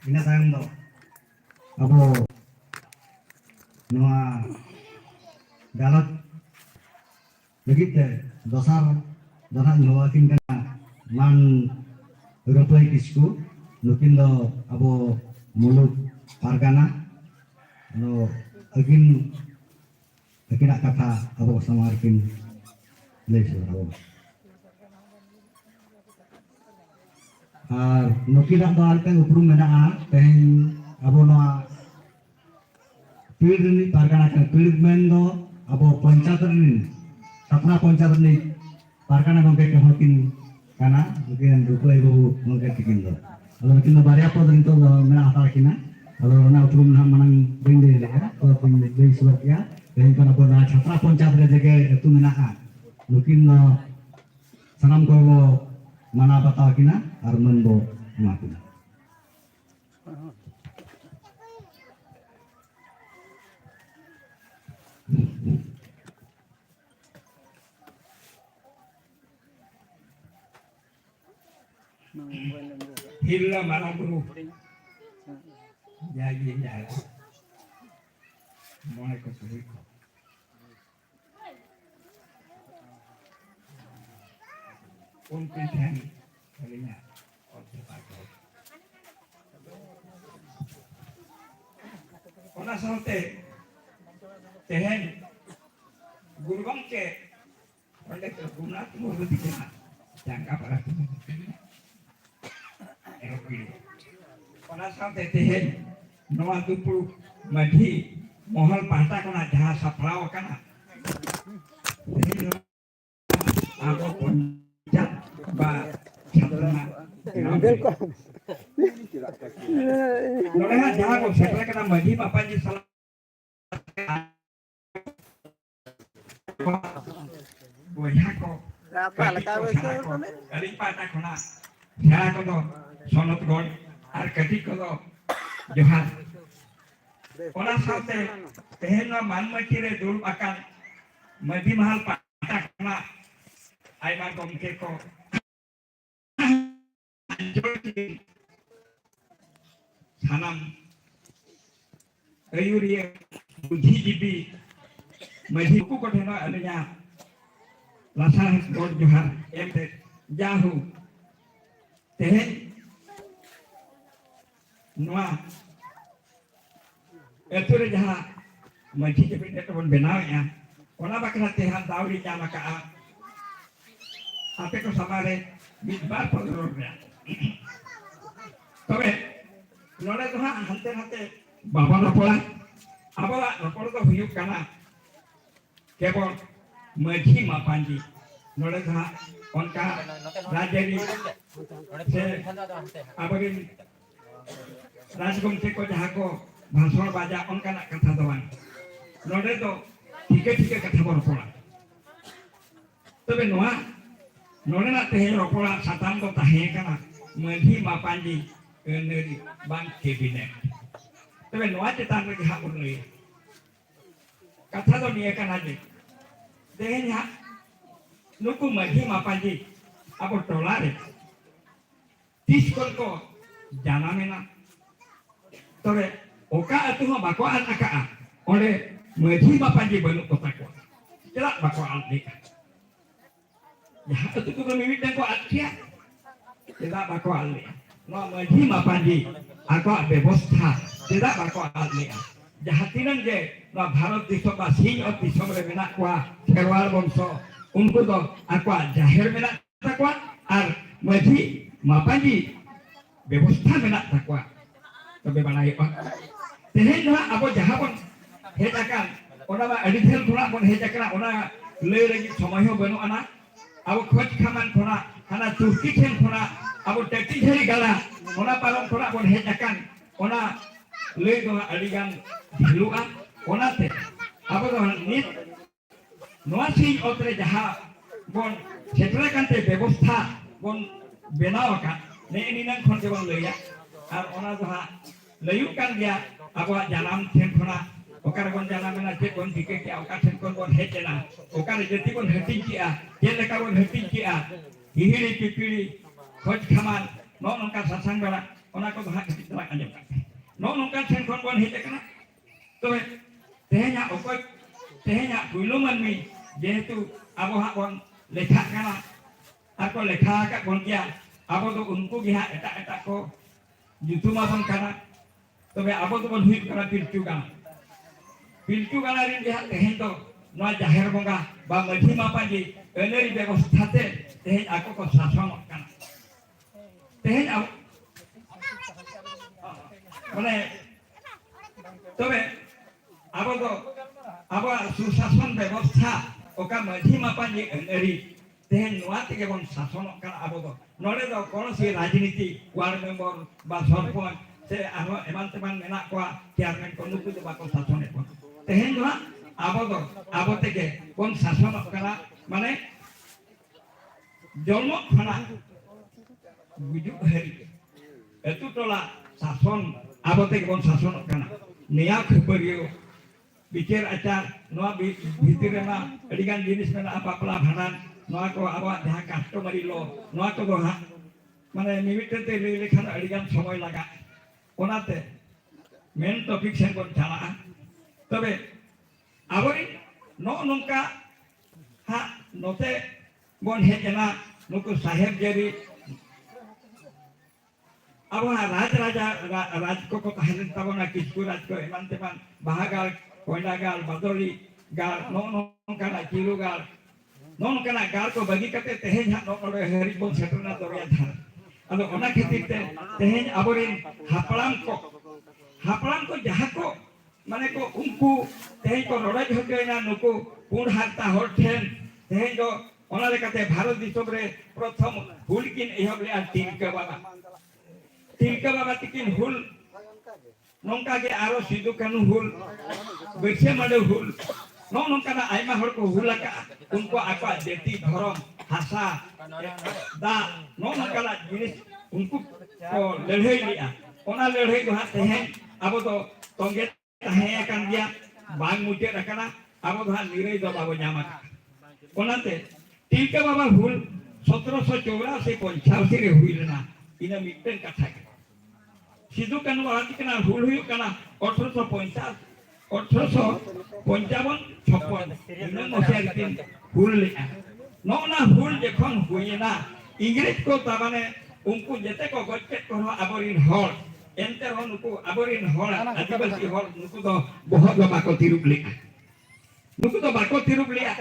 ina tayong do abo noa galak lagi te dosar dona noa kin kana man Ropai Kisku nukin do abo muluk pargana lo agin akinak kata abo sama arkin lesu abo nukin do alkan uprum mena teh abo noa pir ni pargana kan pir mendo abo pancater ni satna pancater ni pargana gongke kehokin karena mungkin duku ibu mungkin bikin do. Kalau mungkin barya apa dari itu mana asal kina. Kalau na utrum na manang bende ya, kalau bende bende sebab ya, dan kan apa na catra poncat jaga itu menahan. Mungkin sanam ko mana apa tahu kina, armen bo makin. Hilla malam guru, jadi mulai kesulitan. Untuk yang kalinya, untuk pakai. Orang sahaja, tehen guru bangke, orang terguna tu mesti dikena, jangka pada tu. Pada saat tehen noa tupu madhi mohon patah kena jahat saplau kana. Aku pun jat ba sapna. Noleha jahat ko setelah kena madhi apa ji salah. Wah ko. Apa lekar itu? Kali patah kena. Jahat ko sonot god ar kati ko johar ona saute tehna manmati re dul akan madi mahal patah kena aiman gomke ko sanam ayuriya buddhijibi madi ku ko thena adanya lasa god johar emte jahu tehen noa eture jaha maji jepit itu pun benar ya ona bakal tehan tahu di jama ka ape ko samare bidbar pagornya tobe nole to ha hante baba ropola abala ropol to hiuk kana kebon maji mapanji nole to ha onka rajani se abagin राजगोमते को जहाँ को भाषण बाजा उनका ना कथा दवान नोड़े तो ठीक है कथा बोल पड़ा तो बे नोआ नोड़े ना तेहे रोपड़ा साताम को ताहे कना मधी मापांजी नरी बांग केबिनेट तो बे नोआ चितान में कहा बोल रही कथा तो नहीं कना जी देहे यहाँ नुकु मधी मापांजी अब टोला रे 30 को जाना में ना तबे ओका अतु हो बाको आन आका ओले मधी बापाजी बनु कोता को चला बाको आन दे जहां अतु को मिमिट को आखिया चला बाको आन ले नो मधी बापाजी आको व्यवस्था चला बाको आन ले जहां तिनन जे नो भारत दिसो बा सिंह और दिसो रे मेना को खेरवाल वंश उनको तो आको जाहिर मेना ताको और मधी बापाजी व्यवस्था मेना ताको तबे बनाई पा तेहे ना अब जहां बन हेजाकान ओना बा एडिथेल थोड़ा बन हेजाकना ओना ले लगी समय हो बनो आना अब खोज खामान थोड़ा खाना तुर्की खेल थोड़ा अब टेटी झेरी गला ओना पालन थोड़ा बन हेजाकान ओना ले दो अडिगान ढिलुआ ओना ते अब तो नित नोआसी ओतरे जहां बन क्षेत्र कांते व्यवस्था बन बनाव का ने निनन खन के बन लेया और ओना जहां लयुkan dia apa jalan ten khona okar gon jalan mena je gon dike ki okar ten gon hejena okar jeti gon heting ki a je leka gon heting ki a hihiri pipiri khoj khaman no nongka sasang bala ona ko hak telah anjam no nongkan sen kon bon hite kana tobe tehnya okoy tehnya guluman mi jehetu abo hak bon lekha kana ako lekha ka bon kia abo to unku gi hak eta ko jutuma bon kana tobe abo to bon huit kana pilcu kana rin gi hak tehen to no jaher bonga ba madhi mapanji eneri ব্যবস্থা te tehen ako ko sason kana tehen abo মানে তবে আবো সুশাসন ব্যবস্থা ওকা মাঝি মাপানি এরি তেহেন নোয়া থেকে বন শাসন কারণ আবো নড়ে দাও কোনসি রাজনীতি ওয়ার্ড মেম্বার বা সরপঞ্চ সে আরো এমান তেমান মেনা কোয়া চেয়ারম্যান কোন নুকু দো বাকো শাসনে কোন তেহেন নোয়া আবো থেকে কোন শাসন কারা মানে জন্ম খানা গুজুক হেরি এতু টলা শাসন abo te bon sason kana niya khapariyo bicar acar noa bhitir na adigan jinis mena apa pelabharan noa ko abo jaha customary law noa ko do ha mane mimite te lekhan adigan somoy laga onate main topic sen bon chala tobe abori no nongka ha note bon hejena nuku saheb jeri abo raja raj ko tahanin tabona kisku raj ko eman teman bahagal koinagal badoli gal no kana kilu gal no kana gal ko bagi kate tehen ha no hari bon setrna doriya dhar ado ona khatir te tehen aborin haplam ko jaha ko mane ko unku tehen ko rodaj hokeina nuku pun harta horthen tehen do ona lekate bharat disomre prothom hulkin ehoble ar tinka baba Tilka baba tikin hul nongka ge aro sidu kanu hul berse made hul nongka na aima hor ko hulaka unko apa jeti dhorom hasa da nongka la jinis unku ko lerhei lia ona lerhei do hat tehen abo to tongge tahe kan dia bang muje rakana abo do hat nirei do babo nyamak onate tilka baba hul 1784 85 re huilna ina mitten katha Sidu kan wahati kena hul huyuk kana 1850 1855 56 ina mosiar tin hul lia nona hul jekhon huina Inggris ko tabane unku jete ko gocet ko aborin hor enter hon nuku aborin hor adibasi hor nuku do bohot do bako tiruk lia nuku do bako tiruk lia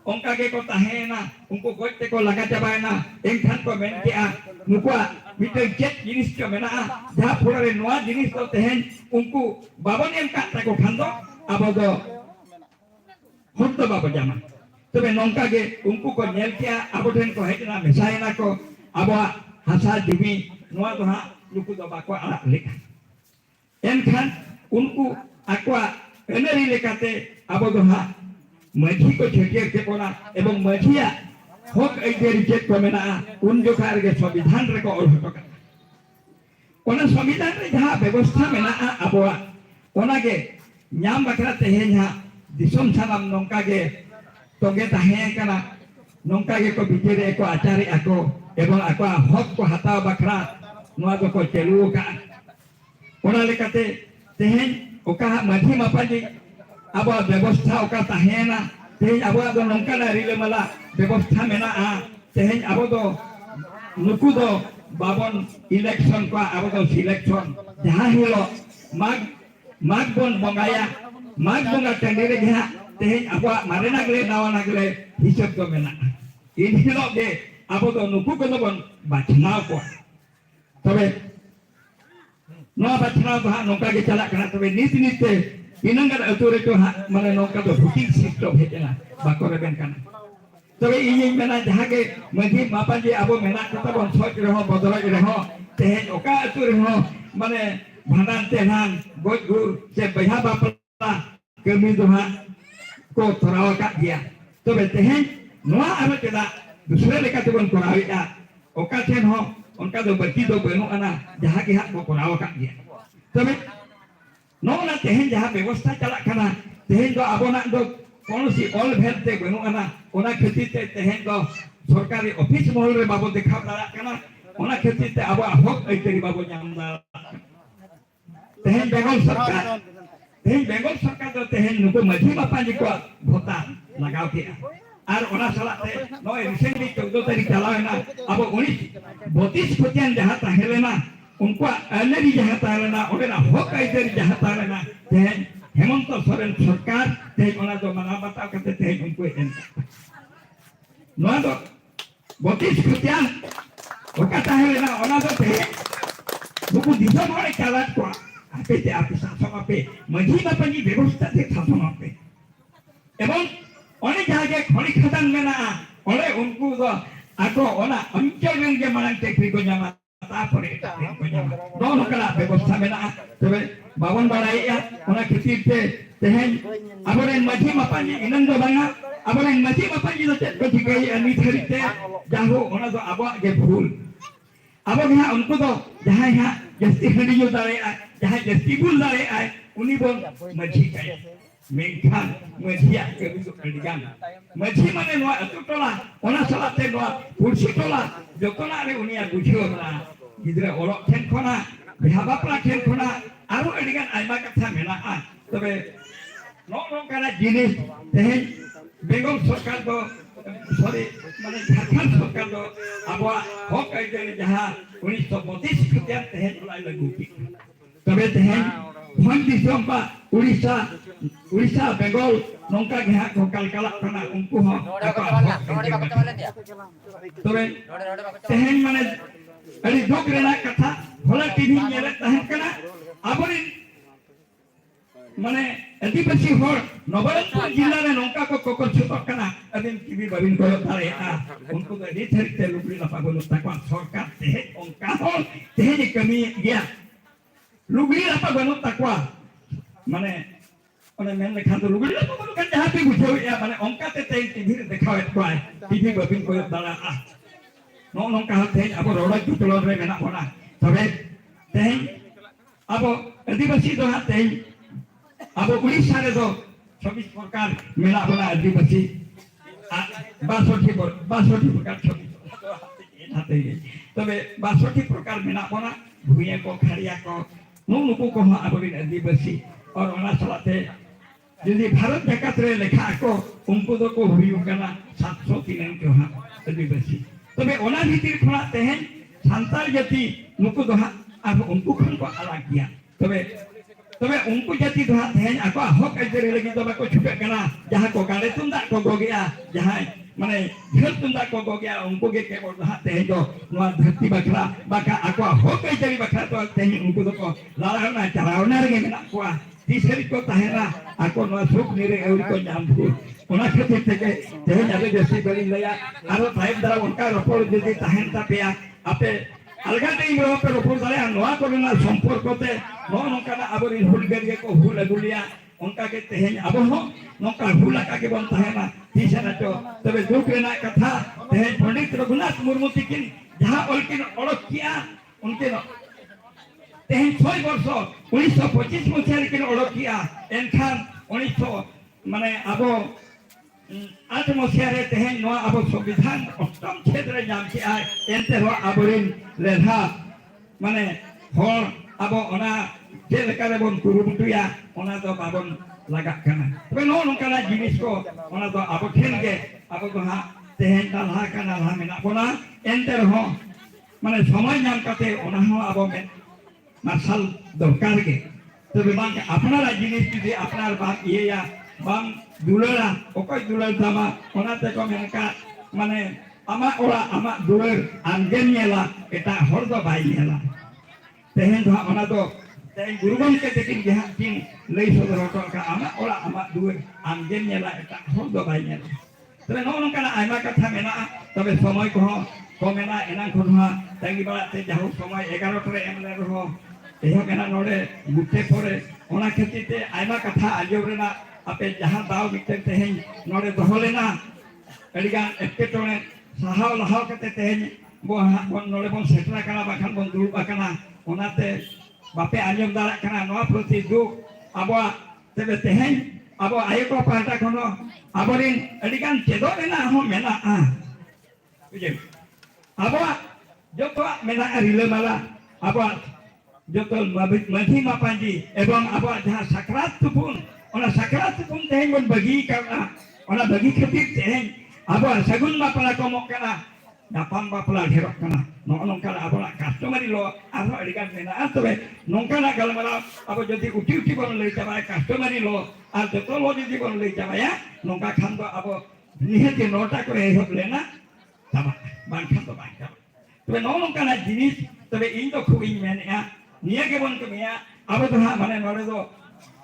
ongka ke ko tahena unku goite ko laga jabaina engkhan ko men ke a nukua mite jet jinis ko mena a jaha phulare noa jinis ko tehen unku babon em ka ta ko khando abodo hotto babo jama tobe nongka ge unku ko nyel ke abo den ko hejna mesaina ko abo hasa jumi noa do ha nuku do bako ala leka engkhan unku akwa eneri lekate abodo ha maji ko chetiar ke pona ebong majia hok aideri jet ko mena un jokar ge संविधान re ko ol hotoka ona संविधान re jaha ব্যবস্থা mena aboa ona ge nyam bakra tehenya disom sanam nongka ge toge tahe kana nongka ge ko bijere ko acari ako ebong ako hok ko hataw bakra noa do ko chelu ka ona lekate tehen oka maji mapaji abo ব্যবস্থা oka tahena tehen abo do nongka na rile mala ব্যবস্থা mena tehen abo do nuku do babon election ko abo do selection jaha hilo mag bon bongaya mag bonga tendere jaha tehen abo marena gele nawa nagle hisab do mena in hilo ge abo do nuku ko bon bachna ko tobe no bachna ko nongka ge chala kana tobe nit inanggar atur itu mana nongka do booking system hejena bakore ben kana tobe ini mena jahage maji mapanji abo mena kata bon soj reho bodoro reho tehen oka atur reho mane bhandan tenan gojgur se baiha bapla kami doha ko torawa ka dia tobe tehen noa aro cheda dusre leka te bon korawi a oka ten ho onka do baki do benu ana jahage hak ko korawa ka dia tobe nona tehen jaha ব্যবস্থা chalak kana tehen do abona do konosi all bhelte benu ana ona kheti te tehen do सरकारी office महल रे बाबो देखा दरा kana ona khatir te abo hok aitari babo nyam da tehen Bengal sarkar do tehen nuku Majhi Mapanji ko bhota lagaw ke ar ona salate noy recently 14 तारीख चलावेना अब 32 खोतियान जहां ताहेलेना उनको अलरी जहां ताहेलेना ओडेना हक आइदर जहां ताहेलेना तहेन हेमंत सोरेन सरकार तहेन ओना दो माना बताव कते तहेन उनको एन नोआ दो 32 खोतियान ओका ताहेलेना ओना दो तहेन नुकु दिसो माने कालात को आपे ते आपे शासन आपे Majhi Mapanji व्यवस्था ते शासन आपे एवं अनेक जगह खड़ी खदान मेना ओले उनको तो आको ओना अंचल के मानन टेक्निक को जामा तापरे को जामा दोनों कला व्यवस्था मेना तबे बावन बड़ाइया ओना खितिर ते तहेन अबरेन Majhi Mapanji इनन दो बांगा अबरेन Majhi Mapanji तो को ठिकई अनि थरिते जाहो ओना तो आबो के भूल अब यहाँ उनको तो जहाँ यहाँ जस्ती हंडी जो दाले आए जहाँ जस्ती बुल दाले आए उन्हीं बोल Majhi कहे मेंखान Majhiya के बिल्कुल अड़िगान Majhi माने नोआ अतुटोला ओना सलाते नोआ पुरुषी टोला जो टोला रे उन्हीं बुझियो ना गिदरे ओलो ठेन खोना बिहाबा प्ला ठेन खोना आरो अड़िगान आइमा कथा मेना आ तबे नो काना जिनिस तहेन बेंगल सरकार दो सॉरी माने झारखंड सरकार दो आबो हक आइदर जहां 1932 खतियान तहेन उलाई लगुपी तबे तहेन भन दिसम बा उड़ीसा बेंगल नौका गहा को कलकला कना उनको हो तबे तहेन माने अड़ी दुख रेना कथा होला टीवी नेले तहेन कना आबरिन माने आदिवासी होर नवरंगपुर जिला रे नौका को कोकर छुटक कना अदिन टीवी बबिन को तारे आ उनको तो री थरिते लुगड़ी लपा बोलो तकवा सरकार तहे उनका हो तहे कमी गया लुगड़ी लपा बनो तकवा माने ओने मेन लेखा तो लुगड़ी लपा बनो kan जहां पे बुझो या माने उनका ते टीवी रे देखावे तकवा टीवी बबिन को तारा आ नो नौका थे अब रोड जुटलो रे मेना होना तबे तहे अब आदिवासी तो हाते अब उड़ीसा रे तो 26 प्रकार मेला बना आदिवासी 62 प्रकार 26 हाते तबे 62 प्रकार मेला बना भुइया को खड़िया को नुनुको को आबरिन आदिवासी और ओना सलाते यदि भारत जगत रे लेखा को उनको तो को हुई कना 703 के हा आदिवासी तबे ओना भीतर खना तहेन सांताल जाति नुको तो अब उनको खन को अलग किया तबे उनको जाति तो तहेन आको हक आइदर लगी तो को छुटे कना जहां को गाड़े तुंदा को गोगिया जहां माने झल तुंदा को गोगिया उनको के केवल तहेन तो नवा धरती बखरा बाका आको हक आइदर बखरा तो तहेन उनको तो लालाना चलावना रे मेना को तीसरी को तहेना आको नवा सुख निरे एवरी को जामपुर ओना खातिर तके तहेन आगे जैसे बली लया आरो टाइम द्वारा उनका रपोर जदी तहेन ता पेया आपे अलगा टाइम रो पे रपोर दाले नवा कोना संपर्क होते नो नोकाना आबरी हुलगरिया को हुल अगुलिया उनका के तहेन अब हो नोका हुला का के बन तहेना तीसरा तो तबे दुख रेना कथा तहेन पंडित रघुनाथ मुर्मू तिकिन जहां ओलकिन ओळख किया उनके तहेन 6 वर्ष 1925 मसिया किन ओळख किया एनखान 1900 माने अब 8 मसिया रे तहेन नो अब संविधान अष्टम क्षेत्र रे जाम के आय एनते रो आबरिन लेधा माने होर अब ओना जे लेकारे बन कुरुमुटुया ओना तो बाबन लगा कना तबे नो नोकाना जिनिस को ओना तो अब ठेन के अब तो हा तहेन ताला कना ला मेना बोना एनते हो माने समय नाम काते ओना हो अब में मार्शल दरकार के तबे बांग अपनारा जिनिस जदि अपनार बात ये या बांग दुलरा ओकय दुलर दामा ओना ते को मेनका माने आमा ओला आमा दुलर आंगेनियाला एटा हर दो बाई नेला तहेन दो ओना तो तहेन गुरुगम के तेकिन जहां किन लई सदर होटल का आमा ओला आमा दुलर आंगेनियाला एटा हर दो बाई नेला तबे नो नोकाना आइमा कथा मेना तबे समय को को मेना एना खनहा तांगी बाला ते जाहो समय 11 रे एमले रहो एहो केना नोडे गुटे परे ओना खेतीते आइमा कथा आजो रेना आपे जहां दाव मिटे तहेन नोडे दोहलेना अडिगान एकेटोने साहाव लहाव कते तहेन बन नोडे बन सेटरा कना बाखान बन दुल बाकना ओनाते बापे आजम दारा कना नोआ प्रति दुख आबो तबे तहेन आबो आयो को पाटा खनो आबरिन अडिगान चेदो रेना हो मेना आ बुझे आबो joto mena rile mala apa joto maji mapanji ebang apa jaha sakrat tupun ona sakrat tupun teheng bon bagi karena ona bagi ketik teheng apa sagun mapala komok kana napam bapala herok kana nong kana apa customer lo apa edikan mena atobe nong kana kalau mala apa jadi uti bon lei jaba customer lo al joto lo jadi bon lei jaba ya nongka khambo apa nihati nota kore hop lena sama bangkam to bangkam tebe nong kana jinis tebe in to khu in men ya niya ke bon kemia apa to ha mane nore do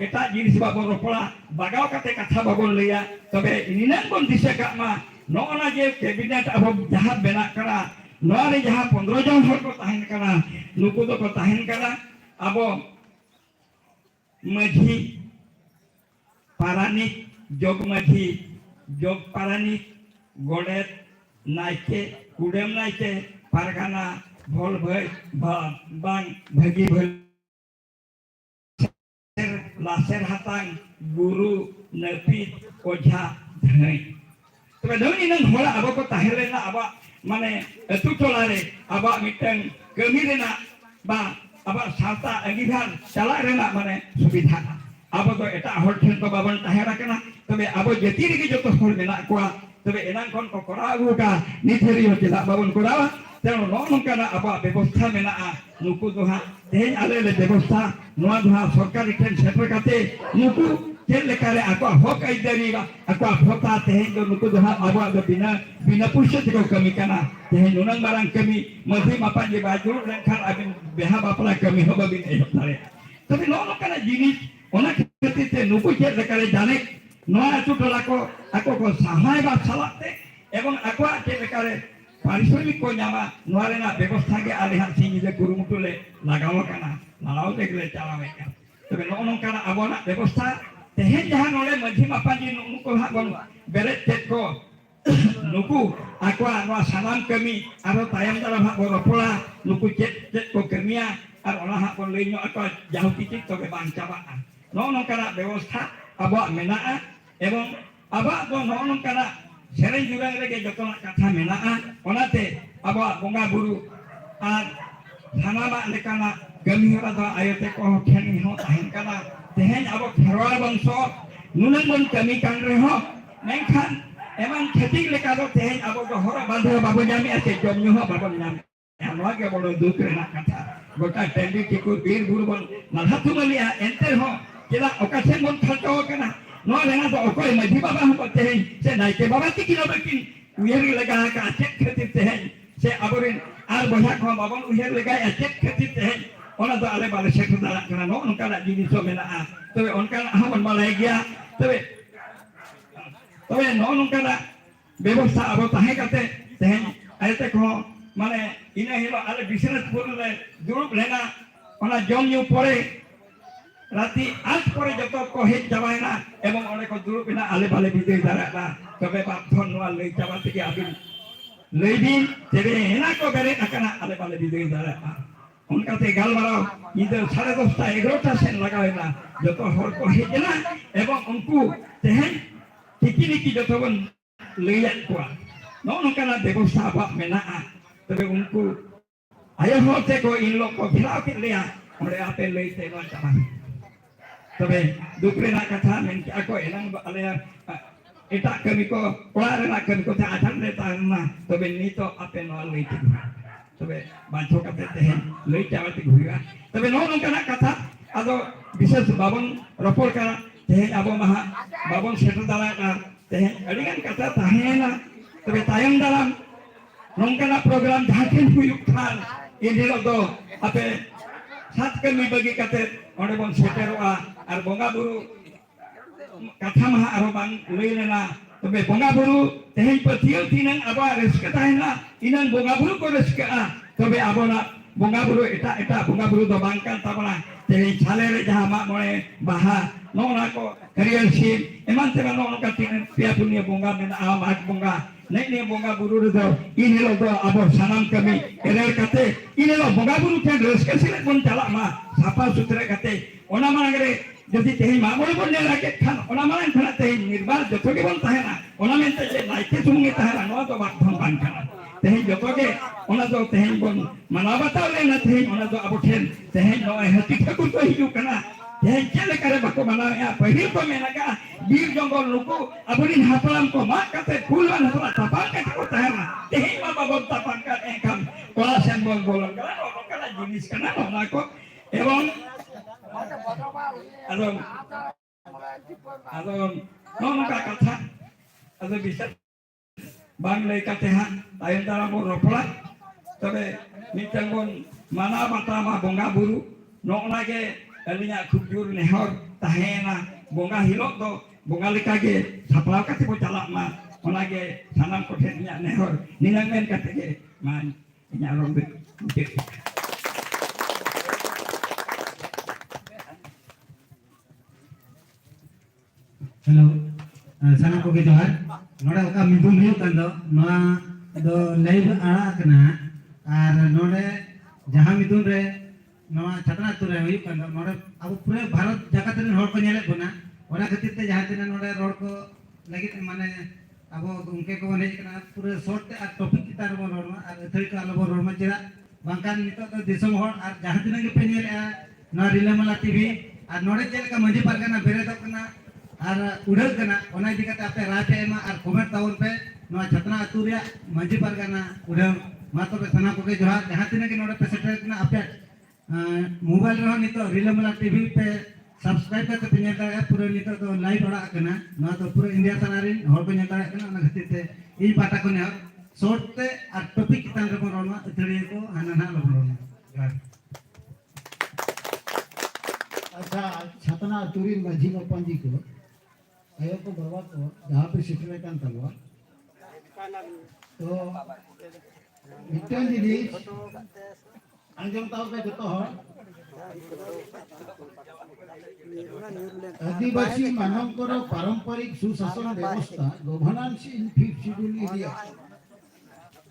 eta jinis babon ropola bagaw kate katha babon leya tebe ini nan bon diseka ma nona je cabinet abo jahat benak kana nore jahat 15 jon hor ko tahen kana nuku to ko tahen kana abo maji paranik jog maji jog paranik godet naike kudem naike pargana भोल भाई बांग भगी भल लासेर हातांग गुरु नपीत ओझा धई तबे धई none होला अब को ताहेलेना अब माने अतु टोलारे अब मिटन कमी रेना बा अब सावता अगिभार चला रेना माने सुविधा अब तो एटा हर ठेन तो बाबन ताहेरा कना तबे अब जति रे जतो हर मेना कोआ तबे एनान कोन को कोरा गुका निथेरी होतिला बाबन कोरावा तेणु नौकाना अब व्यवस्था मेना नुकु दोहा तेज आले व्यवस्था नोआ दोहा सरकारी ठेन सेटर काते नुकु चेल लेकारे आको हक आइदारी आको हका तेज दो नुकु दोहा अब दो बिना पुष्य को कमी काना तेज नुनंग बारंग कमी मधी मापान जे बाजु लेखान आबिन बेहा बापला कमी होबा बिन एहब तारे तबे नौकाना जिनिस ओना खातिर ते नुकु चेल लेकारे जाने नोआ अतु टोला को आको को सहाय बा सालाते एवं आको चेल लेकारे पारिश्रमिक को ᱧᱟᱢᱟ ᱱᱚᱣᱟ ᱨᱮᱱᱟᱜ ᱵᱮᱵᱚᱥᱛᱷᱟ ᱜᱮ ᱟᱞᱮ ᱦᱟᱸᱜ ᱥᱤᱧ ᱧᱤᱫᱟᱹ ᱠᱩᱨᱩᱢᱩᱴᱩ ᱞᱮ ᱞᱟᱜᱟᱣ ᱟᱠᱟᱱᱟ ᱞᱟᱲᱟᱣ ᱛᱮᱜᱮ ᱪᱟᱞᱟᱣᱮᱫᱼᱟ ᱛᱚᱵᱮ ᱱᱚᱜᱼᱚ ᱱᱚᱝᱠᱟᱱᱟᱜ ᱟᱵᱚᱱᱟᱜ ᱵᱮᱵᱚᱥᱛᱷᱟ ᱛᱮᱦᱮᱧ ᱡᱟᱦᱟᱸ ᱱᱚᱰᱮ ᱢᱟᱹᱡᱷᱤ ᱢᱟᱯᱟᱡᱤ ᱱᱩᱠᱩ ᱦᱟᱸᱜ ᱵᱚᱱ ᱵᱮᱨᱮᱫ ᱪᱮᱫ ᱠᱚ ᱱᱩᱠᱩ ᱟᱠᱚᱣᱟᱜ ᱱᱚᱣᱟ ᱥᱟᱱᱟᱢ ᱠᱟᱹᱢᱤ ᱟᱨᱚ ᱛᱟᱭᱚᱢ ᱫᱟᱨᱟᱢ ᱦᱟᱸᱜ ᱵᱚᱱ ᱨᱚᱯᱚᱲᱟ ᱱᱩᱠᱩ ᱪᱮᱫ ᱠᱚ ᱠᱟᱹᱢᱤᱭᱟ ᱟᱨ ᱚᱱᱟ ᱦᱟᱸᱜ ᱵᱚᱱ ᱞᱟᱹᱭ ᱧᱚᱜ ᱟᱠᱚᱣᱟ ᱡᱟᱦᱩ ᱠᱤᱪᱷᱤ ᱛᱚᱵᱮ ᱵᱟᱝ ᱪᱟᱵᱟᱜᱼᱟ ᱱᱚᱜᱼᱚ ᱱᱚᱝᱠᱟᱱᱟᱜ ᱵᱮᱵᱚᱥᱛᱷᱟ ᱟᱵᱚᱣᱟᱜ ᱢᱮᱱᱟᱜᱼᱟ ᱮᱵᱚᱝ ᱟᱵᱚᱣᱟᱜ ᱫᱚ ᱱᱚᱜᱼᱚ ᱱᱚᱝᱠᱟᱱᱟᱜ सेरें जुरांग रेगे जतोना कथा मेनाआ ओनाते आबा बोंगा बुरु आर थानामा लेकाना गमी हरा दा आयते को ठेनी हो ताहेन काना तेहेन आबो खेरवाल बंशो नुनन बन कमी कान रे हो मेनखान एमान खेती लेका दो तेहेन आबो को हरा बांधो बाबो जामी आते जमनु हो बाबो जामी नवा के बोलो दुख रेना कथा गोटा टेंडी टिकु बीर बुरु बन नलहातु मलिया एंते हो केला ओकासेन बन खलतो कना no dengan to okoi maji baba ho teheng se naike baba tikino bakin uher lega ka cek khatir teheng se aborin ar boha ko babon uher lega cek khatir teheng ona to ale bale sekhu dala kana no onkana jinis so mena tobe onkana hamon malai gya tobe no onkana ব্যবস্থা abo tahe kate teheng ayete ko mane ina hilo ale business purule durup lena ona jom nyu pore राती आज परे जतो को hedge जाबायना एवं ओने को दुरुबिना आले बाले बिदे दाराना तबे बाप धन नोआ लई जाबा तिके आबिन लईबिन तेरे हेना को बेरे नाकाना आले बाले बिदे दाराना उनकाते गालमाराव इदर 10:30 11टा सेन लगावेना जतो हर को हेजना एवं उनको तेहेन टिकिनिकी जतो बन लईया को नो नकाना व्यवस्था बा मेना तबे उनको आयो होते को इन लोग को खिलाओ के लिया ओरे आपे लईते नो जाबा तबे दुपरे ना कथा main ako enang ale eta kami ko olar na kami ko ta adan le ta na तबे nito ape no le ti तबे bancho kate tehen le jawati huiga तबे no nong kana kata ado bises babon ropor kana tehen abo maha babon setu dala ka tehen adigan kata tahena तबे tayang dalam nong kana program jahakin huyuk than ini lo do ape सात कमी बगी कते ओंडे बन सेटेरोआ are बोंगा बुरु कथा महा आरो बांग लई लेना तबे बोंगा बुरु तेहेन पथियल तिनन आबा रस्का ताहेना इनन बोंगा बुरु को रस्का तबे आबोना बोंगा बुरु एटा बोंगा बुरु दो बांग कान ताबना तेहेन छाले रे जहा मा मोने बाहा नोना को हरियल सीम एमान तेबा नोना का तिनन पिया पुनिया बोंगा मेन आ माग बोंगा नहीं बोंगा बुरु रे दो इनेलो दो आबो सनाम कमी एरेर कते इनेलो बोंगा बुरु के रस्का सिले बन चला मा साफा सुथरा कते ओना मांगरे जदि तेही मामोल बन ने लागे खान ओना मांग खाना तेही निर्बाल जतो के बन ताहेना ओना मेनते जे नाइके सुमुगे ताहेना नो तो बात धन बान खाना तेहें जोतो के ओना दो तेहें बोन मना बताओ लेना तेहें ओना दो अब ठेन तेहें नॉय हती ठाकुर को हिजू कना तेहें चले करे बको मना या पहिल को मेना का बीर जंगल नुको अबरिन हापलाम को मा कते फूलवान हतला तापान के को तहना तेहें मा बाबा तापान का एकाम कोला सेन बोल बोलन कना ओनो कना जिनिस कना ओना को एवं adon adon nono ka katha adon bisa bang lay kateha tayo dalam mo ropla tabe mitang bon mana mata ma bonga buru no lage alinya khujur nehor tahena bonga hilok do bonga likage saplau kate bo calak ma onage sanam kotenya nehor ninangen katege man nya rombe hello साना को जोहार नोडे ओका मिदुम हियो कांदो नोआ दो live आड़ा कना आर नोडे जहां मिदुम रे नोआ छतना तुरे हियो कांदो नोडे अब पूरे भारत जगत रे हर को नेले बना ओना खातिर ते जहां तिना नोडे रोड को लगी माने अब उनके को बने कना पूरे शॉर्ट आ टॉपिक कितार बो रोडमा आर थई का लो रोडमा जेरा बांकान नितो तो दिसम हर आर जहां तिना के पे नेले ना रिलेमला टीवी आर नोडे जेलका मंजी पारगाना बेरे दो कना और उड़ल कना ओना इदी कते आपे राते एमा और कमेंट ताउन पे नोआ छतना अतु रे मंजी पारगाना उड़ल मा तबे सना को के जोहार जहां तिना के नोडे पे सेटल कना आपे मोबाइल रे नितो रिलेमला टीवी पे सब्सक्राइब करते पे नेता पूरे नितो तो लाइव बड़ा कना नोआ तो पूरे इंडिया सनारिन हर को नेता कना ओना खातिर ते ई पाटा को ने शॉर्ट ते और टॉपिक कितान रे रोमा इतड़ी को हाना ना लोना अच्छा छतना तुरी माझी मपांजी को आयो को बाबा को जहाँ पे शिकले कान तलवा तो मिट्टन जिनिस अंजम ताऊ पे जतो हो आदिवासी मानकर पारंपरिक सुशासन व्यवस्था governance in fifth schedule India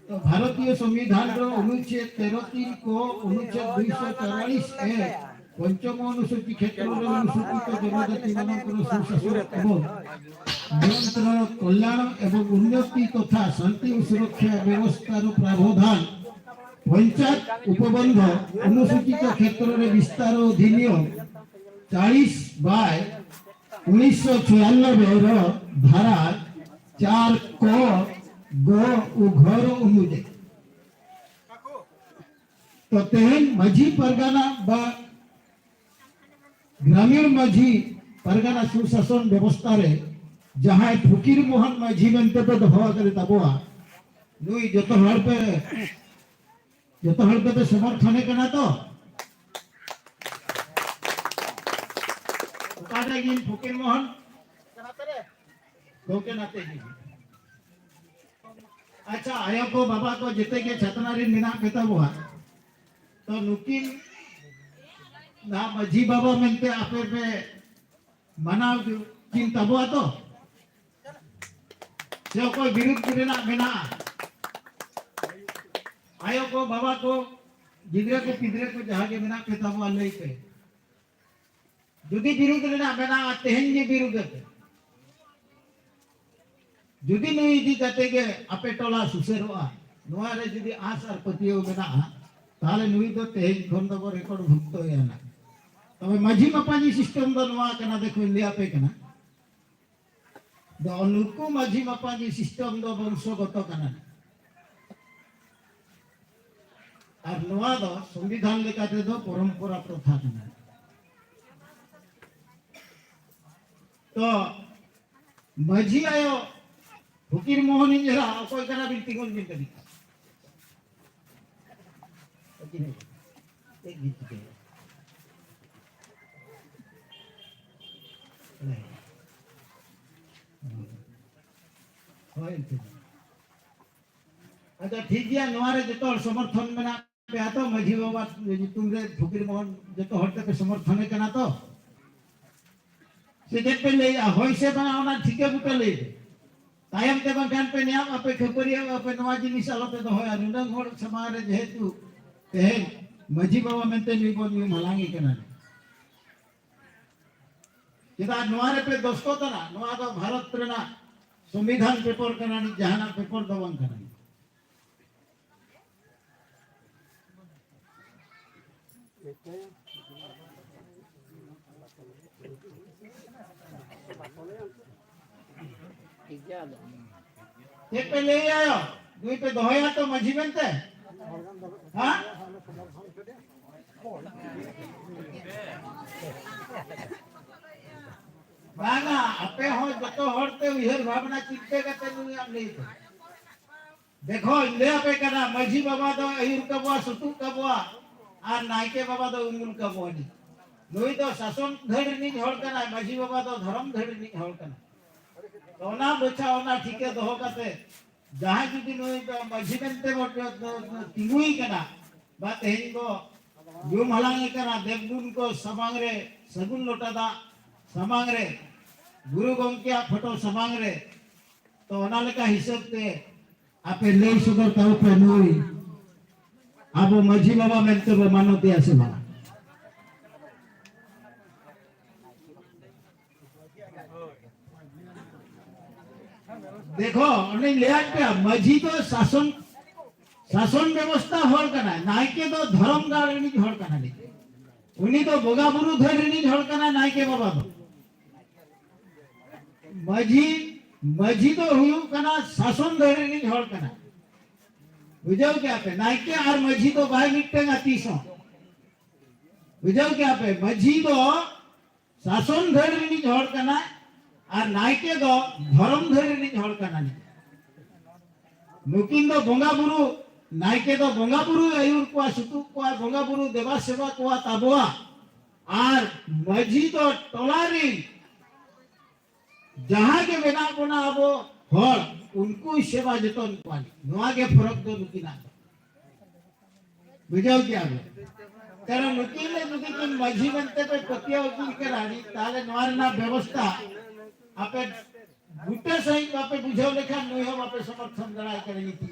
तो भारतीय संविधान रो अनुच्छेद 13 को अनुच्छेद 244 ए पंचम अनुसूची क्षेत्र में अनुसूचित जनजाति मानकर सुशासन एवं नियंत्रण कल्याण एवं उन्नति तथा शांति सुरक्षा व्यवस्था प्रावधान पंचायत उपबंध अनुसूचित क्षेत्र में विस्तार अधिनियम 40/1996 धारा 4 क ग घर अनुଯାयी तो तेहन माझी परगाना बा ग्रामीण माझी परगाना सुशासन व्यवस्था रे जहां फकीर मोहन माझी मेनते तो दफा करे तबवा नुई जतो हर पे समर्थन कना तो काटा गिन फकीर मोहन कना तरे दोके नाते जी अच्छा आयो को बाबा को जिते के छतनारी मिना पेतबवा तो नुकिन ना माझी बाबा मेनते आपे पे मनाव किन तबवा तो से कोई विरुद्ध करना मेना आयो को बाबा को गिदरे को पिदरे को जहां के मेना पे तबवा लई पे जुदी विरुद्ध करना मेना तेहन जी विरुद्ध ते जुदी नहीं इदी कते के आपे टोला सुसेरोआ नोआ रे जुदी आस और पतियो मेना ताले नुई तो तेहन खन दो रेकॉर्ड भुक्तो याना तबे माझी मपानी सिस्टम दो नोआ कना देखो इंडिया पे कना दो अनुको माझी मपानी सिस्टम दो वंशगत कना और नोआ दो संविधान लेकाते दो परंपरा प्रथा कना तो माझी आयो फकीर मोहन इंजरा कोई कना बिनती कोन बिनती एक गीत के अच्छा ठीक है नोआरे जतो समर्थन मेना पे आतो माझी बाबा तुमरे फकीर मोहन जतो हटते पे समर्थन कना तो से पे ले होय से बनावना ठीके बुटे ले तायम ते बंकान पे नियम आपे खबरिया आपे नवा जिनिस आलोते दो होय अनुंडंग होड़ समारे जेहेतु ते माझी बाबा मेनते निबो नि मलांगी कना जेदा नोआरे पे दोस्तो तना नोआ दो भारत रेना संविधान पेपर कना नि जहाना पेपर दो बंग कना एक पे ले आयो दुई पे दोहया तो मझी बनते हाँ बाना अपे हो जतो हरते उहर भावना चिंते करते नु हम नहीं देखो ले अपे कना मझी बाबा दो अहिर कबवा सुतु कबवा और नायके बाबा दो उंगुल कबवा नी नुई तो शासन धड़नी हड़ कना मझी बाबा दो धर्म धड़नी हड़ कना तो ना बचा ओना ठीके दोहो कते जहां जुदी नुई तो मझी बनते तिंगुई कना बात हेन को जुम हलांगे कना देवगुन को समांग रे सगुन लोटादा समांग रे गुरु गंकिया फोटो समांग रे तो ओना लेका हिसाब ते आपे ले सुगर ताऊ पे नुई आबो मझी बाबा मेनते बो मानते आसे बा देखो अने ले आके मझी तो शासन शासन व्यवस्था हर कना नायके तो धर्म गाळनी हर कना ले उनी तो बोगा बुरु धरनी हर कना नायके बाबा तो मझी मझी तो हुयु कना शासन धरनी हर कना बुझाओ क्या पे नायके और मझी तो बाय मिटेगा तीसो बुझाओ क्या पे मझी तो शासन धरनी हर कना और नायके दो धर्म धरनी हर कना नुकिन दो बोंगा बुरु नायके दो बोंगा बुरु आयुर को सुतु को बोंगा बुरु देवा सेवा को ताबुआ और मझी तो टोलारी जहां के बेना कोना आबो हर उनको सेवा जतन पानी नोआ के फरक दो नुकिना बुझाओ क्या है कारण नुकिन मझी बनते पे पतिया उकिल के रानी ताले नोआर ना व्यवस्था आपे गुटे सही आपे बुझाओ लेखा नहीं हो आपे समर्थन दराय करेगी थी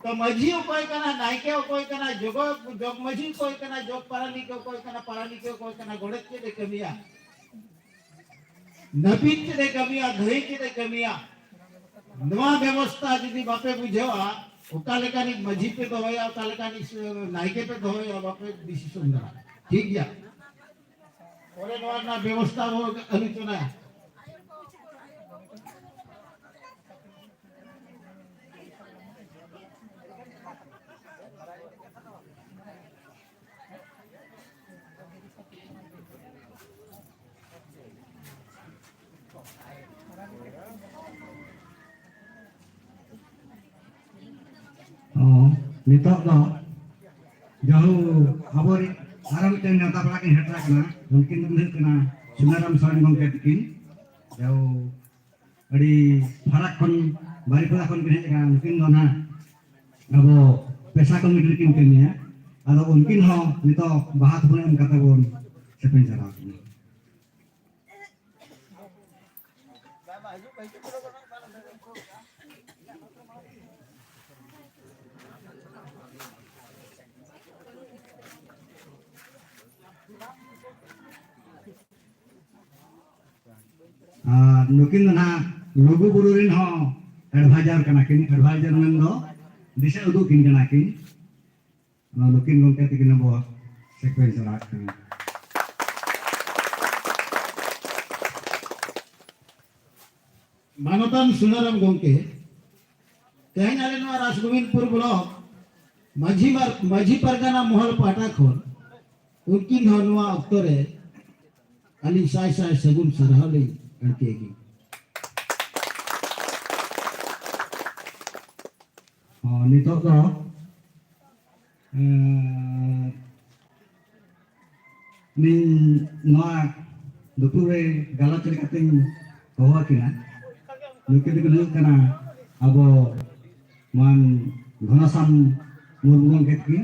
तो मझी कोई कना नायके कोई कना जोग मझी कोई कना जोग पारानी को कोई कना पारानी को कोई कना गोड़े के दे कमिया नबीन के दे कमिया धई के दे कमिया नवा व्यवस्था जदी बापे बुझेवा ओका लेकानी मझी पे दोया ओका लेकानी नायके पे दोया बापे डिसीजन दरा ठीक या ओरे नवा ना व्यवस्था वो आलोचना नितो दो जहु खबर आरो मिटन नेता पड़ा के हेटरा कना उनकिन दुहे कना सुनाराम सारण गंके तकिन जहु अड़ी फराक खन बारिपदा खन के कना उनकिन दो ना अबो पेशा कमिटी किन केनिया आदो उनकिन हो नितो बाहात बुन कता बोन सेपेन जरा नुकिन ना लघु बुरुरिन हो एडवाइजर कना किन एडवाइजर मेन दो दिशा उदु किन कना किन नुकिन गंके तकिन बो सेक्वेंस राख कना मानवतान सुनाराम गंके तेहन आले नवा राजगोविंदपुर ब्लॉक मझी परगना मोहल पाटा खोल उनकिन हो नवा अक्तरे अली साय साय सगुन सरहली अड़केगी नितो दो नि नवा दुपुरे गाला चलकाते होवा किना नुकिन के कना अबो मान घनश्याम मुर्मू के की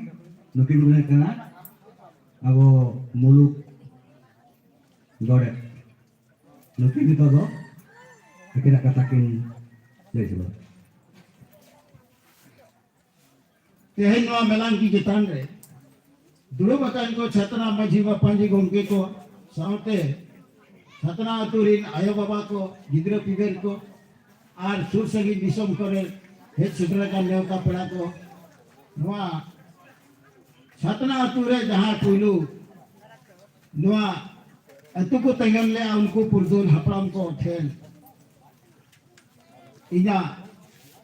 नुकिन के कना अबो मुलुक गड़े नुकिन तो दो एकरा कथा किन लेजो तेहन नवा मेलान की चेतान रे दुड़ो बकान को छतना मझी बापाजी गंके को साउते छतना अतुरिन आयो बाबा को गिद्र पिगर को और सुर सगी दिसम करे हे छिद्र का नेवता पड़ा को नवा सातना अतुरे जहाँ पुलू नुआ अतु को तंगन ले उनको पुरदुल हपराम को ठेल इना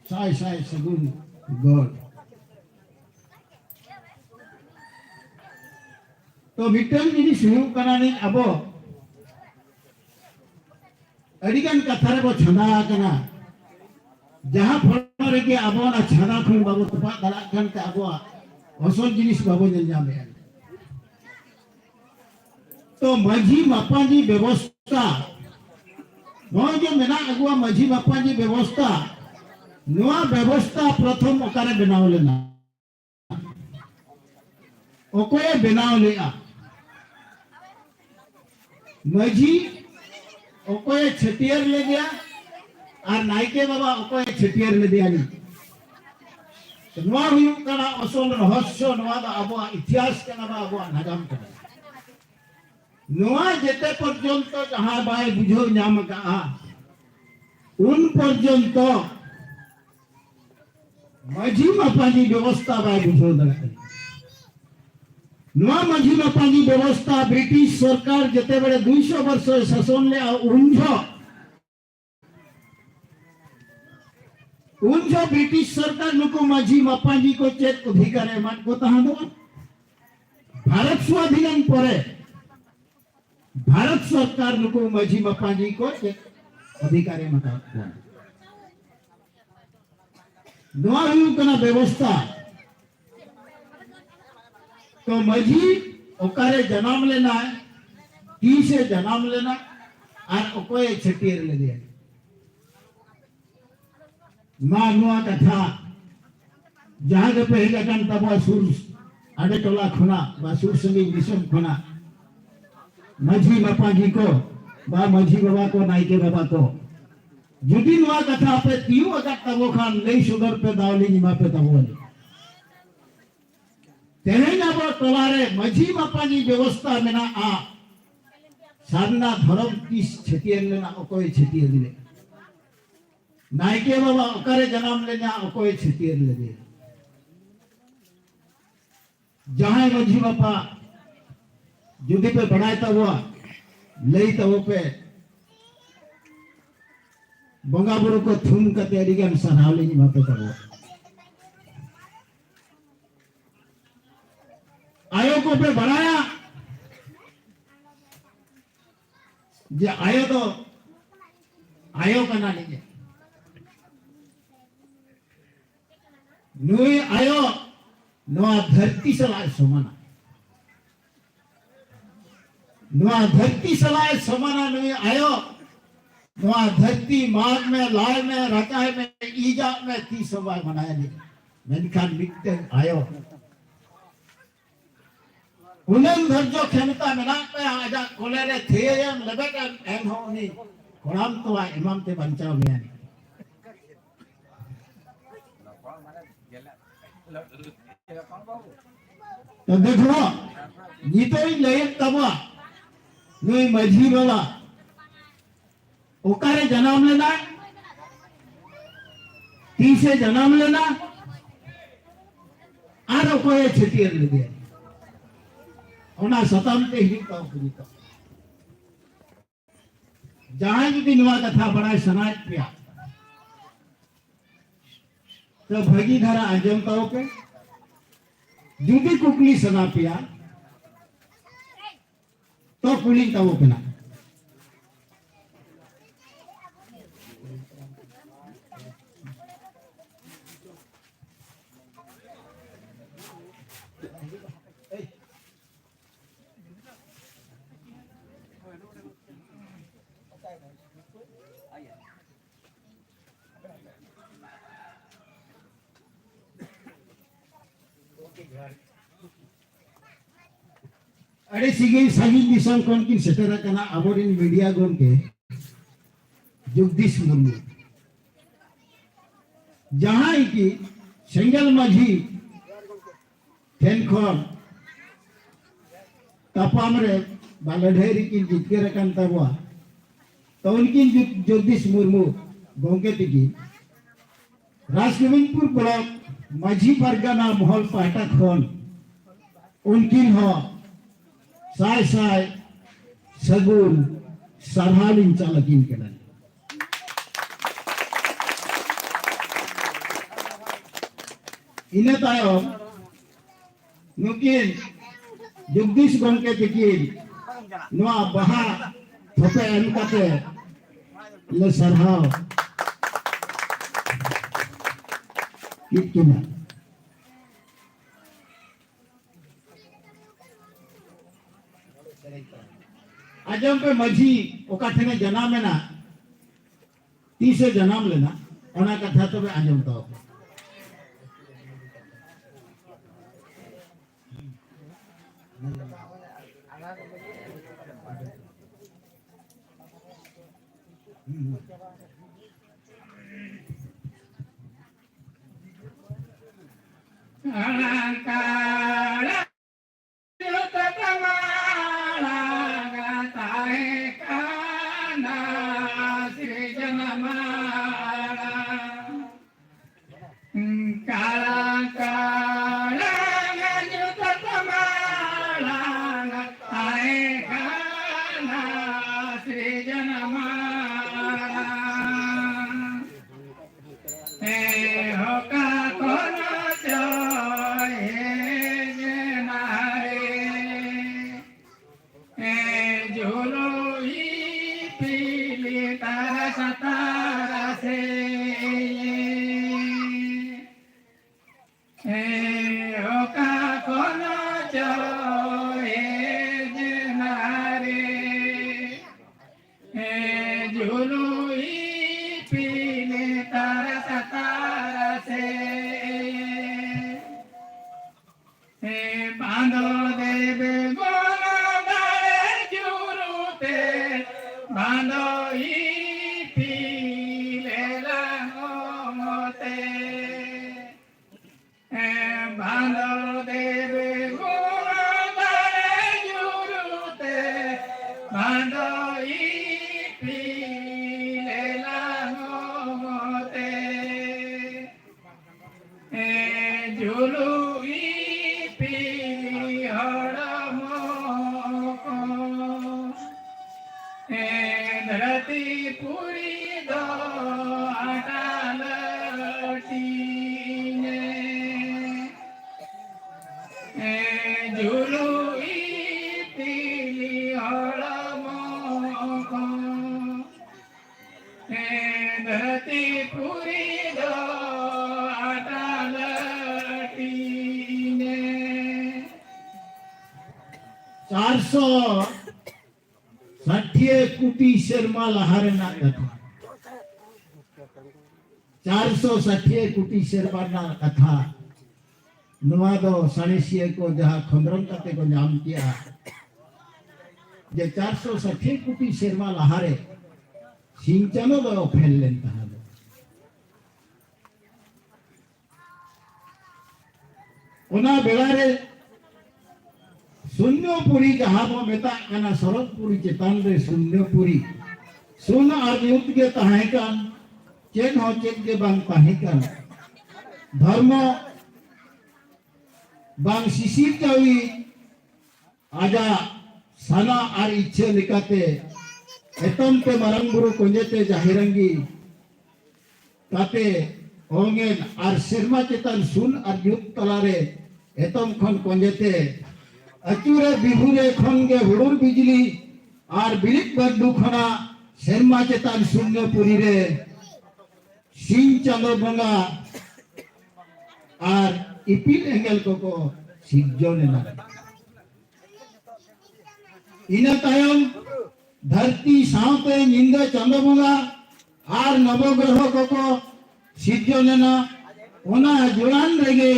साय साय सगुन गॉड तो मिटन जिनिस हुयु कना नि अबो अडिगन कथा रे बो छंदा कना जहाँ फल रे के अबो ना छंदा खन बाबू तपा दला कन के अबो असल जिनिस बाबू जल जामे तो माझी मापाजी व्यवस्था नय जे मेना अगुआ माझी मापाजी व्यवस्था नवा व्यवस्था प्रथम ओकारे बनाव लेना ओकोए बनाव लेआ माझी ओकोए छटियर ले गया और नायके बाबा ओकोए छटियर ले दिया नी तो नवा हुयु कना असल रहस्य नवा दा अबो इतिहास कना बा अबो नागाम कना नवा जेते पर्यंत जहां बाय बुझो नाम का उन पर्यंत माझी मापाजी व्यवस्था बाय बुझो दरकार नवा माझी मापाजी व्यवस्था ब्रिटिश सरकार जेते बड़े 200 वर्ष शासन ले उनजो ब्रिटिश सरकार नुको माझी मापाजी को चेत अधिकार मान को तहां दो भारत स्वाधीन परे भारत सरकार नुको माझी मापाजी को अधिकारी मता नवा हुयु कना व्यवस्था तो माझी ओकारे जन्म लेना है ती से जन्म लेना और ओकोए छटियर ले दिया मा नुआ कथा जहां के पहले कन तब सुर आडे टोला खुना बा सुर संगी मिशन खुना माझी मापाजी को बा माझी बाबा को नायके बाबा को जुदी नुआ कथा पे तीउ अगर तबो खान लई सुगर पे दावली निमा पे तबो तेहे ना बो तोलारे माझी मापाजी व्यवस्था मेना आ साधना धर्म की छटियर लेना ओकोय छटियर ले नायके बाबा ओकारे जन्म लेना ओकोय छटियर ले दे जहां माझी बापा जुदी पे बढ़ाए तब लई तब पे बंगा बुरु को थूम कते अरिगन सरावली नि माते तब आयो को पे बढ़ाया जे आयो तो आयो कना नहीं नुई आयो नो धरती सलाय समाना नुआ धरती सलाय समाना नुई आयो नुआ धरती माग में लाल में रकाय में ईजा में ती सवाय मनाया नहीं मेनखान मिक्ते आयो उन्हें धरजो क्षमता में ना पे आजा कोलेरे थे यम लगत एम हो नहीं कोराम तो आ इमाम ते बंचाव में नहीं तो देखो ये तो ही लय तबा नुई माझी बाबा ओकारे जन्म लेना ती से जन्म लेना आरो कोई छटियर ले दिया ओना सतामते ही तो पुरीता जहां जुदी नुआ कथा बड़ा सनाज पिया तो भगी धारा आंजम ताओ पे जुदी कुकली सना पिया तो कुली ताओ पे ना अरे सिगे सागिन दिसम कोन की सेटरा कना आबोरिन मीडिया गोन के जगदीश मुर्मू जहां की सेंगल माझी ठेनखन तापाम रे बालढेरी की जितके रकन तबवा तो उनकी जगदीश मुर्मू गोंके तिकी राजगोविंदपुर ब्लॉक माझी परगना महल पाटा खन उनकिन हो साय साय सगुन सारहालिन चालकिन केना इना तायम नुकिन जगदीश गंके तकिन नवा बहा थोपे एम काते ले सरहाव कितना आजम पे मझी ओका ठेने जनाम ना तीसे जनाम लेना ओना कथा तो आजम तो चारसो 60 कोटी शर्मा लहारे ना कथा 460 कोटी शर्मा ना कथा नवा दो सानिसिया को जहां खंडरम करते को नाम किया जे 460 कोटी शर्मा लहारे सिंचनो दो फैल लेता है ओना बेलारे शून्यपुरी जहां बो मेता कना शरदपुरी चेतान रे शून्यपुरी सुन और युद्ध के तहायकान चेन हो चेन के बांग तहायकान धर्म बांग शिशिर जावी आजा साना और इच्छे लिखाते एतम के मरंगुरु कुंजेते जाहिरंगी ताते होंगेन और शर्मा चेतान सुन और युद्ध तलारे एतम खन कुंजेते अचूरे बिहुरे खंगे हुडुर बिजली और बिलिक बंदू खना शर्मा चेतान शून्यपुरी रे सिंह चंद्र बंगा और इपिल एंगल को सिजोने ना इना तायम धरती सावते निंदा चंद्र बंगा और नवग्रह को सिजोने ना ओना जुड़ान रेगे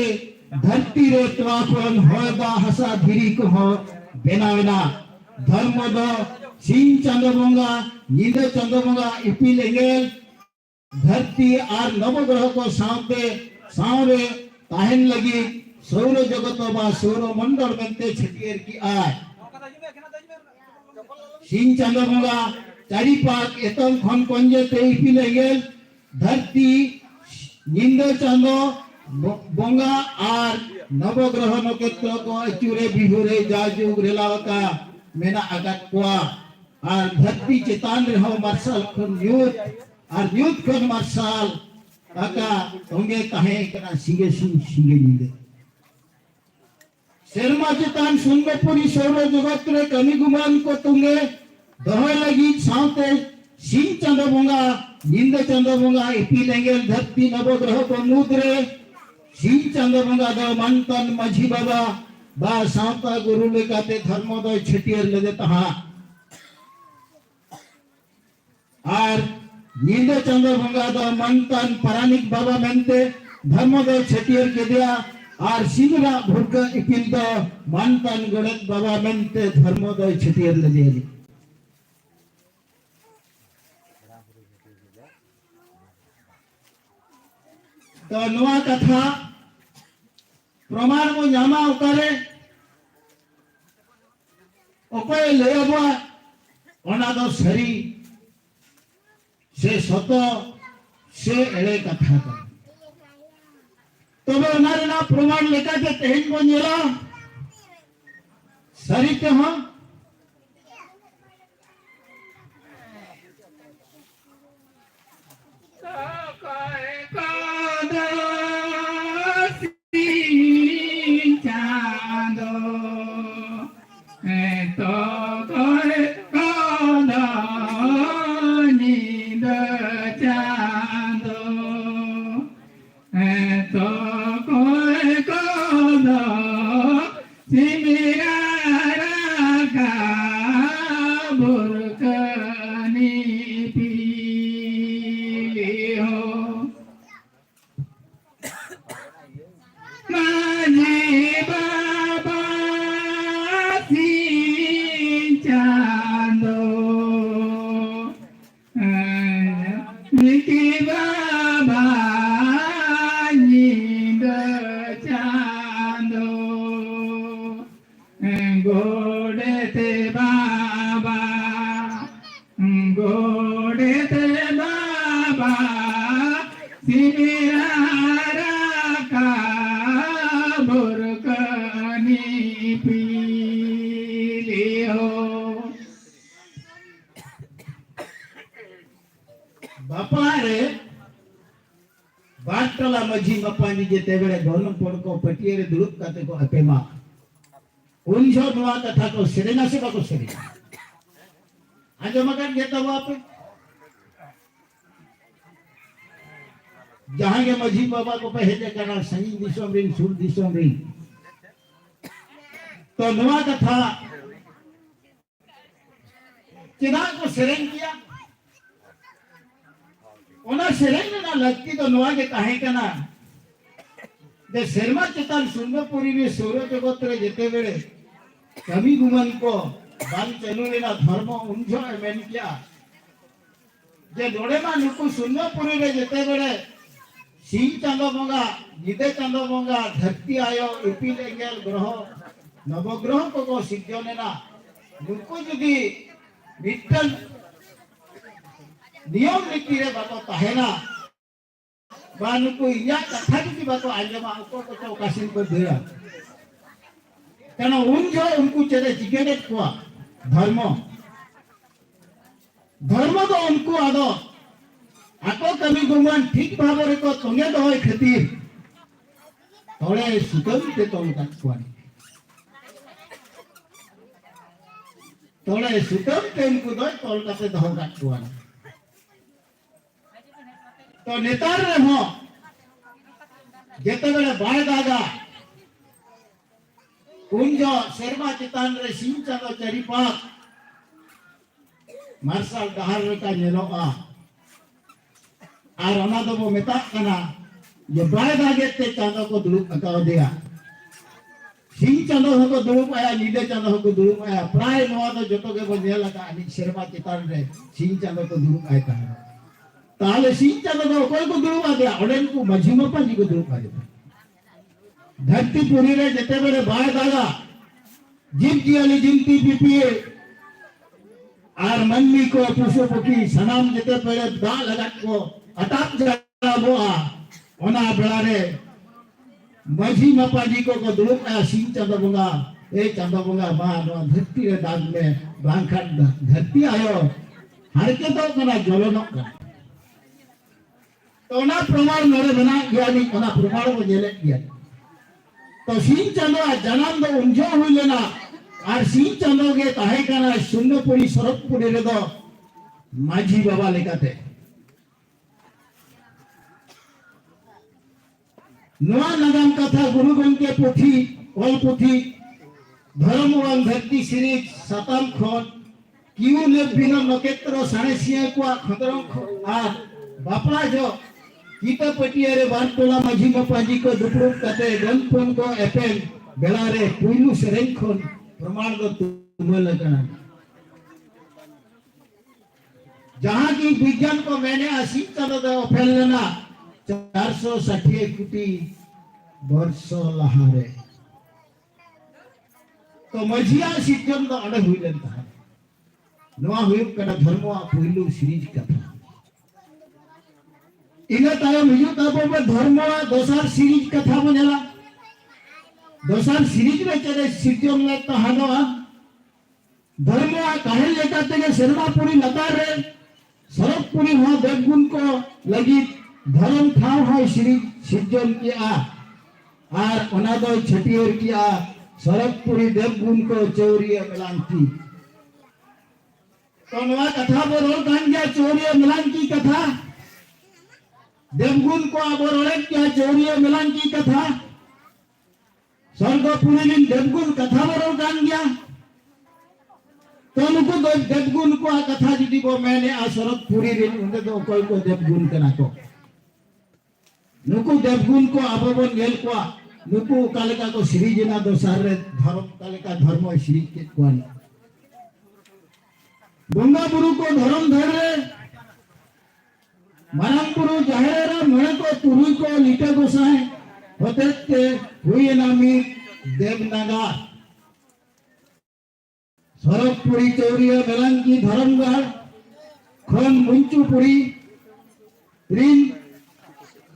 धरती रे तवापन होदा हसा धीरी को हो बेनावेना धर्म दो सिंह चंद्र बंगा निंदा चंद्र बंगा इपिल एंगल धरती और नवग्रह को सावते सावरे ताहन लगी सौर जगत बा सौर मंडल बनते छटियर की आय सिंह चंद्र बंगा चारिपाक एतम खन कंजे ते इपिल एंगल धरती निंदा चंद्र बंगा और नवग्रह नक्षत्र को अचूरे बिहुरे जाजुग रेलावका मेना आगात कोआ और धरती चेतान रहो मार्शल खन यूथ खन मार्शल आका होंगे कहे कना सिंगे सिंगे नींदे शर्मा चेतान सुंगपुरी सौर जगत रे कमी गुमान को तुंगे दहो लगी साउते सिंह चंद बोंगा नींद चंद बोंगा इपिल एंगल धरती नवग्रह को मुद्रे सिंह चंद बोंगा दो मंतन माझी बाबा बा सावता गुरु लेकाते धर्मोदय छटियर ले देता हा और नींद चंद बोंगा दो मंतन परानिक बाबा मेंते धर्मोदय छटियर के दिया और सिंगरा भुरक इपिल दो मंतन गणेश बाबा मेंते धर्मोदय छटियर ले दिया तो नवा कथा प्रमाण को नामा उकारे ओपे लेबा ओना दो सरी से सतो से एले कथा का तबे ओना ना प्रमाण लेका के तेहन को नेला सरी के हां बाटला मजी मपानी जेते बेरे धोलम पड़ को पटिये रे दुरुप काते को अपेमा उनजो नवा कथा को सेरेना से को सेरे आजमकन गेता बाप जहां के मजी बाबा को पहले करना सही दिशा में सुर दिशा में तो नवा कथा चिदा को सेरेन किया ओना सेरेन ना लगती तो नवा के कहे कना दे शर्मा चेतन सुंदरपुरी में सौर जगत रे जेते बेले कमी गुमन को बान चलू लेना धर्म उनजो मेन किया जे लोड़े मा नुकु सुंदरपुरी रे जेते बेले सिंह चंद बोंगा निदे चंद बोंगा धरती आयो इपिल एंगल ग्रह नवग्रह को सिद्धो लेना नुकु जुदी मिटल नियम नीति रे बाको ताहेना बानु को इया कथा की बाको आजमा को तो कासिन को दिया तना उनजो उनको चले जिगेट को धर्म तो उनको आदो आको कमी गुमान ठीक भाव रे को तंगे दोय खातिर तोड़े सुतम ते तोल काटवानी तोड़े सुतम ते उनको दोय तोल काटे दहो काटवानी तो नेतार रे हो जेते बेले बाय दादा कुंजो शर्मा चितान रे सिंह चंद चरिपात मार्शल डहार रे का नेलोआ आर ओना दो बो मेता कना ये बाय दागे ते चंद को दुरुप अकाव दिया सिंह चंद को दुरुप आया नीदे चंद को दुरुप आया प्राय नवा तो जतो के बो नेला का शर्मा चितान रे सिंह चंद को दुरुप आया का ताले सिंह चंद को कोई को दुरुप आ गया ओडेन को मझीमपा जी को दुरुप आ गया धरती पुरी रे जेते बेले बाय दादा जीव जियाली जिंती पीपीए आर मनमी को पशु पक्षी सनाम जेते बेले दा लगा को अटाप जाबोआ ओना बेला रे माझी मापाजी को दुड़ूब सिंह चांदो बंगा ए चांदो बंगा मा धरती रे दाग में बांखान धरती आयो हरके तो कना जलनो तो ना प्रमाण नोरे बना गया नहीं कना प्रमाण को जेले गया तो सिंह चांदो जनाम दो उंजो हुई लेना और सिंह चांदो के ताहे कना सुन्नपुरी सरकपुरी रे दो माझी बाबा लेकाते नवा नगाम कथा गुरु गंके पुथी ओल पुथी धर्म और धरती सीरीज सतम खन किउ ले बिना नकेत्र साणेसिया को खतरम आर बापला जो कीता पटिया रे बारटोला माझी मापाजी को दुपड़ू कते गनपन को एपेन बेला रे पुइलु सेरेन खन प्रमाण को तुमल कना जहां की विज्ञान को मैंने असीम तरह फैल लेना 460 कोटी वर्ष लहारे तो मजिया सिस्टम तो अड़े हुई लेता है नवा हुई कना धर्म पुइलु सीरीज कथा इना तायम हिजु ताबो में धर्म दोसार सीरीज कथा बनेला दोसार सीरीज में चले सिस्टम में तहानवा धर्म काहे लेका तेगे शर्मापुरी लतार रे सरकपुरी वहां देवगुण को लगी धर्म ठाव है श्री सिज्जन किया और अनादय छटियर किया सरकपुरी देवगुण को चौरिया मिलांकी तो नवा कथा बोल गांजा चौरिया मिलांकी कथा देवगुण को बोल क्या चौरिया मिलांकी कथा स्वर्गपुरी देवगुण कथा बोल गांजा तो नुको देवगुण को कथा जुदी को मैंने आ सरकपुरी रे उनके तो कोई को देवगुण कना को नुको देवगुण को आबोबन गेल को नुको कालिका को श्रीजना दोसार रे धर्म कालिका धर्म श्री के कोन गंगा गुरु को धर्म धर रे मानम गुरु जाहेरा मणे को तुरुई को लीटा गोसाए होते ते हुई नामी देवनागा सरकपुरी चौरिया मेलांकी धर्मगढ़ खन मुंचुपुरी ऋण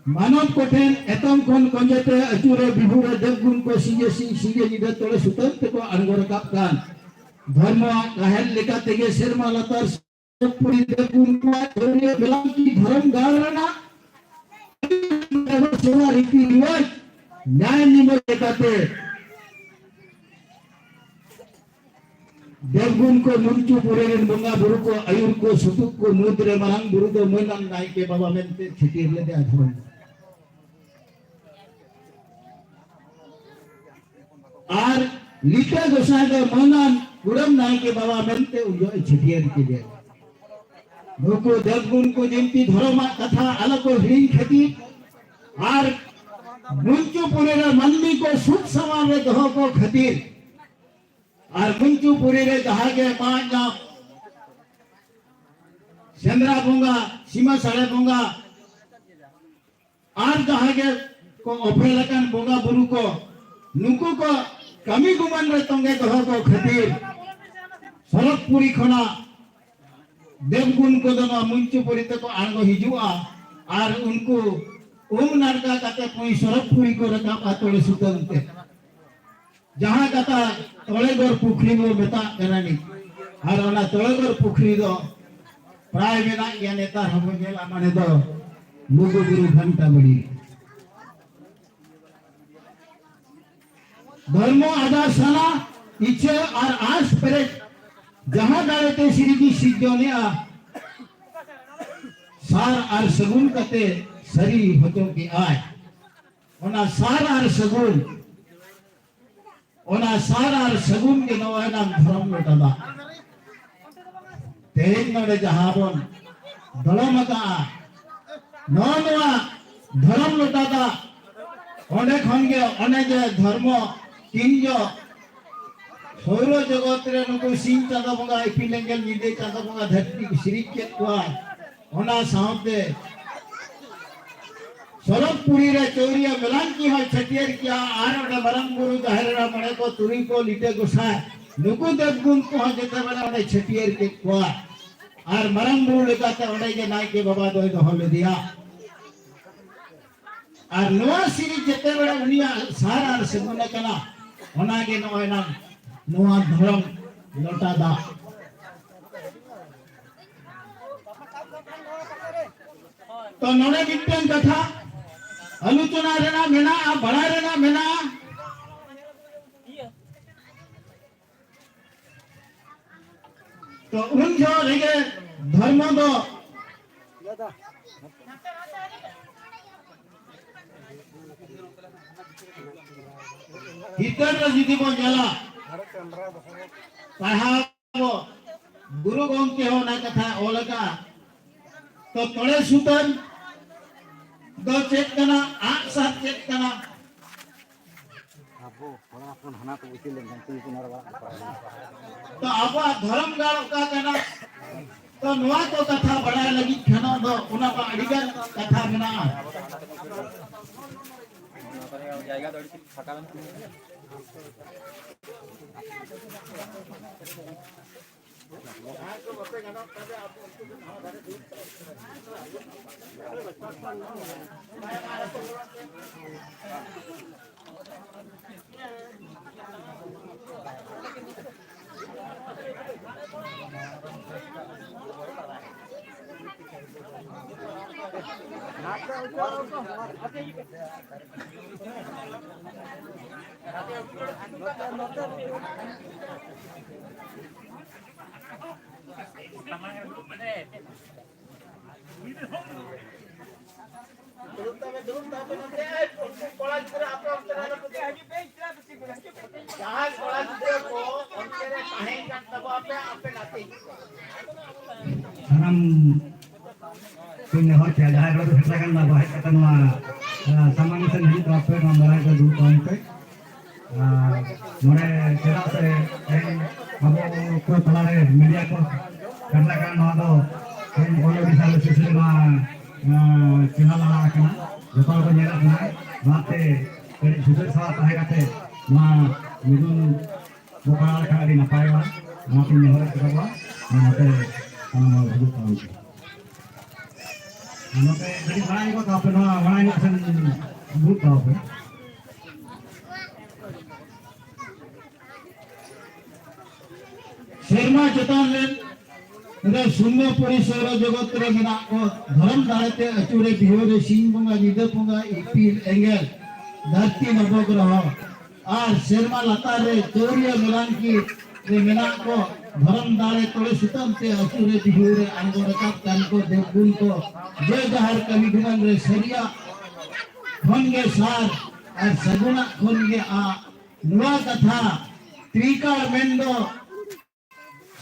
मानव कोठेन एतम खन कंजते अचुरे बिहुरे देवगुण को सीगे सीगे निदे तोले सुतंत को अनगोर कापकान धर्म काहेल लेका तेगे शर्मा लतर सरकपुरी देवगुण को चौरिया मेलांकी धर्मगढ़ ना सेवा रीति रिवाज न्याय नियम लेकाते देवगुण को मुंचु पुरे बंगा बुरु को आयुर को सुतुक को मुद्रे मांग बुरु दो मैनान नाई के बाबा मेनते छिटीर ले दे धर्म आर लीटा गोसाई के मैनान गुरम नाई के बाबा मेनते उजो छिटीर के लिए नुको देवगुण को जिनकी धर्म कथा अलग को हिरिन खेती आर मुंचु पुरे मंदी को सुख समावे दहो को खतीर और मुंचुपुरी रे जहागे पांचा सेंद्रा बोंगा सीमा साड़े बोंगा और जहागे को ओफेलकन बोंगा बुरु को नुकु को कमी गुमन रे तंगे दहो को खतीर सरकपुरी खना देवगुण को दोना मुंचुपुरी तक आंगो हिजुआ और उनको ओम नारका काते कोई सरकपुरी को रकाप आतोले सुतंते जहां कथा तोलेगोर पुखरी में मेता करनी और ओना तोलेगोर पुखरी दो प्राय मेना या नेता हम गेला माने दो लुगु गुरु घंटा बड़ी धर्म आधार साला इच्छे और आस परे जहां दाड़ते श्री की सिद्धोने आ सार और सगुन कते सरी होतो की आय ओना सार और सगुन ओना सारा सगुन के नवा नाम धर्म लोटादा तेन नडे जहाबन दलमता नवा धर्म लोटादा ओने खनगे ओने जे धर्म किंजो सौर जगत रे नुको सिंह चांदा बंगा इपिलेंगल निदे चांदा बंगा धरती श्री के कोआ ओना साउते सरकपुरी रे चौरिया मेलांकी है छटियर किया आर मरम गुरु जाहेरा मणे को तुरी को लीटे गोसाय नुकु देवगुण को जेते बने ओने छटियर के कोआ और मरम गुरु लेकाते ओने के नाई के बाबा दोय दहले दिया और नवा सीरीज जते बड़ा उनिया सार और सिमुने कना ओनागे नोय ना नवा धर्म लोटा दा तो नोने मिटन कथा आलोचना रेना मेना बड़ा रेना मेना तो उन जो रेगे धर्म दो हितर जुदी बो जाला पहाबो गुरु गोमके हो ना कथा ओलका तो तोड़े सुतन दो चेक कना आठ सात चेक कना तो अब धर्म गाड़ का कना तो नुआ तो कथा बड़ा लगी खाना दो उना बा अडिगन कथा मेना जाएगा तो फटा sanam punya hot ya jahai rodo katakan lah bahai kata nua samang sen hidup apa nomor ke dua tahun ke mulai cerita se abu ko pelare media ko katakan nua do kalau bisa sesuai nua channel lah kena jepal ko nyala kena mate dari sesuai salah tahe kate nua midun bukal kali napai lah nua punya hot kita lah mate sama hidup tahun नोटे बड़ी बनाई को कापे ना बनाई को सन book कापे शर्मा चतान ले रे शून्य परिसर जगत रे मिना को धर्म दायते अचुरे बिहोरे सिंह बंगा निदे बंगा इपिल एंगल धरती नवग्रह और शर्मा लता रे चौरिया मिलान की रे मिना को धर्म दाड़े तोड़े सुतम ते अचुरे बिहोरे आंगो रकाब कान को देवगुण को जय जहर कवि गुणन रे सरिया खनगे सार और सगुना खनगे आ नुआ कथा त्रिकाल मेंदो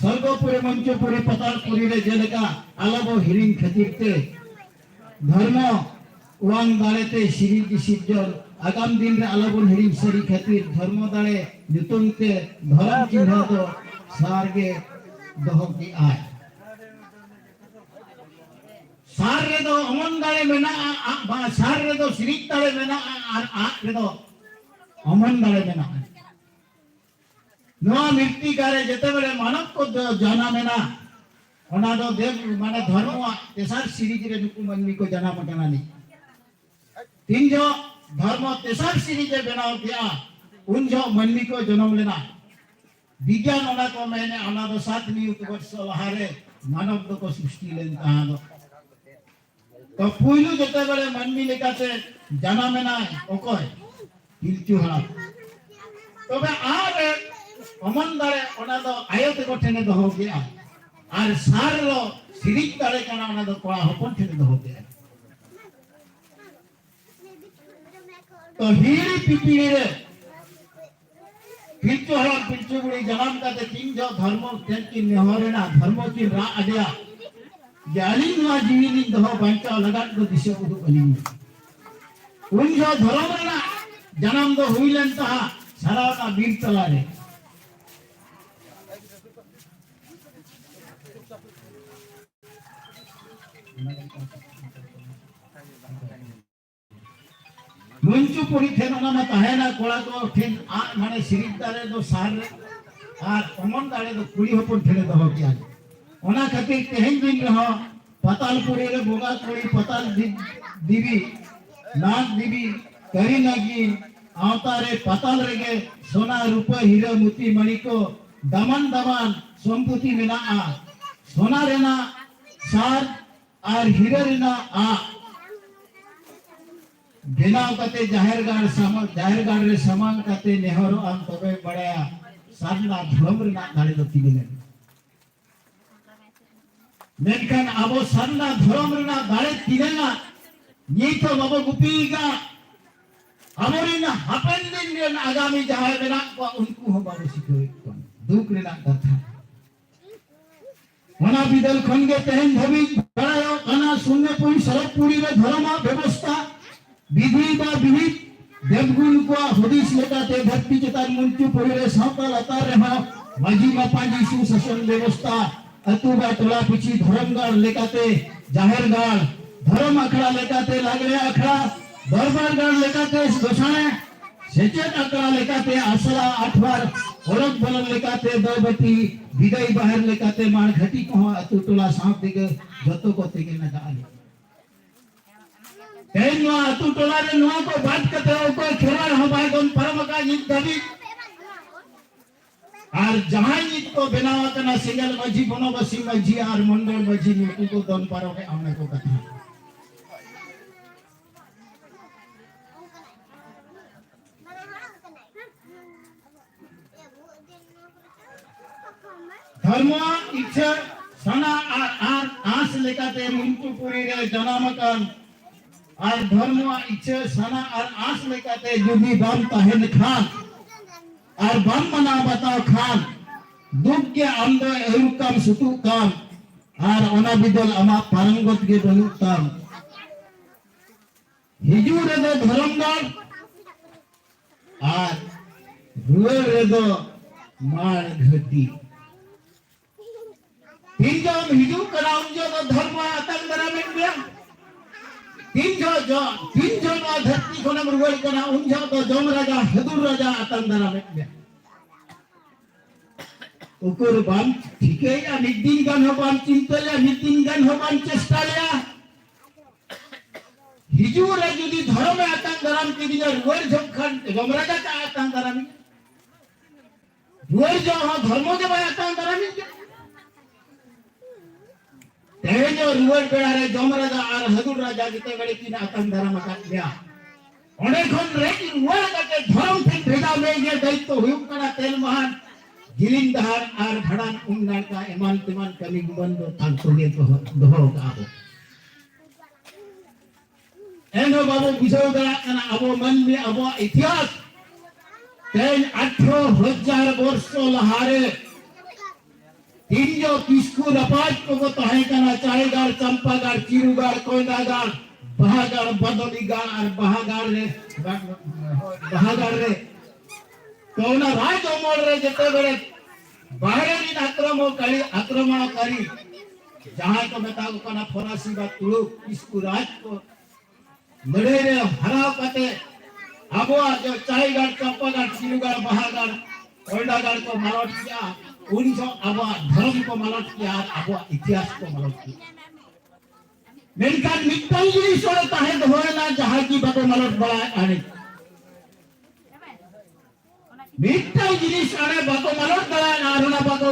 सर्गोपुरी मंचपुरी पतालपुरी रे जेलका आलाबो हिरिंग खतिरते धर्म उवांग दाड़ेते सिरी की सिज्जल आगाम दिन रे आलाबो हिरिंग सरी खतिर धर्म दाड़े नितुमते धर्म चिन्ह दो सारगे दहो की आय सार रे दो अमन दाड़े मेना बा सार रे दो सिरी दाड़े मेना आ रे दो अमन दाड़े मेना नवा मृत्यु करे जते बड़े मानव को जाना मेना ओना दो देव माने धर्म तेसार सीरीज रे नुकु मनमी को जाना मकना नहीं तीन जो धर्म तेसार सीरीज रे बनाओ दिया उन जो मनमी को जन्म लेना विज्ञान ओना को मैंने ओना दो 7 नियुक्त वर्ष लहारे मानव को सृष्टि लेन कहा दो तो पुइलु जते बड़े मनमी लेकाते जाना मेना ओकोय हिलचु हला तो बे आरे अमन दाड़े ओना दो आयत को ठेने दो हो गया और सार रो सिरिक दाड़े कना ओना दो कोड़ा हपन ठेने दो हो गया तो हीरी पिपीरी रे पिंचो हला पिंचो बुड़ी जनाम काते तीन जो धर्म तेन की नेहरे ना धर्म की रा अडिया जाली नुआ जीवी दो बांचा लगात दो दिशे को कली उन जो धर्म ना जन्म दो हुइलन ता सारा ना वीर चला रे मंचु पुरी ठेन ओना मा ताहेना कोड़ा को ठेन आ माने सिरिक दारे दो सार रे आर अमन दारे दो कुड़ी हपन ठेने दो किया ओना खातिर तेहेन दिन रहो पतालपुरी रे बोगा कोड़ी पताल दीवी नाग देवी करी नागिन आवतारे पाताल रेगे सोना रूपा हीरा मोती मणि को दमन दमन संपत्ति मेनाआ सोना रेना सार और हीरा रेना आ बेनाव कते जाहिर गाड़ रे सामान कते नेहरो आम तबे बड़या सारना धर्म रेना दाड़े दो तिने मेनखान आबो सारना धर्म रेना दाड़े तिने ना नीतो बाबो गुपीगा अमरिना हापेन दिन रेन आगामी जहां मेना को उनको हो बाबो सिखोई दुख रेना कथा मना बिदल खनगे तेहन धबी बड़ायो कना शून्य पुई सरपुरी रे धर्म व्यवस्था विधि बा विधि देवगुण को हदिस लेकाते भक्ति चेतन मुंचु पुरे सावताल अतार रे माजी मापाजी सुशासन व्यवस्था अतुबा टोला पिछी धर्मगाड़ लेकाते जाहिर गाड़ धर्म अखड़ा लेकाते लागले अखड़ा दरबार गाड़ लेकाते गोसाणे सेचेत अखड़ा लेकाते आसला आठवार औरत बलन लेकाते दबती विदई बाहर लेकाते मार घटी को अतु टोला सांप दिगे जतो को तिगे न डाले तेनो अतु टोला रे नुआ को बात करते हो को खेरा हमारे गन परम का गीत दबी और जहां गीत को बनावा तना सिंगल मजी बनोबसी मजी और मंडल मजी नुकु को दन पारो के आने को कथा धर्म इच्छा सना और आस लेकाते मुंतुपुरी रे जनामकन और धर्म इच्छा सना और आस लेकाते जुदी बाम ताहेन खान और बाम मना बताओ खान दुख के अंदर एरुकम सुतु काम और ओना बिदल अमा पारंगत के बनु काम हिजू रे दो धर्मगाड़ और रुए रे दो मार घटी तीन जो हिजू करा उन जो धर्म आतंक दरा में गया तीन जो ना धरती को नम रुगल करा उन जो तो जोम राजा हदुर राजा आतंक दरा में गया उकुर बाम ठीक है या निदिन गन हो बाम चिंता या निदिन गन हो बाम चेष्टा लिया हिजू रे जुदी धर्म आतंक दरा में की जो रुगल जोखन जोम राजा का आतंक दरा में रुगल जो हाँ धर्मों के बारे आतंक दरा में तेजो रुवर बेड़ा रे जोमराजा और हदुर राजा जिते बड़े की आतंक धर्म का गया ओने खन रे की रुवर के धर्म थे भेजा में ये दैत्य हुयु करा तेल महान जिलिंदहार और भड़ान उंगार का ईमान तिमान कमी बंद तान तोगे तो दोहो का आबो एनो बाबू बुझो दरा कना आबो मन में आबो इतिहास तेन 18,000 वर्ष लहारे तीन जो किसको रपाज को तहे कना चाहेगाड़ चंपागाड़ चिरुगाड़ कोयनागाड़ बहागाड़ बदलीगाड़ और बहागाड़ रे तो ना राज मोड़ रे जते बड़े बाहर दिन आक्रमणकारी जहां को बता को कना फरासी बा तुलु किसको राज को लड़े रे हराव कते अबो जो चाहेगाड़ चंपागाड़ चिरुगाड़ बहागाड़ कोयनागाड़ को मारोट किया उन जो अब धर्म को मलट किया अब इतिहास को मलट किया मेनकान मिट्टल जिनिस और ताहे धोएला जहां की बाको मलट बड़ा आने मिट्टल जिनिस आने बाको मलट बड़ा आरोना बाको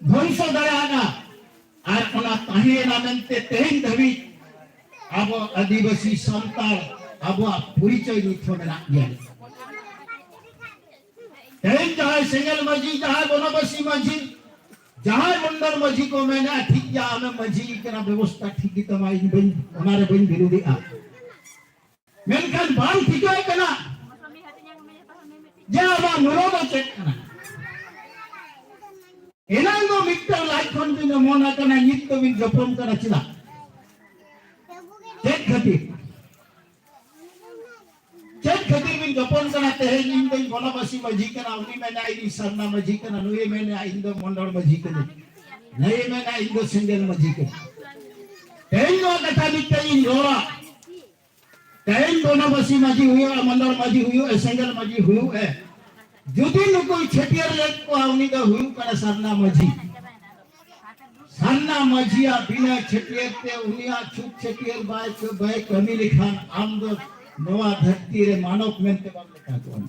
ध्वंस दयाना और ओना ताहे नामंते तेन धवी अब आदिवासी संताल अब परिचय निथो मेना गया तेन जहां सिंगल मजी जहां बनोबसी मजी जहां मंडल मजी को मैंने ठीक या हमें मजी करा व्यवस्था ठीक की तमाई बन हमारे बन विरोधी आ मेनखान बाल ठीक है कना जावा मुरोबा चेक कना एनांगो मिक्टर लाइक कोन बिन मोना कना नित तो बिन जपम कना चिला चेक खती चेक खतीर बिन जपन कना तेहे इन दिन बनोबसी मजी कना उनी मैंने आई सरना मजी कना नुए मैंने आई इंदो मंडल मजी कना नए मैंने इंदो सिंगल मजी कना तेन नो कथा बितई रोरा तेन बनोबसी मजी हुयो मंडल मजी हुयो सिंगल मजी हुयो है जुदी नु कोई छटियर लेक को उनी का हुयो कना सरना मजी हान्ना मजिया बिना छटियर ते उनिया छुट छटियर बाय कमी लिखान आम दो नवा धरती रे मानव मेंते बाम लिखा तो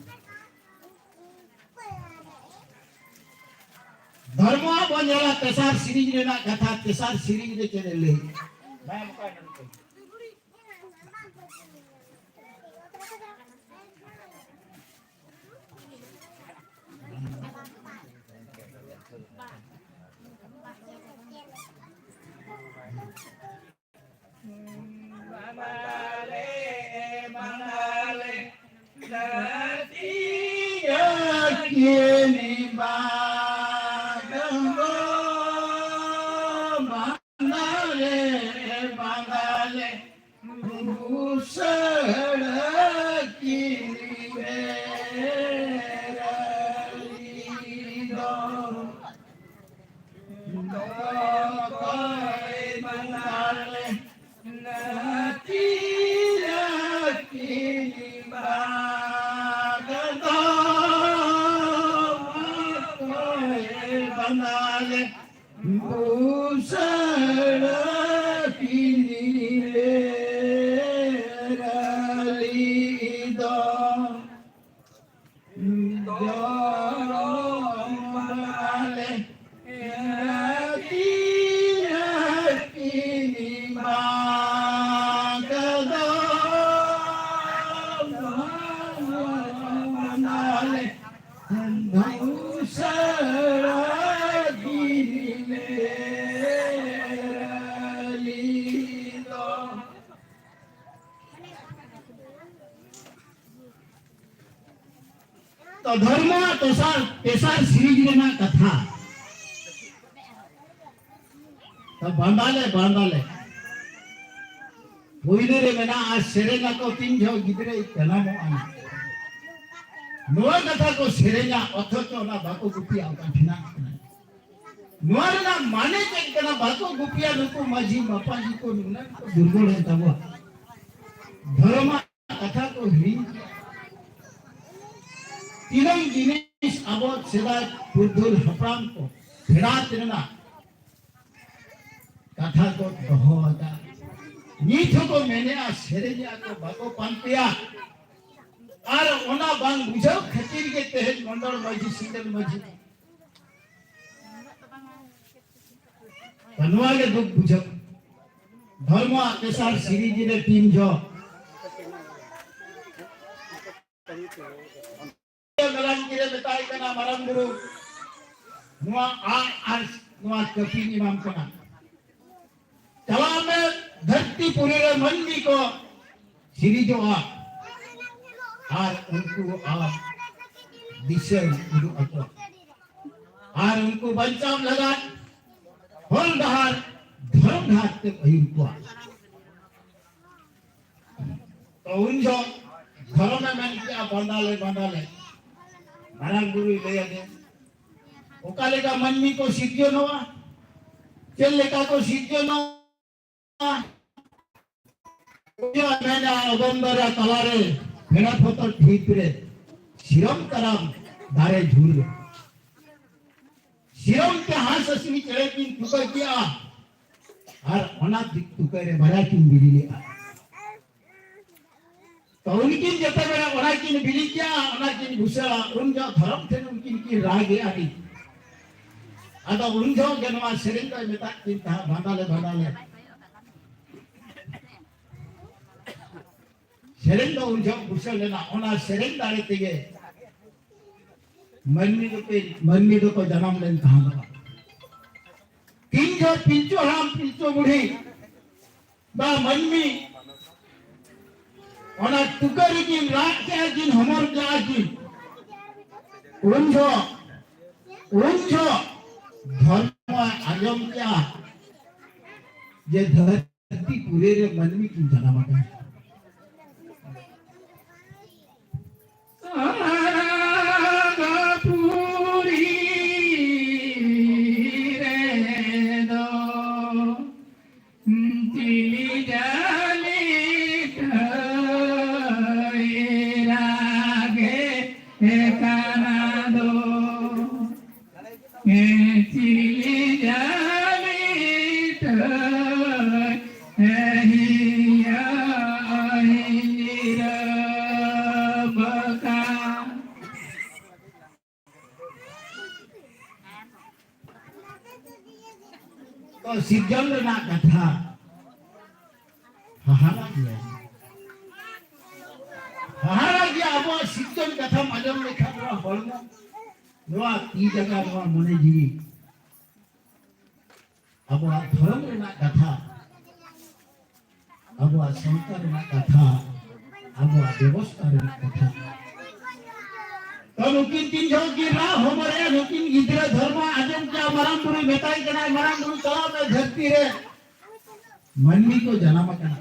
धर्म बंजला तेसार सीरीज रे ना कथा तेसार सीरीज रे चले ले मैं मुका नहीं तो धर्म तेसार सीरीज रे ना कथा तो बांधाले होइले रे मेना आज सेरेना को तीन जो गिदरे तनामो आना नोआ कथा को सेरेना अथचो ना बाको गुपिया का ठिना नोआ ना माने के कना बाको गुपिया नको माजी मापाजी को नुना को दुर्गुण है तब धर्म कथा को हिड़ी तीनों जिनिस अब सेदा पुरधुल हपराम को फेरा तिरना कथा को दोहता नीथो को मैंने आ सेरेजा को बाको पांपिया और ओना बांग बुझो खतीर के तहत मंडल मजी सिंगल मजी बनवा के दुख बुझो धर्म के साथ सीरीज रे टीम जो गलान किरे बताई कना मरम गुरु नुआ आ नुआ कपी इमाम कना चला में धरती पूरे रे मंदी को सीरीज जो और उनको दिशा गुरु अतो और उनको बंचाव लगा होल दहार धर्म धात के अयुवा तो उन जो धर्म में मन किया बंदाले महाराज गुरु ले आगे ओकाले का मनमी को सिद्धियो नवा चल लेका को सिद्धियो नवा जो मैंने अबंदरा तलारे फेरा फोतर ठीक रे शिरम करम दारे झूल शिरम के हाथ ससनी चढ़े की तुकर किया और अनाथ तुकरे भरा की बिजली आ तो उनकी जब मेरा बड़ा की बिली क्या अना की घुसरा उन जो धर्म थे उनकी की रागे आनी आता उन जो जनवा शरीर का मिता की था बांधाले शरीर तो उन जो घुसर लेना ओना शरीर दारे तेगे मन्नी तो को जन्म लेन कहां बा तीन जो पिंचो राम पिंचो बुढ़ी बा मन्नी ओना तुकरी की रात के दिन हमर जा की उनजो धर्म आजम क्या ये धरती पूरे रे मनमी की जनामा है Chili jali तो सिर्जन रेना कथा हाहारा गया अब सिर्जन कथा आजम लेखा हड़मो नवा ती जगह नवा मने जीवी अब धर्म रेना कथा अब संस्कार रेना कथा अब व्यवस्था रेना कथा तो नुकिन तीन जो की राह हो मरे नुकिन गिदरा धर्म आजम क्या मराम बुरी मेताई कना मराम बुरी तला में धरती रे मनमी को जन्म कना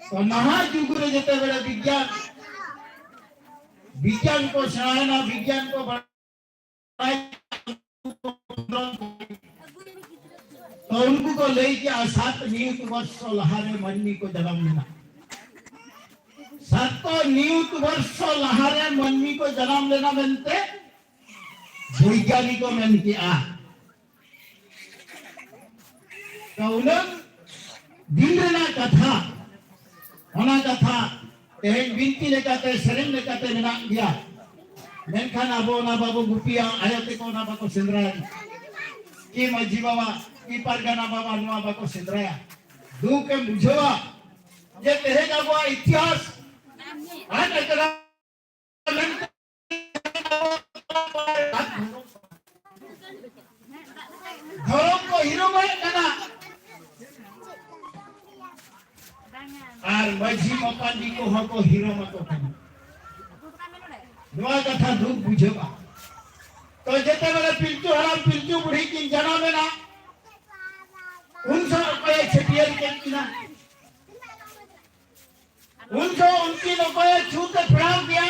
तो नहा युग रे जते बेले विज्ञान को सराहना विज्ञान को बढ़ाई तो उनको को लेके 7 नियुत वर्ष लहारे मनमी को जन्म लेना 7 नियुत वर्ष लहारे मनमी को जन्म लेना बनते वैज्ञानिकों में किया कौन दिन रेना कथा होना कथा तेहन बिनती लेकाते सेरेन लेकाते मेना गया मेनखान अबो ना बाबू गुपिया आयते को ना बाको सेंद्रा की मजी बाबा की पारगाना बाबा नुआ बाको सेंद्रा दू के बुझवा ये तेहे का इतिहास आज एकरा धर्म को हीरो में कना और मजी मपांडी को हको हीरो मत कना नुआ कथा दुख बुझवा तो जेते बेले पिलचू हराम पिलचू बुढ़ी की जना में ना उनसे कोई छटियल के किना उनको उनकी लोगों ने छूते फिराव किया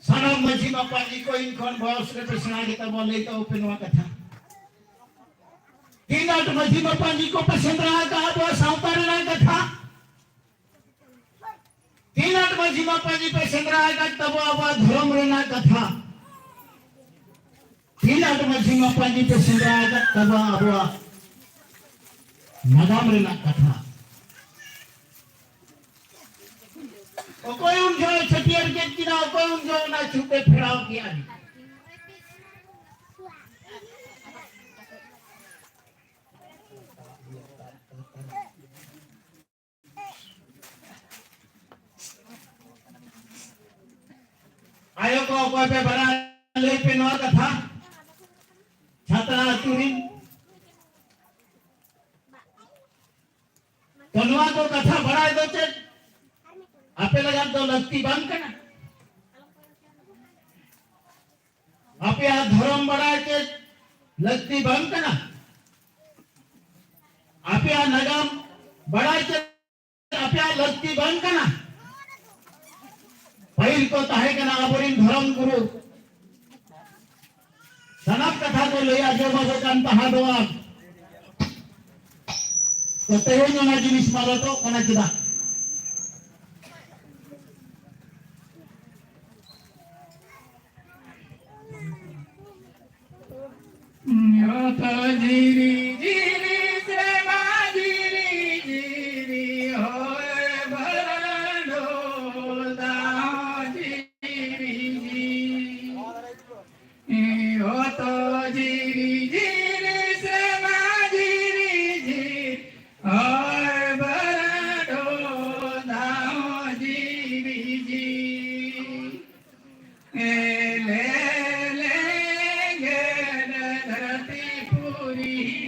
साना मजी मपांडी को इनकोन बॉस के प्रश्न के तब बोले तो ओपनवा कथा तीनाट मजी मपांडी को पसंद रहा का वो साउतार ना कथा तीनाट मजी मपांडी पसंद रहा का तब वो धर्म रेना कथा तीनाट मजी मपांडी पसंद रहा का तब वो नागाम रेना कथा कोई उन जो छटियर के किना कोई उन जो ना छूटे फिराव किया आयो को कोई पे बड़ा ले पे नवा कथा छात्रा तुरी कनवा को कथा बड़ा दो चे आपे लगा दो लगती बंद करना आपे आ धर्म बड़ा के लगती बंद करना आपे आ नगम बड़ा के आपे आ लगती बंद करना पहिल को ताहे के ना आबरिन धर्म गुरु सनब कथा को ले आ जो भगवान तहा दो आप तो तेरे जो ना जिनिस मारो तो कना चिदा तो जीरी जीरी श्रेमा जीरी जीरी होए भरनो दाओ जीरी जी हो तो जीरी जीरी श्रेमा जीरी जी होए भरनो दाओ जीरी जी ले धरती पूरी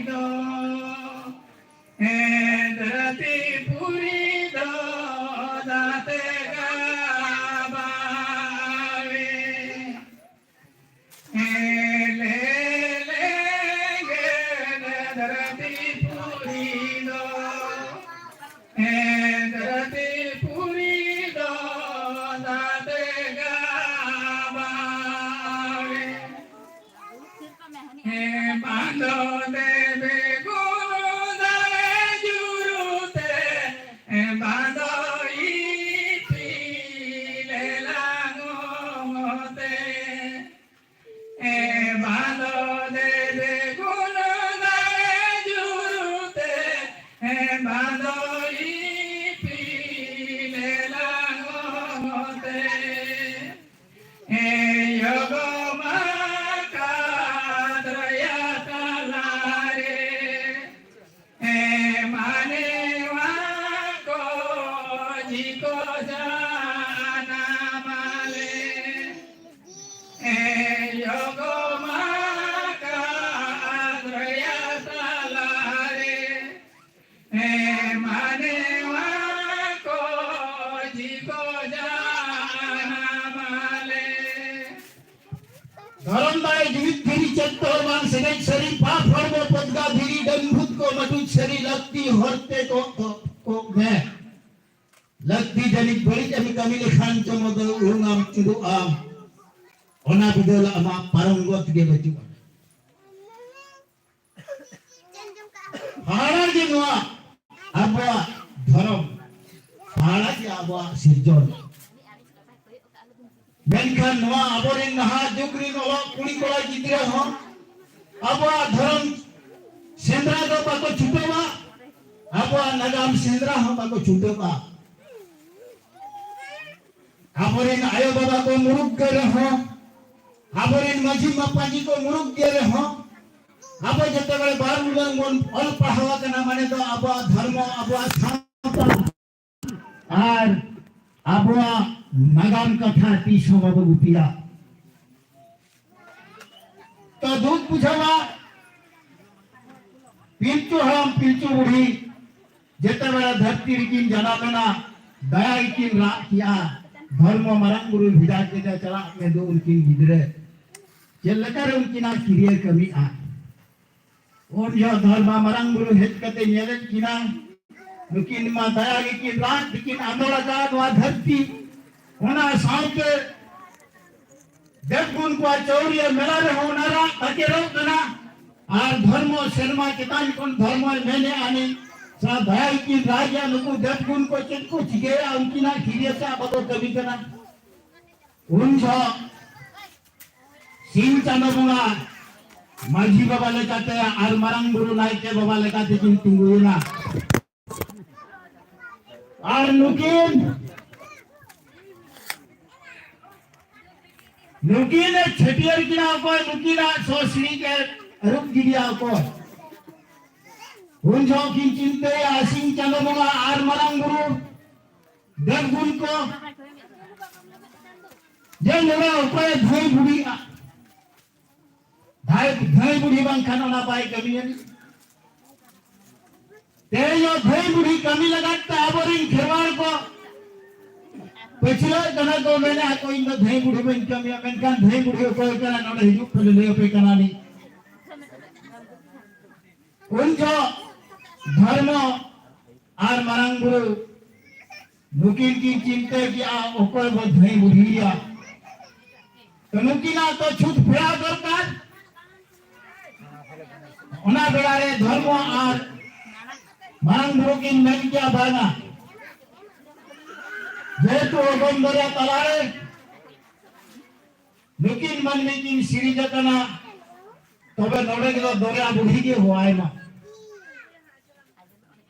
jiko jana male yogo maka adraya salare mane wako jiko jana male धरमदाय जीवित धीरी चत्तोरमान सगै शरीर पाप हरब पदगा धीरी दंभूत को मटुत शरीर लगती हरते को मैं लगती जनिक बड़ी जमी कमी लेखान चमद उंगाम चुदु आम ओना बिदल अमा पारंगत गे बचु हाड़ा जे नोआ आबा धर्म हाड़ा जे आबा सिरजन मेनखान नोआ आबोरेन नहा जुगरिन ओला कुड़ी कोला गिद्रा हो आबा धर्म सेंद्रा दो बाको छुटोवा आबा नगाम सेंद्रा हो बाको छुटोवा आबोरेन आयो बाबा को मुरुक करे हो आबोरेन माझी मापाजी को मुरुक गेरे हो आबो जते बळे बार उलंग मन अल पढ़ावा कना माने तो आबा धर्म आबा साता आर आबा नगाम कथा 30 बाबू गुपिया तो दूध बुझावा पिंचू हम पिंचू बुढ़ी जेते बड़ा धरती रिकिन जना मेना दया इकिन रा किया धर्म मरंग गुरु भिड़ा के चला में दो उनकी गिदरे चलकर उनकी ना क्रिया कमी आ और जो धर्म मरंग गुरु हेत कते नेले किना नुकिन मा दया इकिन रा इकिन आंदोलन का वा धरती होना साउके देवगुण को चौरिया मेला रे होनारा ताके रोकना आर धर्म शर्मा कितान कोन धर्म मैंने आनी सा भाई की राजा नुकु देवगुण को चिनको छिगे उनकी ना खिरिया सा बदो कभी करना उनसा सिंह चंद्रमुला माझी बाबा लेकाते आर मरंग गुरु नाइके बाबा लेकाते किन तिंगुना आर नुकिन नुकीने छटियर किना को नुकीना सोसनी के रुक गिरिया को उन जो की चिंते आसिंग चंद्रमुला आर मरंग गुरु देवगुण को जे नोरा को धई बुढ़ी धई बुढ़ी बंग खाना ना पाए कभी नहीं तेरे जो धई बुढ़ी कमी लगाता आबोरिंग खेवाड़ को पिछले जना को मैंने कोई न धई बुढ़ी में कमी में kan धई बुढ़ी को करा न हिजुक पले ले पे कना नी उनका धर्म आर मरंग गुरु नुकिन की चिंता की आ ओकर वो धई बुढ़िया तो नुकिना तो छूट फेरा दरकार ओना बेड़ारे धर्म आर मरंग गुरु की मेन क्या बाना जेतु ओगम दरिया तलारे नुकिन मन में किन सिरी जतना तबे नोड़े के दरिया बुढ़ी के हुआय मा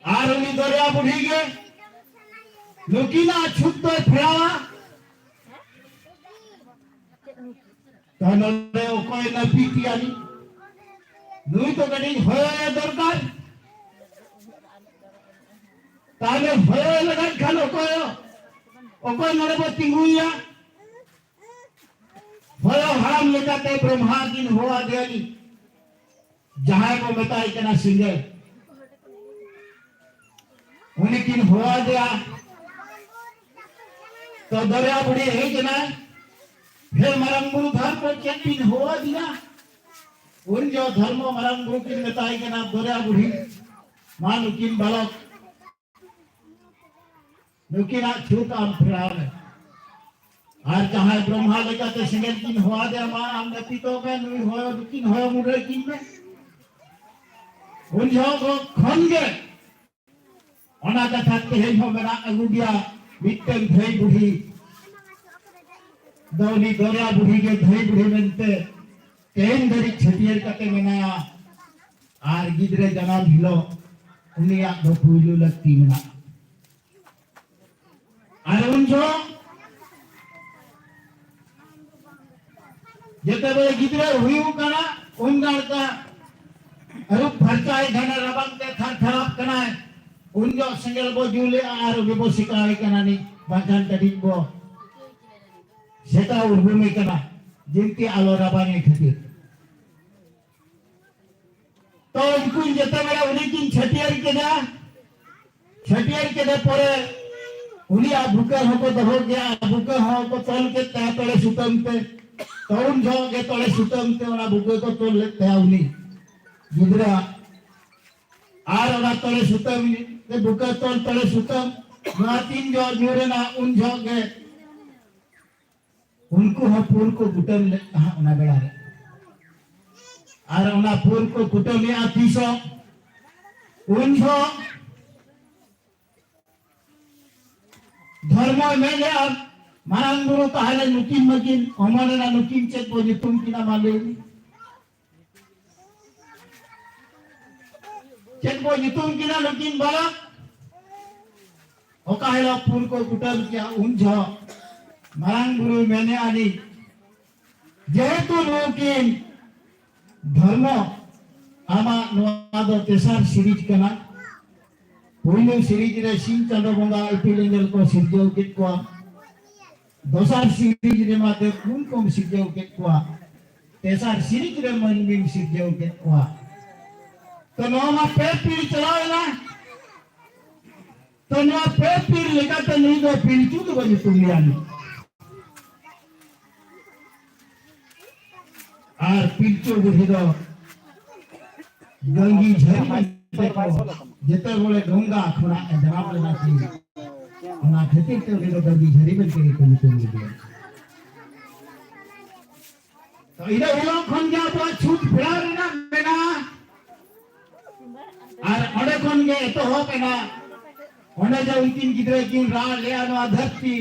आर उनी दरिया बुढ़ी के नुकिना छुट तो फेरावा तो नोड़े ओ कोई न पीतियानी नुई तो गडी होय दरकार ताले होय लगन खालो कोयो ओकोय नोड़े बो तिंगुया भयो हाम लेकाते ब्रह्मा दिन हुआ देनी जहां को बताई कना सिंगे उनकिन हुआ दिया तो दरिया बुढ़ी है जना फिर मरंगुरु धर्म को चेकिन हुआ दिया उन जो धर्म मरंगुरु की बताई कना दरिया बुढ़ी मान उकिन बालक नुकिना छूट आम फिराव आर जहां ब्रह्मा लेकाते सिंगे किन हुआ दे मा हमने पितो में नुई होय नुकिन होय मुरे किन में उन जो को खंगे ओना कथा ते हो मेरा अगुडिया मिटन धई बुढ़ी दौनी दरिया बुढ़ी के धई बुढ़ी मेनते तेन दरी छटियर कते मेना आर गिदरे जना भिलो उनिया दो पुइलु लगती मेना आर उन जो जेते बे गिदरे हुयु कना उन गाड़का अरुप फरचाई घना रबंग ते थर थराप कना उन जो सेंगल बो जुले आर बो सिकाय कना नि बांखान तड़ी बो सेता उर्बुमी कना जिनकी आलो राबानी खातिर तो उनको जते बेला उनी किन छटियर के दे परे उनी आ भूके हको दहो गया भूके हको तोल के ता तोले सुतम ते तौन जो के तोले सुतम ते ओना भूके को तोल ले ता उनी गिदरा आर ओना तोले सुतम ते भूके तोल तोले सुतम ना तीन जो जुरे ना उन जो के उनको ह फूल को गुटम ले ओना बेड़ा रे आर ओना फूल को गुटम ले आतीसो उन जो धर्म मेले अब मारंग गुरु ताहले नुकिन मकिन अमने ना नुकिन चेक बोली तुम किना माले चेक बोली तुम किना नुकिन बोला ओ काहेला फूल को गुटल किया उनझ मारंग गुरु मैंने आनी जेतु नुकिन धर्म आमा नोआदो तेसार सीरीज कना पहले सीरीज रे सिंह चंद्र बंगा इपिलिंगल को सिरजो के को दोसार सीरीज रे माते कुन को सिरजो के को तेसार सीरीज रे मनबिन सिरजो के को तो नोमा पे पीर चलावे ना तो नो पे पीर लेका तो नहीं दो पीर चू तो बजे दुनिया में आर पीर चू बुझी दो गंगी झरी जेते बोले गंगा खुना जवाब लेना चाहिए ना खेती तो ले गंगी झरी में के को तो मिल तो इधर उलो खन गया तो छूट फेरा ना बेना और ओडे खन गए तो हो पेना ओडे जो उनकिन गिदरे किन रा ले आनो धरती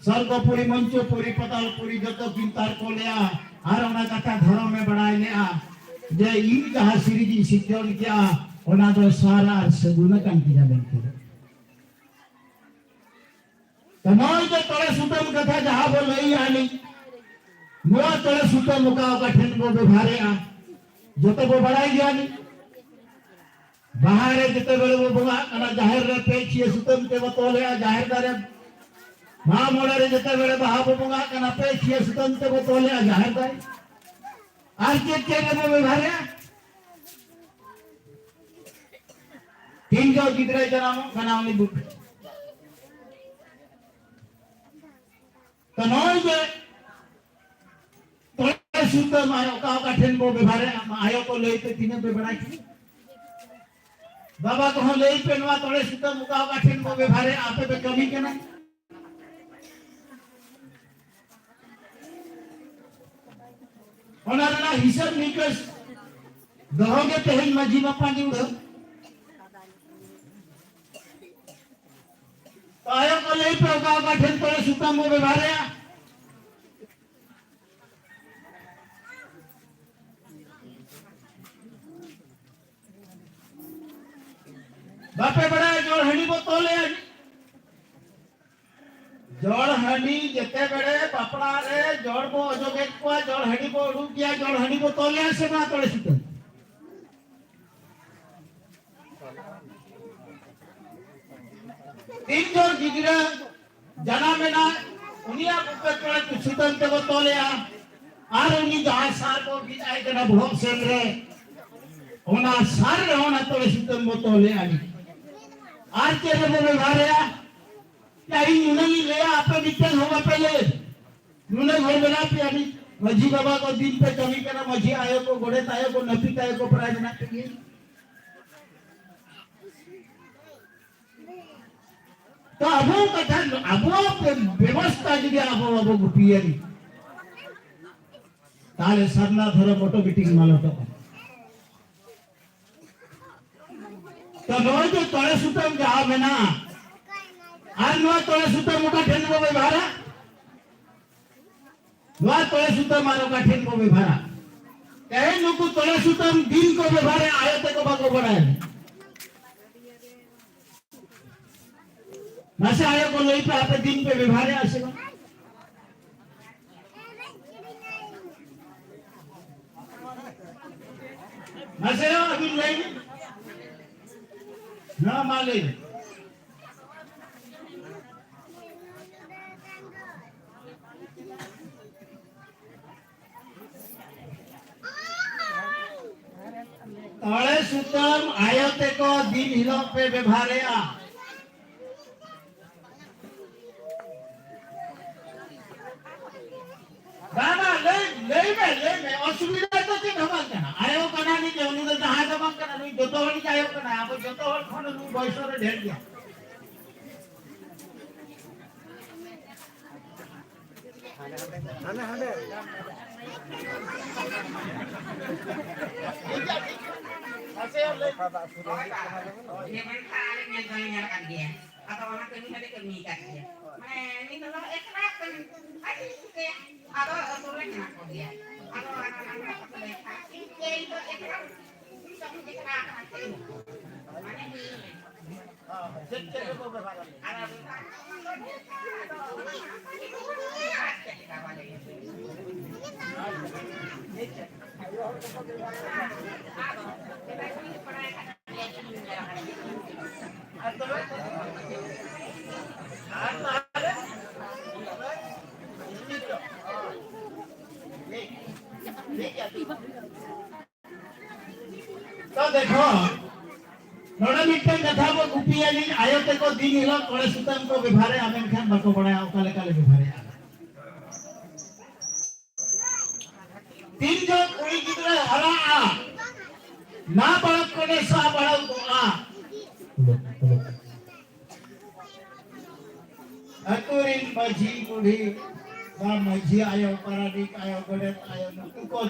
स्वर्गपुरी मंचोपुरी पतालपुरी जतो किन तार को लेआ और ओना कथा धर्म में बढ़ाई लेआ जे इन कहा सीरीज सिद्धन किया ओना तो सारा सगुना कान किया बनते तो नय जो तळे सुतम कथा जहा बो लई आनी नो तळे सुतम मुका गठन को बेभारे आ जतो बो बढ़ाई दियानी बाहर जते बेले वो बगा कना जाहिर रे पेछिए सुतम ते बतोले आ जाहिर दारे मा मोड़े रे जते बेले बाहा बो बगा कना पेछिए सुतम ते बतोले आ जाहिर दारे आज के रे बेभारे तीन जो गिदरे जनामो बनावनी बुक तो नय जे तोले सुतम आयो का ठेन बो बेभारे आयो को लेते तीने पे बनाई थी बाबा को ले पेनवा तोले सुतम मुका का ठेन बो बेभारे आपे पे कमी के नहीं ओना हिसाब निकस दहोगे तेहन मजी बापा जी उड़ो आयो को ले पे का ठेन तोले सुतम बो बेभारे बापे बड़ा जोड़ हंडी को तोले जोड़ हंडी जते बड़े पापड़ा रे जोड़ को अजोगे को जोड़ हंडी को उड़ गया जोड़ हंडी को तोले से ना तोले सुतम तीन जोड़ गिदरा जना में ना उनिया ऊपर तोले सुतम ते को तोले आर उनी जहां सार को बिजाय कना भोग सेन रे ओना सार रे ओना तोले सुतम को तोले आनी आज के रे बोले भारे या इन नुनी ले आपे बिचन होगा पहले नुने घर बना पियानी मजी बाबा को दिन पे कमी करा मजी आयो को गोड़े तायो को नपी तायो को प्राइज ना चाहिए तो अबो कथा अबो व्यवस्था जदी अबो गुपियरी ताले सरना धरो मोटो मीटिंग मालोटो तो नय जो तळे सुतम जा मेना आर नो तळे सुतम मुका ठेन को बेभारा नो तळे सुतम मारो का ठेन को बेभारा कहे नुकु तळे सुतम दिन को बेभारे आयो ते को बाको बडाय नसे आयो को लई पे आपे दिन पे बेभारे आसेगा नसे अभी लई ना माले तळे सुतम आयते को दिन हिलो पे व्यवहारेया दादा ले में असुविधा तो के धमल कना आयो कना नि जे उनी तो जहां धमल कना नुई जतो हणी आयो कना अब जतो हण खन नु बयस रे ढेर गया Dia main kali nyalakan dia atau orang kami kemikat dia. Ini kalau kenapa? Atau turun kenapa dia? Atau anak-anak mereka itu bisa menjadi mana ini? तो देखो नोड़ा मिटन कथा को गुपिया नि आयते को दिन हिलो तळे सुतम को व्यवहारे आमेन खान बको बड़ा काले काले व्यवहारे तीन जो कोई गिदरे हरा आ ना बळक कोने सा बळक को आ अतुरिन मजी बुढ़ी बा मजी आयो परादिक आयो गड़ेत आयो नुकु को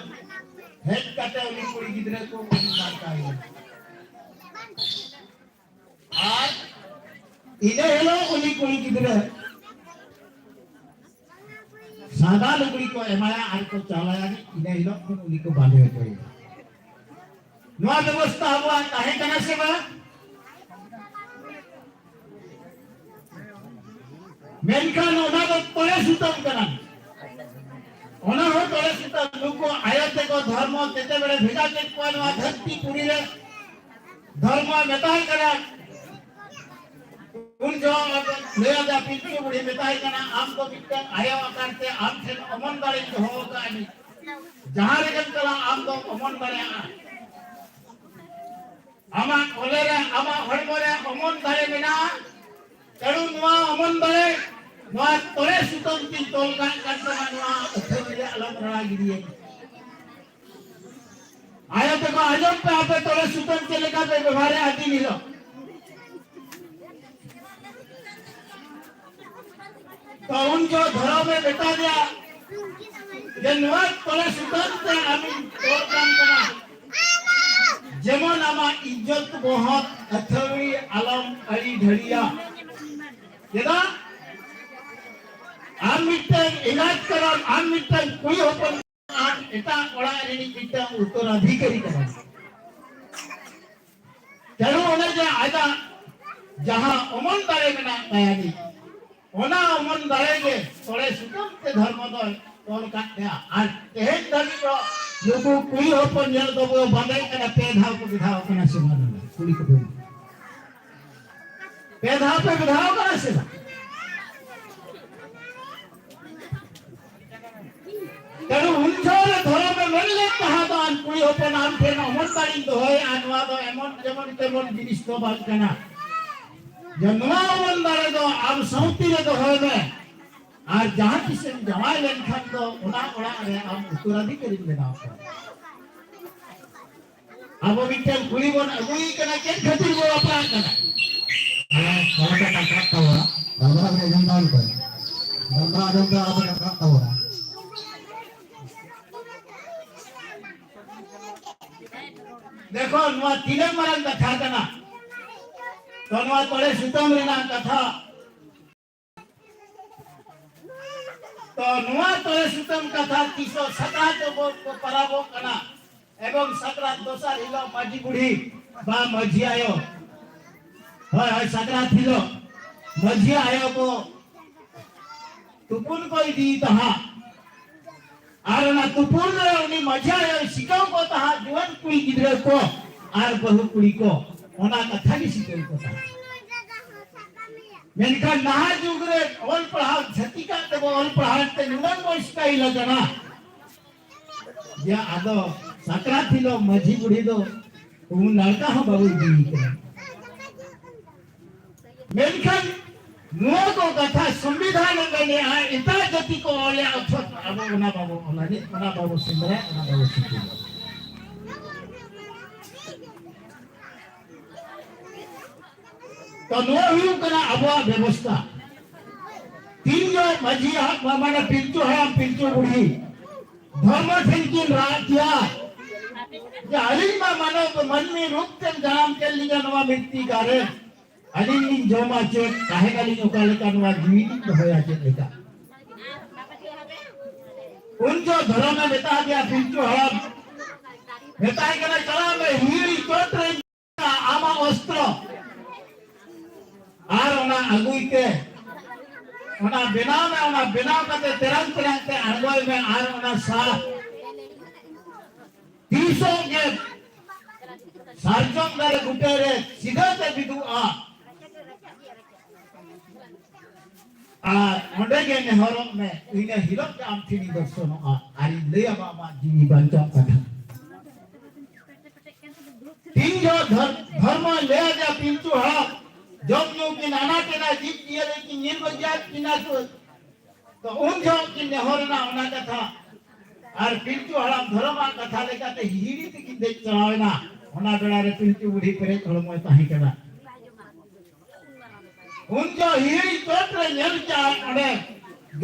हेड काटे उनी कोई गिदरे को ना कायो आज इने हेलो उनी कोई गिदरे सादा लुगड़ी को एमाया आर को चालाया नि इने हेलो उनी को बांधे होतो नवा व्यवस्था हुआ काहे कना से बा मेनखान ओना तो तळे सुतम कना ओना हो तळे सुतम नुको आयते को धर्म तेते बेले भेजा के कोन धरती पुरी रे धर्म मेताई करा उन जो ले जा पिंटू बुढ़ी मेताई कना आम को मिटन आया करते आम थे अमन बारे हो कानी जहां रे चला आम को अमन बारे आमा कोलेरे आमा हड़मरे अमन बारे मेना तेणु नुआ अमन बारे नुआ तळे सुतम तीन तोलगा काटमा नुआ अथरे अलग रड़ा गिरिए आया तो को आजम पे आपे तोले सुतम के लेका पे व्यवहारे आदि निलो तो उन जो घरों में बेटा दिया जनवत तोले सुतम ते आमी तोर काम करा जेमन आमा इज्जत बहुत अथवी आलम अली ढड़िया यदा आम मिटन इलाज करा आम मिटन कोई ओपन आम एटा ओड़ा रेनी मिटन उत्तराधिकारी करा तेणु ओने जे आदा जहां अमन दारे मेना तायानी ओना अमन दारे गे तोड़े सुतम ते धर्म दो तोड़ काटया आज तेज धनी को लोगो कोई ओपन जल दो वो बांधे कना पेधाव को विधाव कना से मानन कुली को पेधाव पे विधाव कना से तेणु उनछोरे धरो में मनले कहा तो आन कुली ओपन आम थे अमन दारी दो है आनवा दो एमन जेमन तेमन जिनिस तो बात कना जनवा अमन दारे दो आम सौती रे दो है में आज जहां किसे जवाई लेनखान दो ओना ओड़ा रे आम उत्तराधिकारी बनाओ अब मिटल कुली बन अगुई कना के खातिर वो अपना कना Kalau kita kata tahu, kalau kita jangan tahu kan, kalau ada yang apa yang kata tahu. देखो नुआ तीने मरन कथा कना तो नुआ तोड़े सुतम रेना कथा तो नुआ तोड़े सुतम कथा 317 को पराबो कना एवं 17 दोसर हिलो माजी बुढ़ी बा मझी आयो हाय हाय 17 हिलो मझी आयो को तुपुन कोई दी तहा आर ना तुपुन रे उनी मझी आयो सिकाव को तहा जीवन कुड़ी गिदरे को आर बहु कुड़ी को ओना कथा की सिकाव को तहा मेनका नहा जुगरे ओल पढ़ा झटिका ते ओल पढ़ा ते नुडन मोस्काई लगना या आदो 17 हिलो मझी बुढ़ी दो ᱩᱱ ᱱᱟᱲᱠᱟ ᱦᱚᱸ ᱵᱟᱵᱚ ᱤᱫᱤ ᱠᱟᱱᱟ ᱢᱮᱱᱠᱷᱟन ᱱᱚᱣᱟ ᱠᱚ ᱠᱟᱛᱷᱟ संविधान ᱨᱮ ᱮᱴᱟᱜ ᱡᱟᱹᱛᱤ ᱠᱚ ᱚᱞᱮ ᱚᱛᱷᱚᱪ ᱟᱵᱚ ᱚᱱᱟ ᱵᱟᱵᱚ ᱚᱞᱟᱱᱤ ᱚᱱᱟ ᱵᱟᱵᱚ ᱥᱮᱸᱫᱽᱨᱟ ᱚᱱᱟ ᱵᱟᱵᱚ ᱪᱤᱠᱟᱹᱭᱟ तो नो हुई कना अबुआ व्यवस्था तीन जो मजी हक माने पिंचू है पिंचू बुढ़ी धर्म ठेंकिन राज्या या अलिंग मा मानो तो मन में रूप तेम जाम के लिया नवा मिट्टी गारे अलिंग जोमा चेक काहे गाली उकाले का नवा जीवित होया चेक लेका उन जो धर्म में बेटा दिया पिंचू है बेटा कना चला में हीरी चोट रे आमा अस्त्र आर ओना अगुई के ओना बेनाव कते तेरंग तेरंग ते अगुई में आर ओना सा तीसों के सार्जम दारे गुटेरे सीधा ते बिदु आ ओंडे के नेहरों में इने हिलोक जाम थीनी दर्शनो आ आरी लेया बाबा जीवी बंचा कथा तीन जो धर्म ले जा पिंचू हा जब नो कि नाना के ना जीत दिए लेकिन निर्वजात की ना तो उन जो कि नेहरना ओना कथा और पिंचू हराम धर्मा कथा लेका ते हिड़ी ते कि दे चलावेना ओना बेड़ा रे पिंचू बुढ़ी पेरे थोड़मय ताही केना उन जो हिड़ी चोट रे नेल जा ओने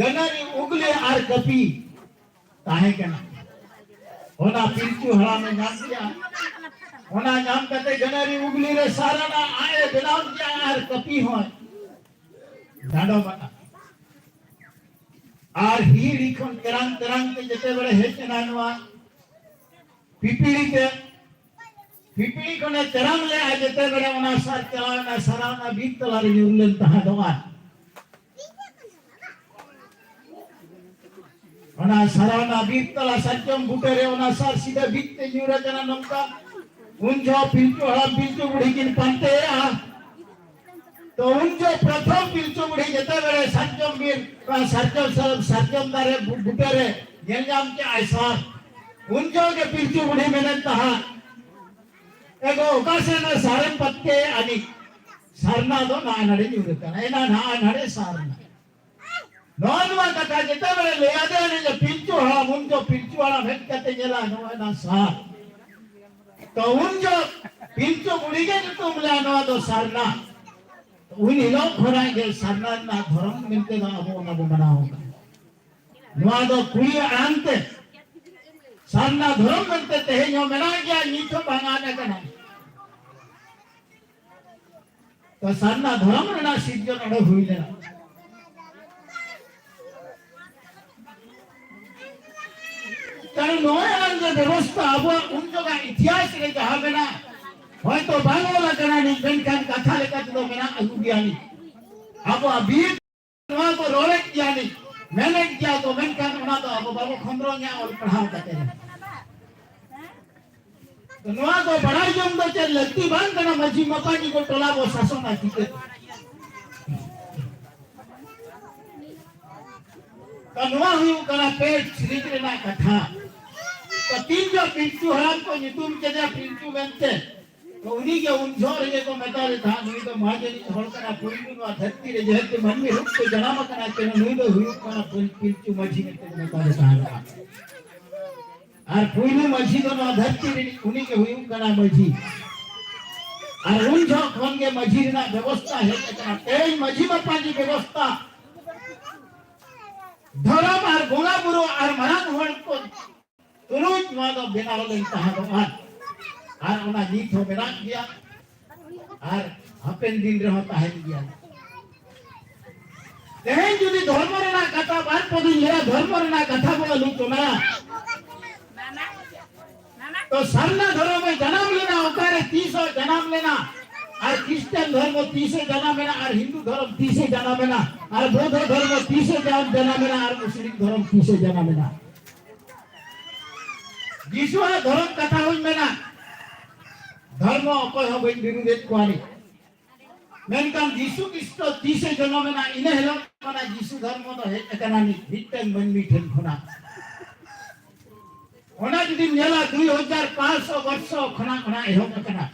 गनरी उगले आर कपी ताहे केना ओना पिंचू हराम ने नाम दिया ओना नाम कते गनरी उगली रे साराना आए बेनाव जा आर कपी होय डाडो बता आर हिड़ी खन तरंग तरंग के जते बड़े हेचना नवा पिपीड़ी कोने तरंग ले आ जते बड़े ओना सार चलाना सराना बीत तलारी नुरलन तहा दोआ ओना सराना बीत तला सत्यम बुटेरे ओना सार सीधा बीत ते न्यूरा जना नमका उन जो पिंचू हड़ा पिंचू बुढ़ी किन पंते आ तो उन जो प्रथम पिंचू बुढ़ी जते बड़े सत्यम बीर सत्यम दारे बुटेरे येंजाम के ऐसा उन जो के पिंचू बुढ़ी मैंने तहा एगो ओकासे ना सारन पत्ते अनि सरना दो ना नडे न्यूरकना एना ना नडे सारना नोनवा कथा जते बड़े ले आदे ने जो पिंचू हड़ा उन जो पिंचू हड़ा भेट कते जेला नो ना सार तो उन जो पिंचू बुढ़ी के तुम ले आनो तो सरना उन हिलो खोरा के सरना ना धर्म मिलते ना अबो ना बो बनाओ नवा दो कुड़ी आंते सरना धर्म मिलते ते नो मेना गया नीचो भागाने कना तो सरना धर्म ना सिद्ध नडो हुई लेना कारण नोयान जो व्यवस्था अब उन जो का इतिहास रे जहां बेना होय तो बांगोला कना नि बेनकान कथा लेका तो मेना अगु दियानी अब अभी नवा को रोले दियानी मैंने किया तो बेनकान ओना तो अब बाबू खंद्रो न्या और पढ़ाओ कते तो नवा को बड़ा जम तो चल लगती बांग कना मजी मपानी को टोला वो शासन आती के तो नवा हुई कना पेट श्रीज रे ना कथा तो तीन जो पिंचू हराम को नितुम के जा पिंचू बनते तो उन्हीं के उन जोर ये को मेटा रे था नहीं तो महाजनी होल कना पुइनु नो धरती रे जहते मन में रुक के जनाम कना के नहीं तो हुई कना पिंचू मझी में ते मेटा रे था और पुइनु मझी तो नो धरती रे उन्हीं के हुई कना मझी और उन जो कोन के मझी ना व्यवस्था है कना तेज मझी में पानी व्यवस्था धर्म और बोला बुरो और मरान होल को तुरुज मानो बिना वाले तहा दोआन और उना नीत हो बिना किया और हपेन दिन रहो ताहे गया तेहें जुदी धर्म रे ना कथा बार पदी मेरा धर्म रे ना कथा बोला लू तो ना तो सरना धर्म में जन्म लेना ओकारे 30 जन्म लेना और क्रिश्चियन धर्म 30 जन्म लेना और हिंदू धर्म 30 जन्म लेना और बौद्ध धर्म 30 जन्म लेना और मुस्लिम धर्म 30 जन्म लेना यीशु धर्म कथा हुई मेना धर्म अकय हो बइन विरुद्ध कोनी मेनकान यीशु क्रिस्तो 30 जन्म मेना इने हेलो माना यीशु धर्म तो हे कनानी बिटन मन मिठन खुना ona judi nyala 2500 ବର୍ଷ ଖନା ଖନା ଏହୋ କନା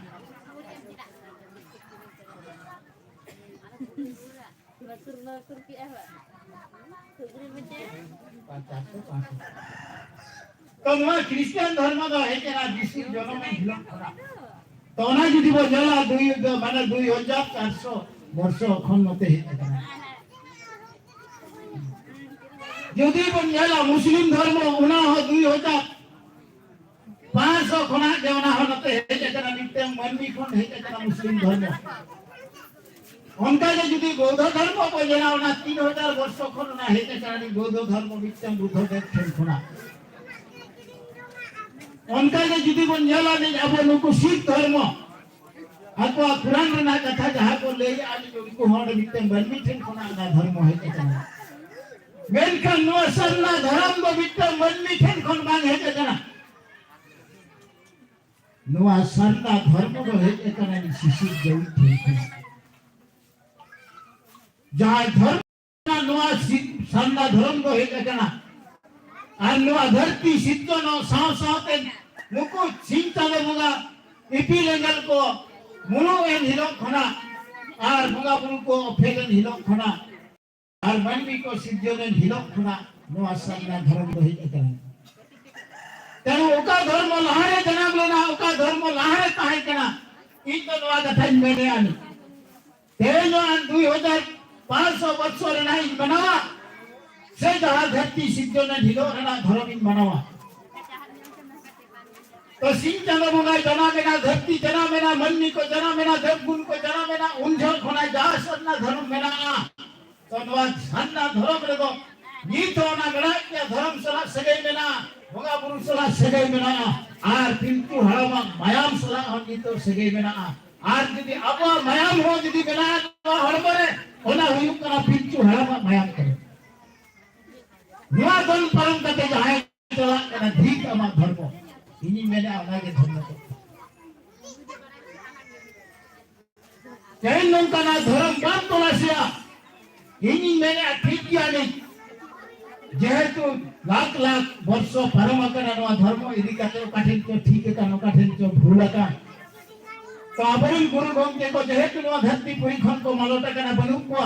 तो नवा ख्रिस्टियन धर्म द हेकेना जिसु जन्म हिला खना तो ona judi bo nyala 2400 ବର୍ଷ खन मते हेकेना যদি বঞ্জালা মুসলিম ধর্ম উনা হ 2500 খনা দেওনা হনতে হেতে কেনা নিত্যম মন্নি কোন হেতে কেনা মুসলিম ধর্ম অনকা যদি বৌদ্ধ ধর্ম বঞ্জালা উনা 3000 বর্ষ খন না হেতে কেনা বৌদ্ধ ধর্ম নিত্যম বুদ্ধদেব খনা অনকা যদি বঞ্জালা নে আবো নুকু শিখ ধর্ম আকো কুরআন রে না কথা যাহা কো লেই আনি নুকু হড নিত্যম মন্নি খনা না ধর্ম হেতে কেনা मेनखान नो सरना धर्म दो बिट्टा मनमी ठेन खन बांग हेते जना नो सरना धर्म दो हेते जना नि शिशिर जई ठेन जहां धर्म नो सरना धर्म दो हेते जना आर नो धरती सिद्ध नो साव सावते नुको चिंता ले बुगा इपी लेंगल को मुनो एन हिलो खना आर बुगा बुनु को फेलन हिलो खना আর মানবি কো সিদ্ধনের হিলক খুনা নো আসনা ধর্ম রহি একান তেন ওকা ধর্ম লাহারে জানাব লেনা ওকা ধর্ম লাহারে তাই কেনা ই তো নোয়া কথা মেনে আনি তেনো আন 2500 বছর নাই বানাওয়া সে যাহা ধরতি সিদ্ধনের হিলো না ধর্ম বানাওয়া तो सिंह चलो मुगाई जना मेना धरती जना मेना मन्नी को जना मेना देवगुण को जना मेना उंझल खोना जा सरना धर्म मेना तो नवा धन्ना धर्म रे दो नी तो ना गड़ा के धर्म सला सगै मेना भोगा पुरुष सला सगै मेना आर पिंतु हळमा मायाम सला नी तो सगै मेना आर जदी अब मायाम हो जदी मेना तो हळबरे ओना हुयु करा पिंतु हळमा मायाम करे नवा दन परम कते जाय चला कना धीक अमा धर्म इनी मेना ओना के धर्म को जैन नंकना धर्म बात तोलासिया इनी मैंने ठीक किया नहीं जेहेतु लाख लाख वर्ष परम करना नो धर्म इदी काटे काठिन तो ठीक है कानो काठिन तो भूल का तो अबरिन गुरु गोमते को जेहेतु नो धरती पुरी खन को मालोटा करना बनु को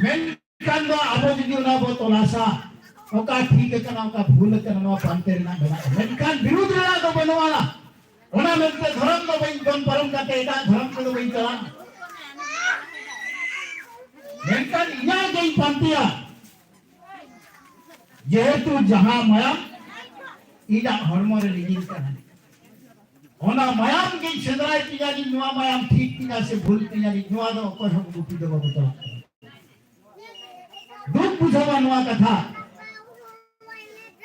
मेन कांदो अबो जदी ना बो तोलासा ओका ठीक है कानो का भूल करना नो पांते ना बना मेन कान विरुद्ध ना तो बनवाला ओना मेनते धर्म नो बइन गन परम काटे एटा धर्म को बइन चला मेनकान इना गई पंतिया जेहेतु जहां मायाम इना हरमो रे लिगिन करना ओना मायाम गई छदराय पिया नि नुआ मायाम ठीक पिया से भूल पिया नि नुआ दो को हम गुपी देबो बता दुख बुझवा नुआ कथा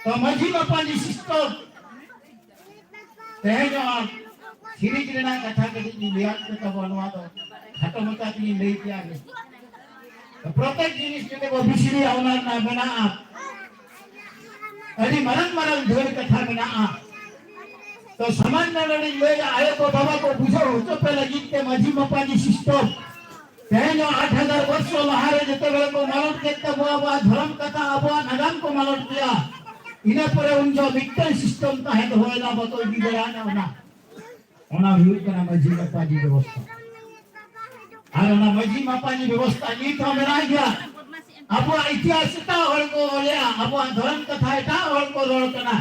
तो मझी बापा नि सिस्टो तेजो सिरिज रेना कथा के नि लिया तो बनवा दो खाटो मता नि ले पिया ने प्रत्येक जिनिस जदि वो बिसरी आवनार ना बना अरे मरण मरण ढेर कथा बना तो सामान्य लड़ी ले आए को बाबा को बुझो तो पहले गीत के मझी मपाजी सिस्टम तेनो 8000 वर्ष लहारे जते बेले को मालूम केते बुआ धर्म कथा अबुआ नगाम को मालूम किया इने परे उन जो विक्टर सिस्टम ता है होएला बतो दी बया ना ओना व्यूज कना मझी मपाजी व्यवस्था आना मजी मापानी व्यवस्था नी तो मेरा गया अब इतिहास ता होल को ले अब धर्म कथा ता होल को रोल कना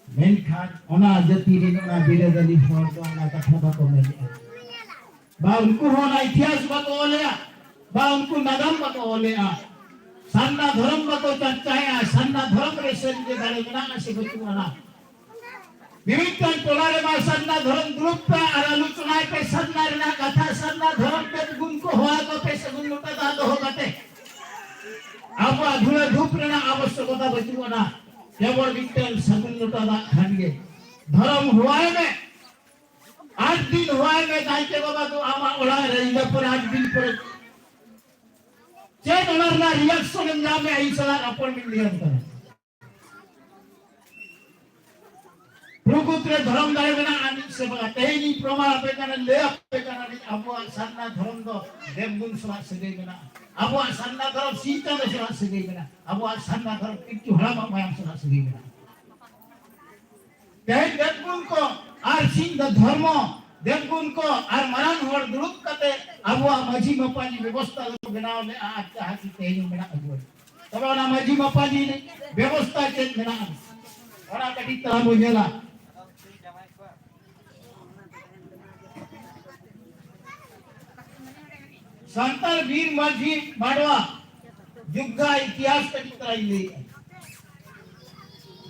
मेन खान ओना जति रे ना बिरदली होल को ना कथा बा को ले बा उनको होना इतिहास बा को ले बा उनको नगम बा को ले सन्ना धर्म बा को चर्चा है सन्ना धर्म रे से जे गाले ना से बचुना विविधन तोलारे मा सन्ना धर्म ग्रुप पे आलोचना पे सन्ना रे कथा सन्ना धर्म पे गुण को होआ को पे सगुन लुटा दा हो गते अब अधूरे धूप रे आवश्यकता बचुना केवल विक्टर सगुन लुटा दा खानिए धर्म हुआए में 8 दिन हुआए में जाई के बाबा तो आमा ओला रे पर 8 दिन पर जे डॉलर ना रिएक्शन में आई सला अपॉइंटमेंट लिया करे प्रभुत्रे धर्म दायना आनी से बगा तेनी प्रमाण पे kana ले पे kana ni अबो सन्ना धर्म दो देवगुण सला सगे बना अबो सन्ना धर्म सीता दे सला सगे बना अबो सन्ना धर्म किच्छु हला मायाम सला सगे बना तेज देवगुण को आर सिंह धर्म देवगुण को आर मरान हर दुरुप कते अबुआ माझी मपानी व्यवस्था को बनाव ले आज चाहती तेज मेरा अगुआ तब ना माझी मपानी ने व्यवस्था चेत मेरा ओरा कटी तरह बोझेला संतान वीर माझी माडवा युद्धा इतिहास कटी तरह ले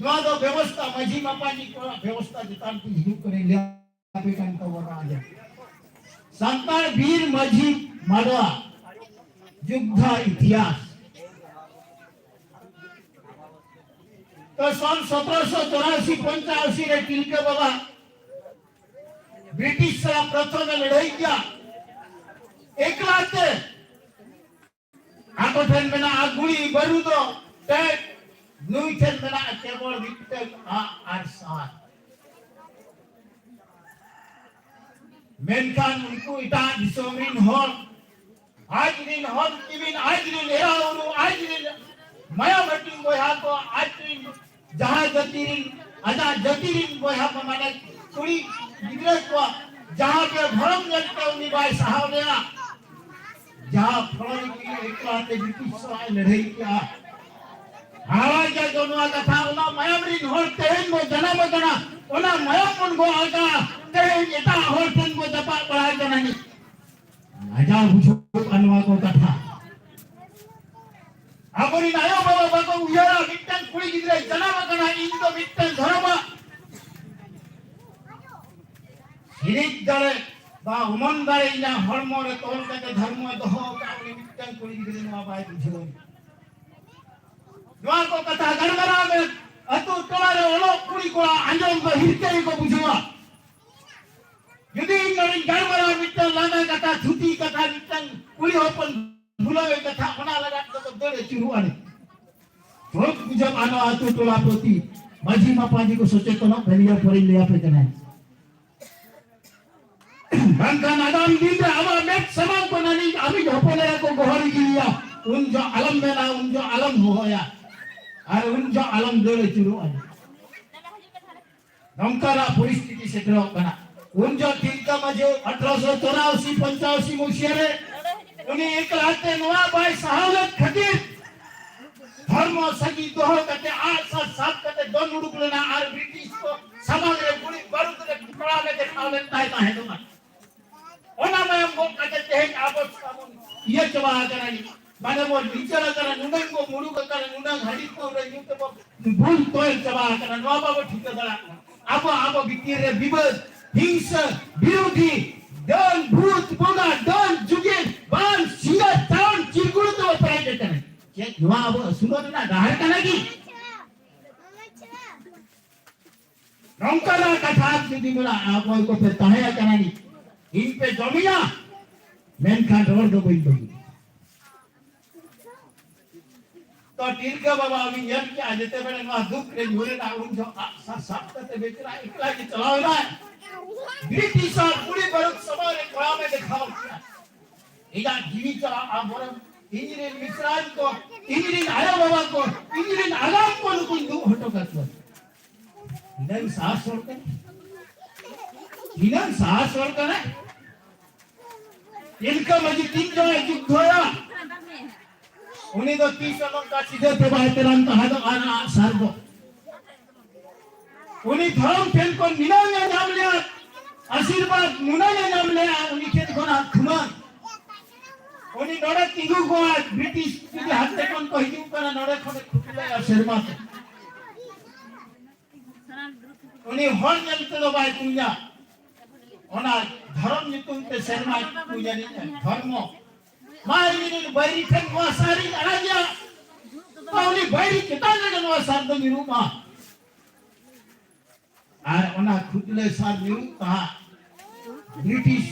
नवा दो व्यवस्था माझी मपानी को व्यवस्था जितान की हिरू करे ले आपे कान का वरा आ संतान वीर माझी माडवा युद्धा इतिहास तो सन 1784-85 रे टिलके बाबा ब्रिटिश से प्रथम लड़ाई किया एकला ते आको ठन मेना आगुड़ी बरुदो ते नुई ठन मेना केवल विक्टर आर साथ मेनकान उनको इटा दिसोमिन हॉल आज दिन हॉल किबिन आज दिन एरा और आज दिन माया बटिंग बोया को आज दिन जहां जतिरिन आजा जतिरिन बोया माने कुड़ी गिरे को जहां पे भरम जलते उनी बाय साहबया जहां फलन की एकला के ब्रिटिश सवाई लड़ाई किया हावा जा दोनों कथा ओना मायामरिन होल तेन मो जना ओना मायापन गो आगा तेन एटा होल तेन मो दपा पड़ा जनानी आजा बुझो अनवा को कथा आबरी नायो बाबा बाको उयारा मिट्टन कुड़ी गिरे जना मगना इंदो मिट्टन धर्मा हिरिक दले बा उमन दारे इना हरमो रे तोल कते धर्म दोहो काउनी मिट्टन कुड़ी गिरे नवा बाय बुझो नवा को कथा गणगरा में अतु तोलारे ओलो कुड़ी को आंजम को हिरके को बुझवा यदि नरी गणगरा मिट्टन लाना कथा छुटी कथा मिट्टन कुड़ी होपन भुलावे कथा ओना लगा तो दरे चिरुआने थोक बुझब आनो अतु तोला प्रति माझी मापाजी को सचेतन भलिया परि लिया पे कनाय बंका नादाम दीदे आवा मेट समान को ननी अभी झोपले को गोहरी गिया उन जो आलम मेला उन जो आलम होया और उन जो आलम दरे चिरुआने नमकारा परिस्थिति से ड्रॉ कना उन जो तिलका मजे 1884-85 मुशियरे उन्हें एक लाते नवा बाय सहालत खतीर धर्म सगी दोहो कते आठ सात कते दोन उड़ुक लेना आर ब्रिटिश को समग्र गुड़ी बारूद रे टुकड़ा में देखा लेता है तो ओना में हम कते तेज आपस सामने ये चवा करनी माने मोर विचार कर नुडन को मुड़ु कर नुडा घड़ी को रे नु तो भूल तोय चवा कर नवा बाबा ठीक दला आबो बिकिर रे विवाद हिंसा विरोधी डन भूत बोगा डन जुगे बान सिंगा टाउन चिरगुड़ तो ऑपरेट करे ये नवा अब सुनो ना दाहर कना की नौकरा कथा यदि मेरा आप को पे ताहे कनानी इन पे जमिया मेनखान रोड दो बोई बोई तो टिलका बाबा अभी यन के आजते बड़े ना दुख रे झोरे ना उन जो सब करते बेचरा एकला के चलाओ ना ब्रिटिश और पूरी बरक समारे कला में दिखाओ इधर जीवी चला आप बोलो इंजीनियर मिश्रान को इंजीनियर आया बाबा को इंजीनियर आगाम को नुकुन दो हटो करते इधर सास छोड़कर है इनका मजी 3 जो युद्ध होया उन्हीं तो 30 लोगों का सीधे थे बाहर तेरान कहा तो आना सर्वो उन्हीं धर्म खेल को निनाया नाम लिया आशीर्वाद मुनाया नाम लिया उन्हीं खेल को ना खुना उन्हीं नोड़े तिगु को ब्रिटिश की हाथे कौन को हिंदू का नोड़े खोने खुटले आशीर्वाद उन्हीं हर जलते तो बाय पूजा ओना धर्म नितुम पे शर्मा पूजा नहीं धर्म मायनी बैरी ठन को सारी आज्ञा पावली बैरी कितना जगह वो सार दो निरूपा आर ओना खुदले सार निरू कहा ब्रिटिश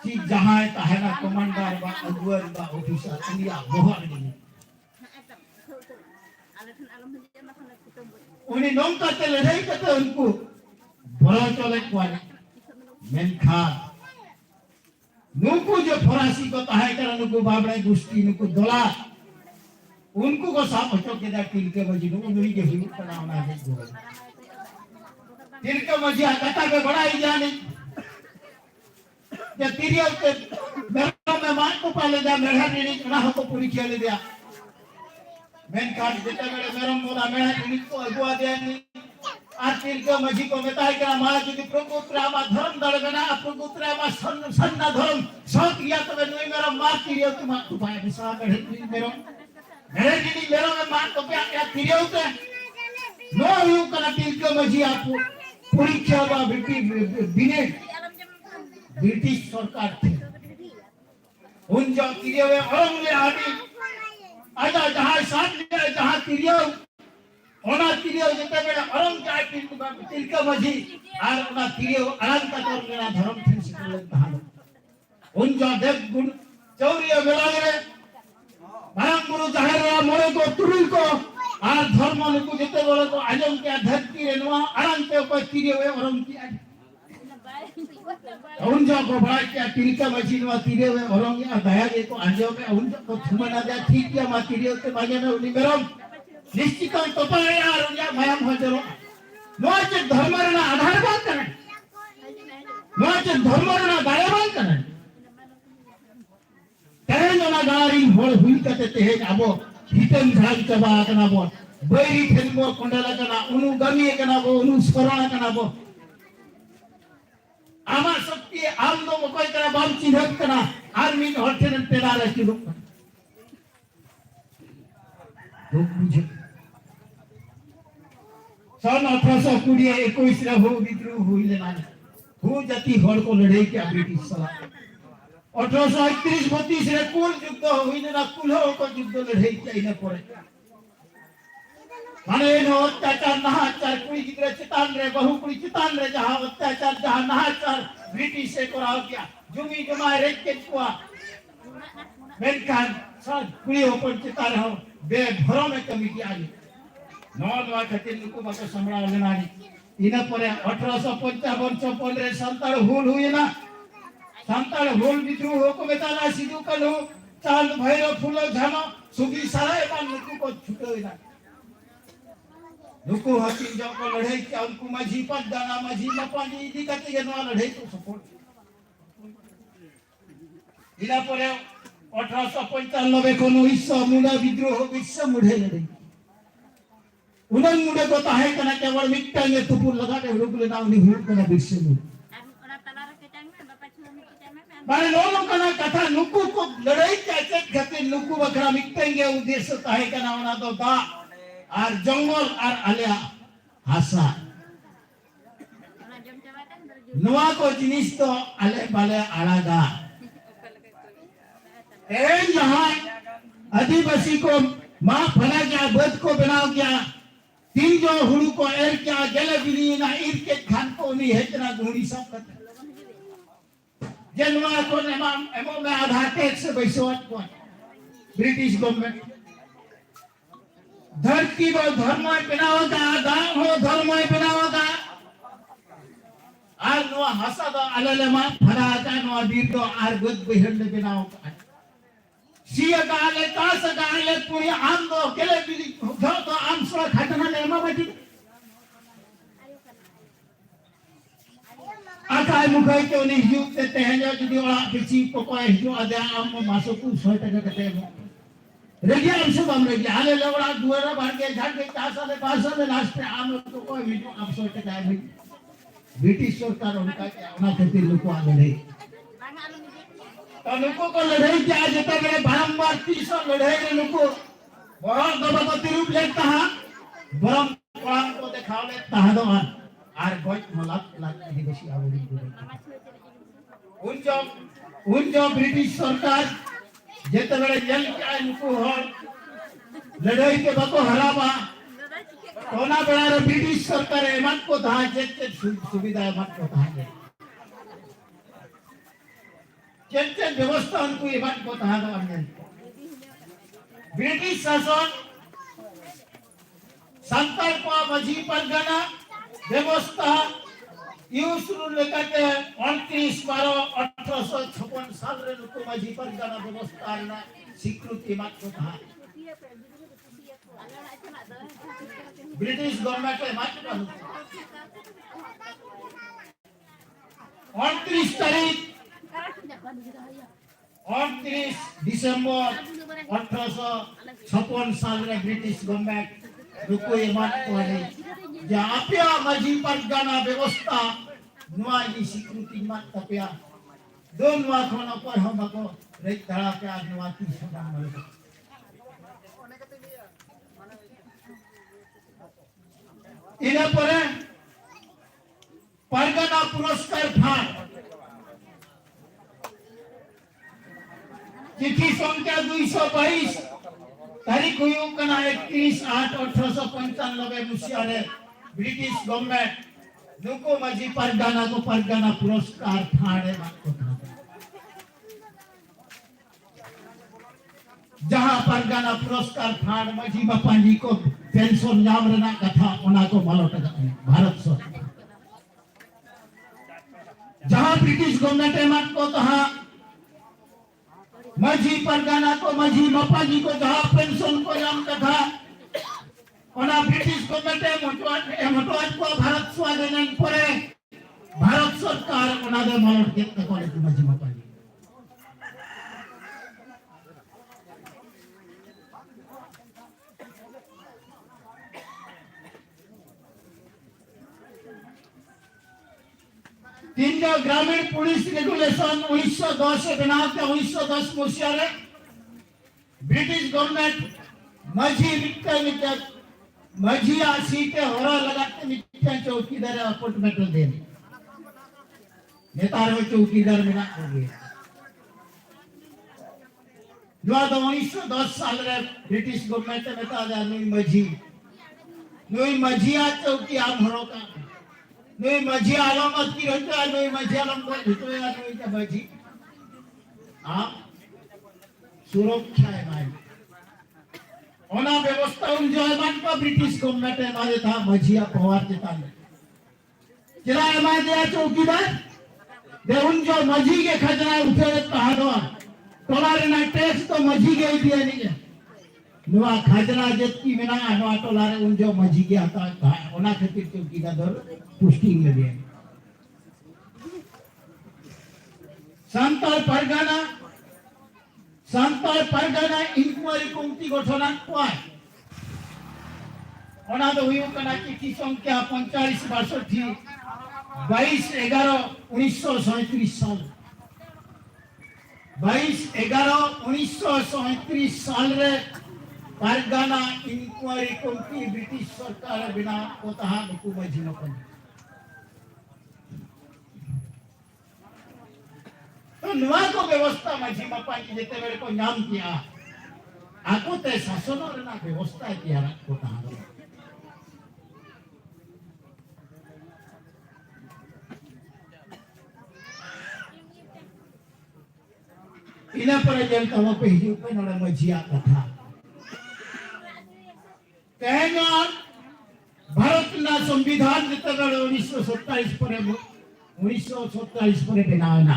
की जहां है ना कमांडर बा अगुवर बा ऑफिसर इंडिया बहुत नहीं उन्हें नोम करते लड़ाई करते उनको बड़ा चले क्वाले मेनखान नुकु जो फरासी को ताहे कर नुकु बाबड़े गुस्ती नुकु दोला उनको को साफ हटो के दा टिल के बजी नुकु नुई के हिल बनावना है तिलका मजिया कथा पे बड़ा ही जानी जे तिरियो के मेरा में मान को पाले जा मेरा नी ना हो को पूरी खेल दिया मेन कार्ड देता मेरे मोला मेरा नी को अगुआ दे नी आज तिलका मजी को बताई कि मां जी प्रभुत्रा मा धर्म दड़गना प्रभुत्रा मा सन्ना धर्म सब किया तो नहीं मेरा मां तिरियो तुम उपाय विसा करे मेरो मेरे नी मेरा में मान को क्या तिरियो ते नो यू कना तिलका मजी आप पूरी खेवा ब्रिटिश सरकार थे उन जो तिरियो औरंग ले आदि आजा जहां साथ ले जहां तिरियो ओना तिरियो जते बेड़ा औरंग जाय तिलका मजी आर ओना तिरियो अनंत तोर लेना धर्म थिन सिकल कहां उन जो देव गुण चौरियो बेलागे मारम गुरु जहरा मोरे को तुरुल को आर धर्म नुकु जते बोले तो आजम के धरती रे नवा अनंत को तिरियो औरंग की उन जो को बड़ा क्या तिलका मजी नवा तिरियो औरंग या दया के को आजो में उन जो को थुमना जा ठीक क्या मा तिरियो के बाजे में उनी मेरम निश्चित तो पाए यार या मायाम हो जरो नोच धर्म रे ना आधार बात करे नोच धर्म रे ना दाया बात करे तेरे ना गारी होल हुई कते ते आबो हितन झाल चबा कना बो बैरी फेलमो कोंडला कना उनु गमी कना बो उनु स्मरण कना बो आमा शक्ति आमनो मकोय कना बाम चिन्हत कना आर्मी हटन तेला रे कि दुख बुझे सन 1821 रे हो विद्रोह हुईले ना हो जाति हर को लड़ाई के ब्रिटिश सला 1831-32 रे कुल युद्ध हुईले ना कुल को युद्ध लड़ाई के इने पड़े माने नो अत्याचार नहाचार कुड़ी गिद्रे चितान रे बहु कुड़ी चितान रे जहां अत्याचार जहां नहाचार ब्रिटिश से कराओ क्या जुमी जमाए रेट के कुआ मेनकान सब कुड़ी ओपन चितार हो बे भरो में कमी की आई नौवा खतिर नुको मको संबड़ा लेनानी इना परे 1855 रे संताल हुल हुई ना संताल हुल विद्रोह हो को बेताला सिधु कलो चांद भैरव फूलो झानो सुगी सारा एमान नुको को छुटो ना नुको हकीम जो को लड़ाई के उनको मजी पर दाना मजी मपानी इदी कते के नो लड़ाई तो सपोर्ट इना परे 1895 को विश्व मुड़ा विद्रोह विश्व मुढ़े लड़ाई उनन मुड़े को ताहे कना केवल मिट्टांगे तुपुर लगा के रुकले ना उनी हुट कना विश्व मुड़ माने लोगों कना कथा नुकु को लड़ाई कैसे गते नुकु बकरा मिट्टांगे उद्देश्य ताहे कना ओना तो दा आर जंगल आर आलिया हासा नवा को जिनिस तो आले बाले आड़ागा यहाँ आदिवासी को माँ फला गया बद को बनाओ गया तीन जो हुड़ू को एर क्या गले बिनी ना ईर के खान को नहीं है जना घोड़ी सब करते जनवा को नेमाम एमो में आधार टैक्स बैसवाट को ब्रिटिश गवर्नमेंट धरती को धर्म बनाओगा गांव हो धर्म बनाओगा आर नो हसा दो अलले मां फरा का नो दीर दो आर गुद बिहंड बनाओगा सिया गाले तास गाले पूरी आम दो केले बिली जो तो आम सो खटना ले मा बैठी आकाय मुखाय के उन्हें युग ते तेहजा जुदी वाला बिची को कोई जो आदे आम मासो को 100 टका कते रेडिया हम सब हम रेडिया हाले लवड़ा दुआरा बाहर के झाड़ के 4 साल 5 साल लास्ट आम तो कोई वीडियो आम 100 टका है ब्रिटिश सरकार उनका क्या उना खातिर लोग आ गए तो लोगों को लड़ाई क्या जता मेरे बारंबार 30 लड़ाई रे लोगों बड़ा दबा रूप लेता है बरम कोराम को दिखाव लेता है दो आर गोट मलाक लाग ही बेसी आवड़ी उन जो ब्रिटिश सरकार जते बड़े जल के लोगों हो लड़ाई के बको हराबा कोना बड़ा रे ब्रिटिश सरकार एमन को धा जे सुविधा एमन को धा जे व्यवस्था उनको एमन को धा दो हमने ब्रिटिश शासन संताल को मजी परगना व्यवस्था यू शुरू लेकर 29/12/1856 साल रे लोग मजी परगना व्यवस्था ना स्वीकृति मत को था ब्रिटिश गवर्नमेंट एमत kan 29 तारीख 29 दिसंबर 1856 साल रे ब्रिटिश गवर्नमेंट नुको एमत को है जा आपया माजी परगना व्यवस्था नुआ नि स्वीकृति मत तपया दो नुआ खन पर हम को रे धड़ा के आज नुआ की सदा मल इना परे परगना पुरस्कार फांड चिट्ठी संख्या 222 तारीख हुई 31/8/1895 मसीहा रे ब्रिटिश गवर्नमेंट नुको माजी परगना को परगना पुरस्कार फांड जहां परगना पुरस्कार फांड माजी बापाजी को पेंशन नाम रना कथा ओना को मालूम भारत सरकार जहां ब्रिटिश गवर्नमेंट एमत को तहां माजी परगना को माजी बापाजी को जहां पेंशन को नाम कथा ओना ब्रिटिश गवर्नमेंट एमटवाद को भारत स्वाधीन परे भारत सरकार ओना दे मालूम केते करे माजी बापाजी तीन ग्रामीण पुलिस रेगुलेशन 1910 बनाव के 1910 मसीहा रे ब्रिटिश गवर्नमेंट माझी मिट्टे माझी सीटे होरा लगाते मिट्टे चौकीदार अपॉइंटमेंट दे नेतार में चौकीदार में ना हो गया 1910 साल रे ब्रिटिश गवर्नमेंट नेता जानी माझी चौकी आम हरो का नई माझी आलमत की रहता है नई माझी आलम को भितो या नई का माझी आप सुरक्षा है भाई ओना व्यवस्था उन जो एमन को ब्रिटिश गवर्नमेंट है मारे था माझी पवार चेतान जरा एमन दिया चौकीदार दे उन जो माझी के खजना उठे कहादो टोलारे ना टैक्स तो माझी के ही दिया नहीं है नुआ खजना जत्ती में ना नुआ टोलारे उन जो माझी के आता ओना खातिर चौकीदार पुष्टि में दिए सांताल परगना इंक्वायरी कमिटी गठन कोय ओना दो हुई कना चिट्ठी संख्या 4562 22/11/1937 साल 22/11/1937 साल रे परगना इंक्वायरी कमिटी ब्रिटिश सरकार बिना कोतहा नुकु माझी नपन तो नुआ को व्यवस्था माझी बापा की जेते बेले को नाम किया आको ते शासन रना व्यवस्था किया कोतहा इना पर जन तम पे हिजु पे नडा माझिया कथा कहना भारत ना संविधान जेते बेले 1927 पर बनावना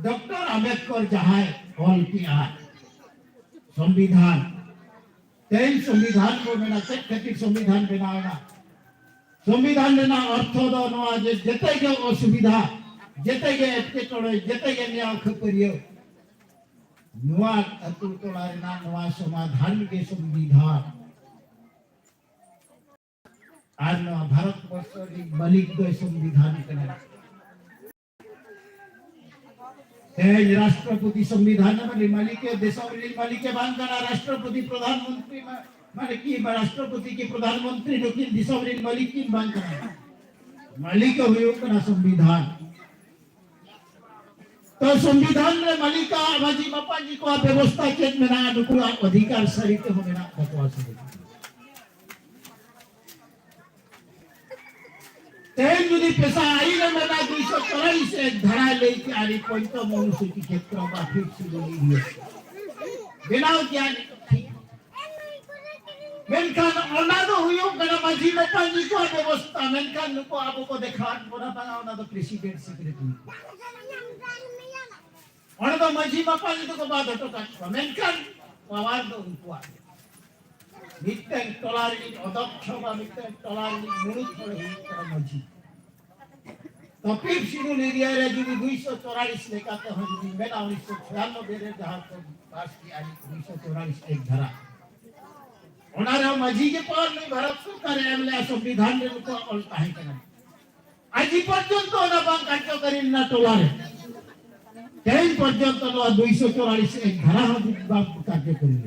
डॉक्टर अंबेडकर जहां ऑल किया संविधान तेन संविधान को मेना खातिर संविधान बनावना संविधान लेना अर्थ दो नवा जेते के असुविधा जेते के एटके टोळे जेते के न्याय खतरियो नवा अतुल टोलारे ना नवा समाधान के संविधान आज नवा भारत वर्ष री मालिक दो संविधान कने तेज राष्ट्रपति संविधान में मालिक देशवरी मालिक बांधना राष्ट्रपति प्रधानमंत्री माने की राष्ट्रपति के प्रधानमंत्री लेकिन देशवरी मालिक की बांधना मालिक हुयो कना संविधान तो संविधान रे मालिका आवाजी बापा जी को व्यवस्था के मेना अनुकूल अधिकार सहित हो मेना बकवास है तेन यदि पैसा आई न मेना 243 से धरा ले के आरी पंच मनुष्य की क्षेत्र में फिक्स बोली है बिना क्या मेनखान ओनादो हुयो कना माझी बापा जी को व्यवस्था मेनखान को आपको को देखा बड़ा बना ओना तो प्रेसिडेंट सेक्रेटरी ओना तो माझी बापा जी तो बात तो का मेनखान पवार दो उनको मिट्टन टोलारी अध्यक्ष बा मिट्टन टोलारी मुनुत हर हुई करा मजी तो फिर शिड्यूल एरिया रे जुदी 244 लेकाते हो जुदी मेरा 1996 रे जहां को पास की आई 244 एक धारा ओनारे मजी के पार नहीं भारत सरकार एमले संविधान रे को अल्टा है कना আজি পর্যন্ত না বাং কার্যকরী না টলারে তেই পর্যন্ত 244 এক ধারা হবে বাং কার্যকরী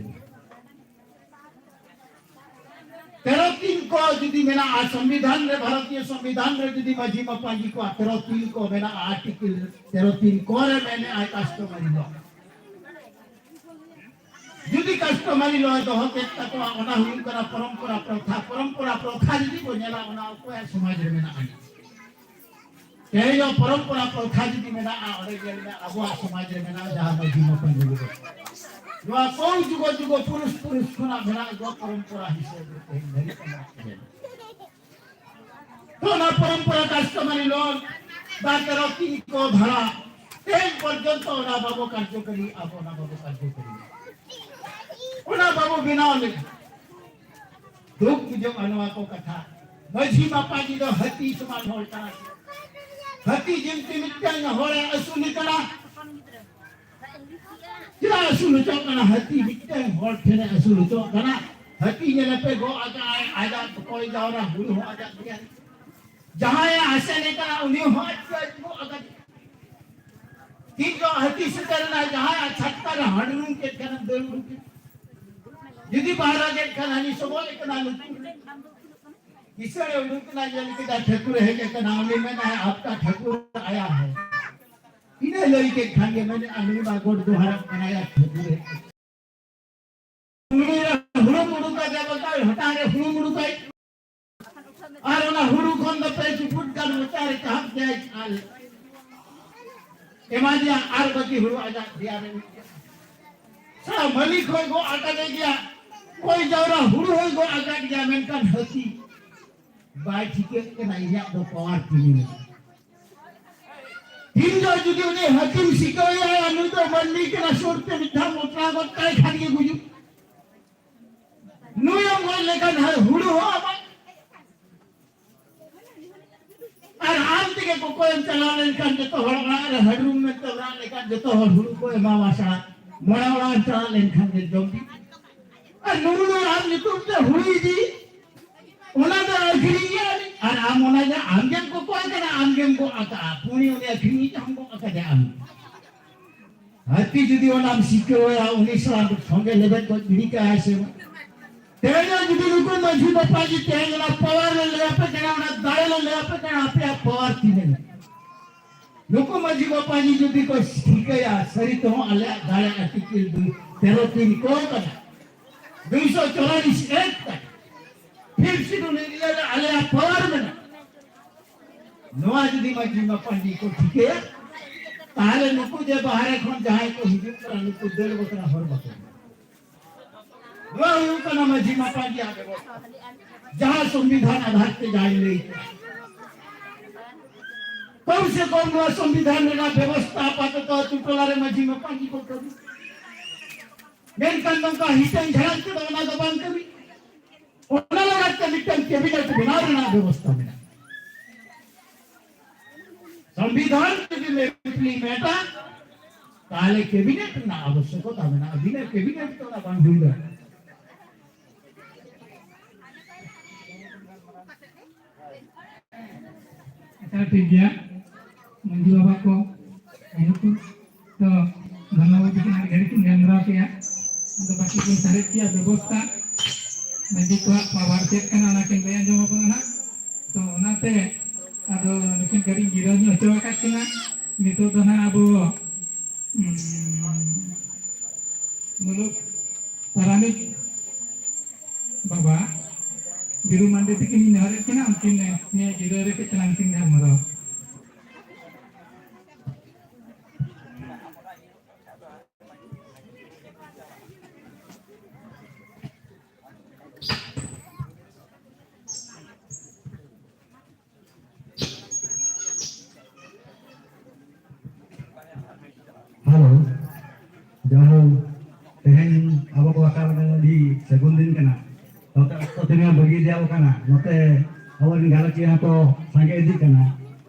तेरह तीन को यदि मेरा संविधान रे भारतीय संविधान रे यदि मजी मपाजी को 13 को मेरा आर्टिकल 13 को रे मैंने आई कस्टमरी लो यदि कस्टमरी लो तो होते तक ओना हुन करा परंपरा प्रथा यदि बोनेला ओना को समाज रे मेना आई ये जो परंपरा प्रथा यदि मेना ओरे गेल अब समाज रे मेना जहां मजी मपाजी को जो कौन जुगो जुगो पुरुष खुना मेरा जो परंपरा हिसाब से नहीं करना तो ना परंपरा कस्टमरी लोन बातरो की को धरा तेज पर्यंत ना बाबू कार्यकरी अब ना बाबू कार्यकरी ओना बाबू बिना ले दुख जो अनवा को कथा मझी बापा जी तो हती समान होता हती जिमती मिट्टन होरे असुनी करा क्या असुल चौकना हती मिट्टन होर ठेने असुल चौकना हती ने पे गो आजा कोई जावरा हुल हो आजा दिया जहां ये आसे ने करा उन्हें हो को अगर तीन जो हती से करना जहां 76 हडरू के कन देऊ यदि 12 के कनानी सबो एकना इसरे उनकना जन के ठाकुर है के नाम में ना आपका ठाकुर आया है इन्हें लड़के खाने मैंने अनिमा गोड़ दोहरा बनाया ठाकुर मेरा हुरु मुरु का जब बताए हटा रे हुरु मुरु का और ना हुरु कोन द पे फुट का उतारे कहां जाए आल एमादिया आर बकी हुरु आजा दिया रे सा मलिक होय गो आटा दे गया कोई जवरा हुरु होय गो आटा गया मेन का हसी बाय ठीक के नहीं या दो पावर तीन हिंदू जुदी उन्हें हकीम सिखाया है अनु तो मंडी के रसूल पे मिठा मोटा को काय खाने के गुजू नुयो मोल लेकर हर हुड़ू हो अब और आम के को कोई चला लेकर तो हड़बड़ा हर रूम में तो रा लेकर तो हुड़ू को मावासा मोड़ा चला लेकर के जोंबी और नुनु आम ने तुमसे हुड़ी जी ओना तो अखिरिया और आम ओना जा आमगेम को कोई करना आमगेम को आता पुनी उन्हें अखिरी हमको आता दे आम हत्ती जुदी ओना हम सीखे हुए हैं 19 संगे लेवल को बिड़ी का ऐसे तेरे जुदी रुको मझी बप्पा जी तेरे ना पावर ले पे करना ना दाल ले पे करना पे पावर तीने रुको मझी बप्पा जी जुदी को सीखे या सरी तो आले दाल आर्टिकल 13 को करना 244 एक तक फिर शिड्यूल एरिया रे आले पावर में नवा जदी मजी मपंडी को ठीक है ताले नुकु जे बाहर खन जाय को हिजु कर नुकु देल बकरा हर बक नवा यू कना मजी मपंडी आगे जहां संविधान आधार पे जाय ले कम से कम नवा संविधान रे व्यवस्था पात तो टोला रे मजी मपंडी को करू मेन कंदम का हिस्सा झड़क के बना दबान करी ओना लगा के मिटन कैबिनेट बना रहा व्यवस्था में संविधान के लिए इम्प्लीमेंट ताले कैबिनेट ना आवश्यकता में ना बिना कैबिनेट तो ना बन हुई अच्छा ठीक है मंजू बाबा को इनको तो धन्यवाद की घड़ी की नेमरा पे तो बाकी को सारे किया व्यवस्था nanti kuat power check kan anak yang bayar jawab anak to nate ado mungkin dari gironya coba kakina itu to na abu muluk paramik baba biru mandi tikin ini hari kina mungkin nih giro re kita langsing dah moro Halo, jauh tehen apa ko akan di segun din kana ᱛᱤᱱᱟᱹᱜ ᱵᱟᱹᱜᱤ ᱫᱮᱣ ᱠᱟᱱᱟ ᱱᱚᱛᱮ ᱟᱵᱚᱨᱮᱱ ᱜᱟᱞᱚᱪᱤᱭᱟᱹ ᱠᱚ ᱥᱟᱸᱜᱮ ᱤᱫᱤᱜ ᱠᱟᱱᱟ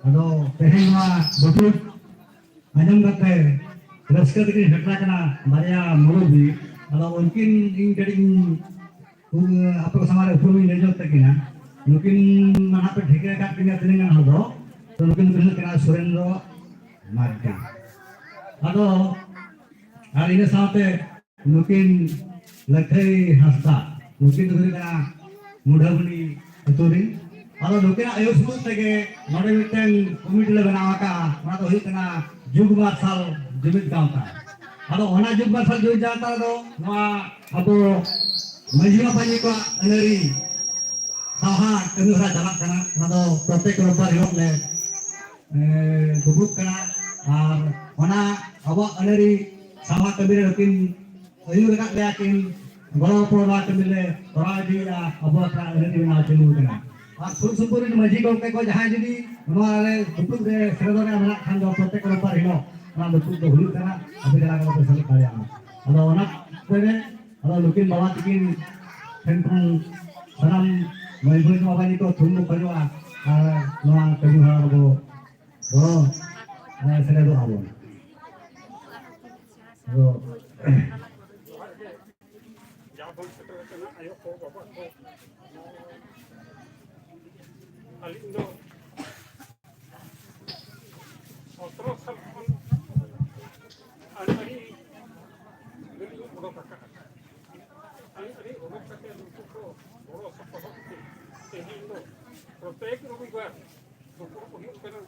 ᱟᱫᱚ ᱛᱮᱦᱮᱧ ᱱᱚᱣᱟ ᱵᱩᱴᱩᱫ ᱟᱸᱡᱚᱢ ᱠᱟᱛᱮ ᱨᱟᱹᱥᱠᱟᱹ ᱛᱮᱜᱮ ᱥᱮᱴᱮᱨ ᱠᱟᱱᱟ ᱵᱟᱨᱭᱟ ᱢᱩᱨᱩᱵᱤ ᱟᱫᱚ ᱩᱱᱠᱤᱱ ᱤᱧ ᱠᱟᱹᱴᱤᱡ ᱟᱯᱮ ᱠᱚ ᱥᱟᱢᱟᱝ ᱨᱮ ᱩᱯᱨᱩᱢᱤᱧ ᱞᱟᱹᱭ ᱧᱚᱜ ᱛᱟᱹᱠᱤᱱᱟ ᱱᱩᱠᱤᱱ ᱱᱟᱦᱟᱜ ᱯᱮ ᱴᱷᱤᱠᱟᱹ ᱟᱠᱟᱫ ᱠᱤᱱᱟ ᱛᱤᱱᱟᱹᱜ ᱜᱟᱱ ᱦᱚᱲ ᱫᱚ ᱛᱚ ᱱᱩᱠᱤन ᱫᱚ ᱦᱩᱭᱩᱜ ᱠᱟᱱᱟ ᱥᱩᱨᱮᱱᱫᱨᱚ ᱢᱟᱨᱰᱤ ᱟᱫᱚ ᱟᱨ ᱤᱱᱟᱹ ᱥᱟᱶᱛᱮ ᱱᱩᱠᱤन ᱞᱟᱹᱠᱷᱟᱹᱭ ᱦᱟᱸᱥᱫᱟ ᱱᱩᱠᱤन ᱫᱚ ᱦᱩᱭᱩᱜ ᱠᱟᱱᱟ ᱢᱩᱰᱷᱟᱹᱵᱩᱱᱤ ᱟᱹᱛᱩ ᱨᱤᱱ ᱟᱫᱚ ᱱᱩᱠᱤᱱᱟᱜ ᱟᱭᱩ ᱥᱩᱢᱩᱝ ᱛᱮᱜᱮ ᱱᱚᱰᱮ ᱢᱤᱫᱴᱮᱱ ᱠᱚᱢᱤᱴᱤ ᱞᱮ ᱵᱮᱱᱟᱣ ᱟᱠᱟᱜᱼᱟ ᱚᱱᱟ ᱫᱚ ᱦᱩᱭᱩᱜ ᱠᱟᱱᱟ ᱡᱩᱜᱽ ᱢᱟᱨᱥᱟᱞ ᱡᱩᱢᱤᱫ ᱜᱟᱶᱛᱟ ᱟᱫᱚ ᱚᱱᱟ ᱡᱩᱜᱽ ᱢᱟᱨᱥᱟᱞ ᱡᱩᱢᱤᱫ ᱜᱟᱶᱛᱟ ᱫᱚ ᱱᱚᱣᱟ ᱟᱵᱚ ᱢᱟᱹᱡᱷᱤ ᱢᱟᱯᱟᱡᱷᱤ ᱠᱚᱣᱟᱜ ᱟᱹᱱᱟᱹᱨᱤ ᱥᱟᱣᱦᱟ ᱠᱟᱹᱢᱤ ᱦᱚᱨᱟ ᱪᱟᱞᱟᱜ ᱠᱟᱱᱟ ᱚᱱᱟ ᱫᱚ ᱯᱨᱚᱛᱮᱠ ᱨᱳᱵᱵᱟᱨ ᱦᱤᱞᱳᱜ ᱞᱮ ᱫᱩᱲᱩᱵ ᱠᱟᱱᱟ ᱟᱨ ᱚᱱᱟ ᱟᱵᱚᱣᱟᱜ ᱟᱹᱱᱟᱹᱨᱤ ᱥᱟᱣᱦᱟ ᱠᱟᱹᱢᱤ ᱨᱮ ᱱᱩᱠᱤᱱ ᱟᱹᱭᱩᱨ ᱟᱠᱟᱫ ᱞᱮᱭᱟ ᱠᱤᱱ ᱜᱚᱲᱚ ᱜᱚᱯᱚᱲᱚ ᱠᱟᱹᱢᱤ ᱞᱮ ᱛᱚᱨᱟᱣ ᱤᱫᱤᱭᱮᱫᱟ ᱟᱵᱚᱣᱟᱜ ᱟᱹᱱᱟᱹᱨᱤ ᱵᱮᱱᱟᱣ ᱪᱟᱹᱞᱩ ᱠᱟᱱᱟ ᱟᱨ ᱥᱩᱨ ᱥᱩᱯᱩᱨ ᱨᱮᱱ ᱢᱟᱹᱡᱷᱤ ᱜᱚᱢᱠᱮ ko ᱡᱟᱦᱟᱸᱭ ᱡᱩᱫᱤ ᱱᱚᱣᱟ ᱨᱮ ᱫᱩᱯᱲᱩᱵ ᱨᱮ ᱥᱮᱞᱮᱫ ᱨᱮ ᱢᱮᱱᱟᱜ ᱠᱷᱟᱱ ᱫᱚ ᱯᱨᱚᱛᱮᱠ ᱨᱳᱵᱵᱟᱨ ᱦᱤᱞᱳᱜ ᱚᱱᱟ ᱫᱩᱯᱲᱩᱵ ᱫᱚ ᱦᱩᱭᱩᱜ ᱠᱟᱱᱟ ᱟᱯᱮ ᱪᱟᱞᱟᱣ ᱠᱟᱛᱮ ᱯᱮ ᱥᱮᱞᱮᱫ ᱫᱟᱲᱮᱭᱟᱜᱼᱟ ᱟᱫᱚ ᱚᱱᱟ ᱛᱮᱜᱮ ᱟᱫᱚ ᱱᱩᱠᱤन ᱵᱟᱵᱟ ᱛᱟᱹᱠᱤᱱ ᱴᱷᱮᱱ ᱠᱷᱚᱱ ᱥᱟᱱᱟᱢ ᱢᱟᱹᱡᱷᱤ ᱵᱟᱵᱟᱡᱤ ᱠᱚ ᱛᱷᱩᱢ ᱠᱷᱚᱡᱚᱜᱼᱟ ᱟᱨ ᱱᱚᱣᱟ ᱠᱟᱹᱢᱤ ᱦᱚᱨᱟ ᱨᱮᱵᱚ ᱜᱚᱲᱚ ᱥᱮᱞᱮᱫᱚᱜ ᱟᱵᱚᱱ ᱟᱫᱚ ᱡᱟᱵᱚᱱ ᱥᱮᱴᱮᱨ ᱠᱟᱱᱟ ᱟᱭᱳ ᱠᱚ ᱵᱟᱵᱟ ᱠᱚ ᱟᱹᱞᱤᱧ ᱫᱚ 17 ᱥᱟᱞ ᱠᱷᱚᱱ ᱟᱹᱰᱤ ᱚᱰᱚᱠ ᱟᱠᱟᱫᱼᱟ ᱟᱹᱰᱤ ᱚᱰᱚᱠ ᱠᱟᱛᱮ ᱱᱩᱠᱩ ᱠᱚ ᱜᱚᱲᱚ ᱥᱚᱯᱚᱦᱚᱫ ᱛᱮ ᱛᱮᱦᱮᱧ ᱫᱚ ᱯᱨᱚᱛᱮᱠ ᱨᱚᱵᱤᱵᱟᱨ ᱫᱩᱯᱲᱩᱵ ᱦᱩᱭᱩᱜ ᱠᱟᱱᱟ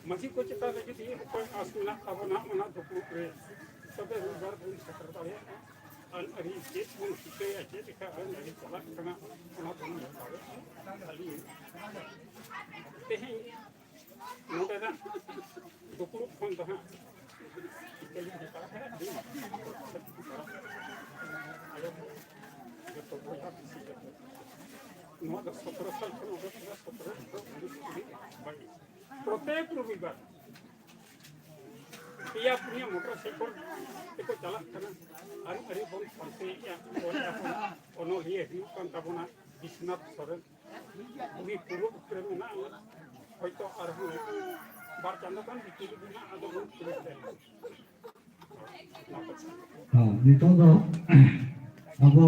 ᱢᱟᱹᱡᱷᱤ ᱠᱚ ᱪᱮᱛᱟᱱ ᱨᱮ ᱡᱩᱫᱤ ᱚᱠᱚᱭ ᱟᱸᱥ ᱢᱮᱱᱟᱜ ᱛᱟᱵᱚᱱᱟ ᱚᱱᱟ ᱫᱩᱯᱲᱩᱵ ᱨᱮ ᱛᱚᱵᱮ ᱨᱚᱵᱤᱵᱟᱨ ᱵᱚᱱ ᱥᱮᱴᱮᱨ ᱫᱟᱲᱮᱭᱟᱜᱼᱟ ᱟᱹᱱᱼᱟᱹᱨᱤ ᱪᱮᱫ ᱵᱚᱱ ᱪᱤᱠᱟᱹᱭᱟ ᱪᱮᱫ ᱞᱮᱠᱟ ᱟᱹᱱᱼᱟᱹᱨᱤ ᱪᱟᱞᱟᱜ ᱠᱟᱱᱟ ᱚᱱᱟ ᱵᱚᱱ ᱧᱮᱞ ᱫᱟᱲᱮᱭᱟᱜᱼᱟ ᱟᱹᱞᱤᱧ ᱛᱮᱦᱮᱧ ᱱᱚᱰᱮᱱᱟᱜ ᱫᱩᱯᱲᱩᱵ ᱠᱷᱚᱱ ᱫᱚ ᱦᱟᱸᱜ ᱡᱚᱛᱚ ᱵᱚᱭᱦᱟ ᱵᱤᱥᱤ ᱱᱚᱣᱟ ᱫᱚ 17 ᱥᱟᱞ ᱠᱷᱚᱱ ᱚᱰᱚᱠ ᱮᱱᱟ 17 ᱯᱨᱚᱛᱮᱠ ᱨᱚᱵᱤᱵᱟर ᱯᱮᱭᱟ ᱯᱩᱱᱭᱟ ᱢᱚᱴᱚᱨᱥᱟᱭᱠᱮᱞ ᱛᱮᱠᱚ ᱪᱟᱞᱟᱜ ᱠᱟᱱᱟ ᱟᱹᱨᱤ ᱵᱚᱱ ᱯᱟᱱᱛᱮᱭᱮᱜᱼᱟ ᱚᱱᱚᱞᱤᱭᱟᱹ ᱦᱩᱭᱩᱜ ᱠᱟᱱ ᱛᱟᱵᱚᱱᱟ ᱵᱤᱥᱱᱟᱛᱷ ᱥᱚᱨᱮᱱ ᱩᱱᱤ ᱯᱩᱨᱟᱹ ᱩᱛᱨᱮ ᱢᱮᱱᱟᱜᱼᱟ ᱦᱚᱭᱛᱳ ᱟᱨᱦᱚᱸ ᱵᱟᱨ ᱪᱟᱸᱫᱳ ᱜᱟᱱ ᱵᱷᱤᱛᱤᱨ ᱨᱮ ᱢᱮᱱᱟᱜᱼᱟ ᱟᱫᱚ ᱵᱚᱱ ᱯᱩᱨᱟᱹ ᱱᱤᱛᱚᱜ ᱫᱚ ᱟᱵᱚ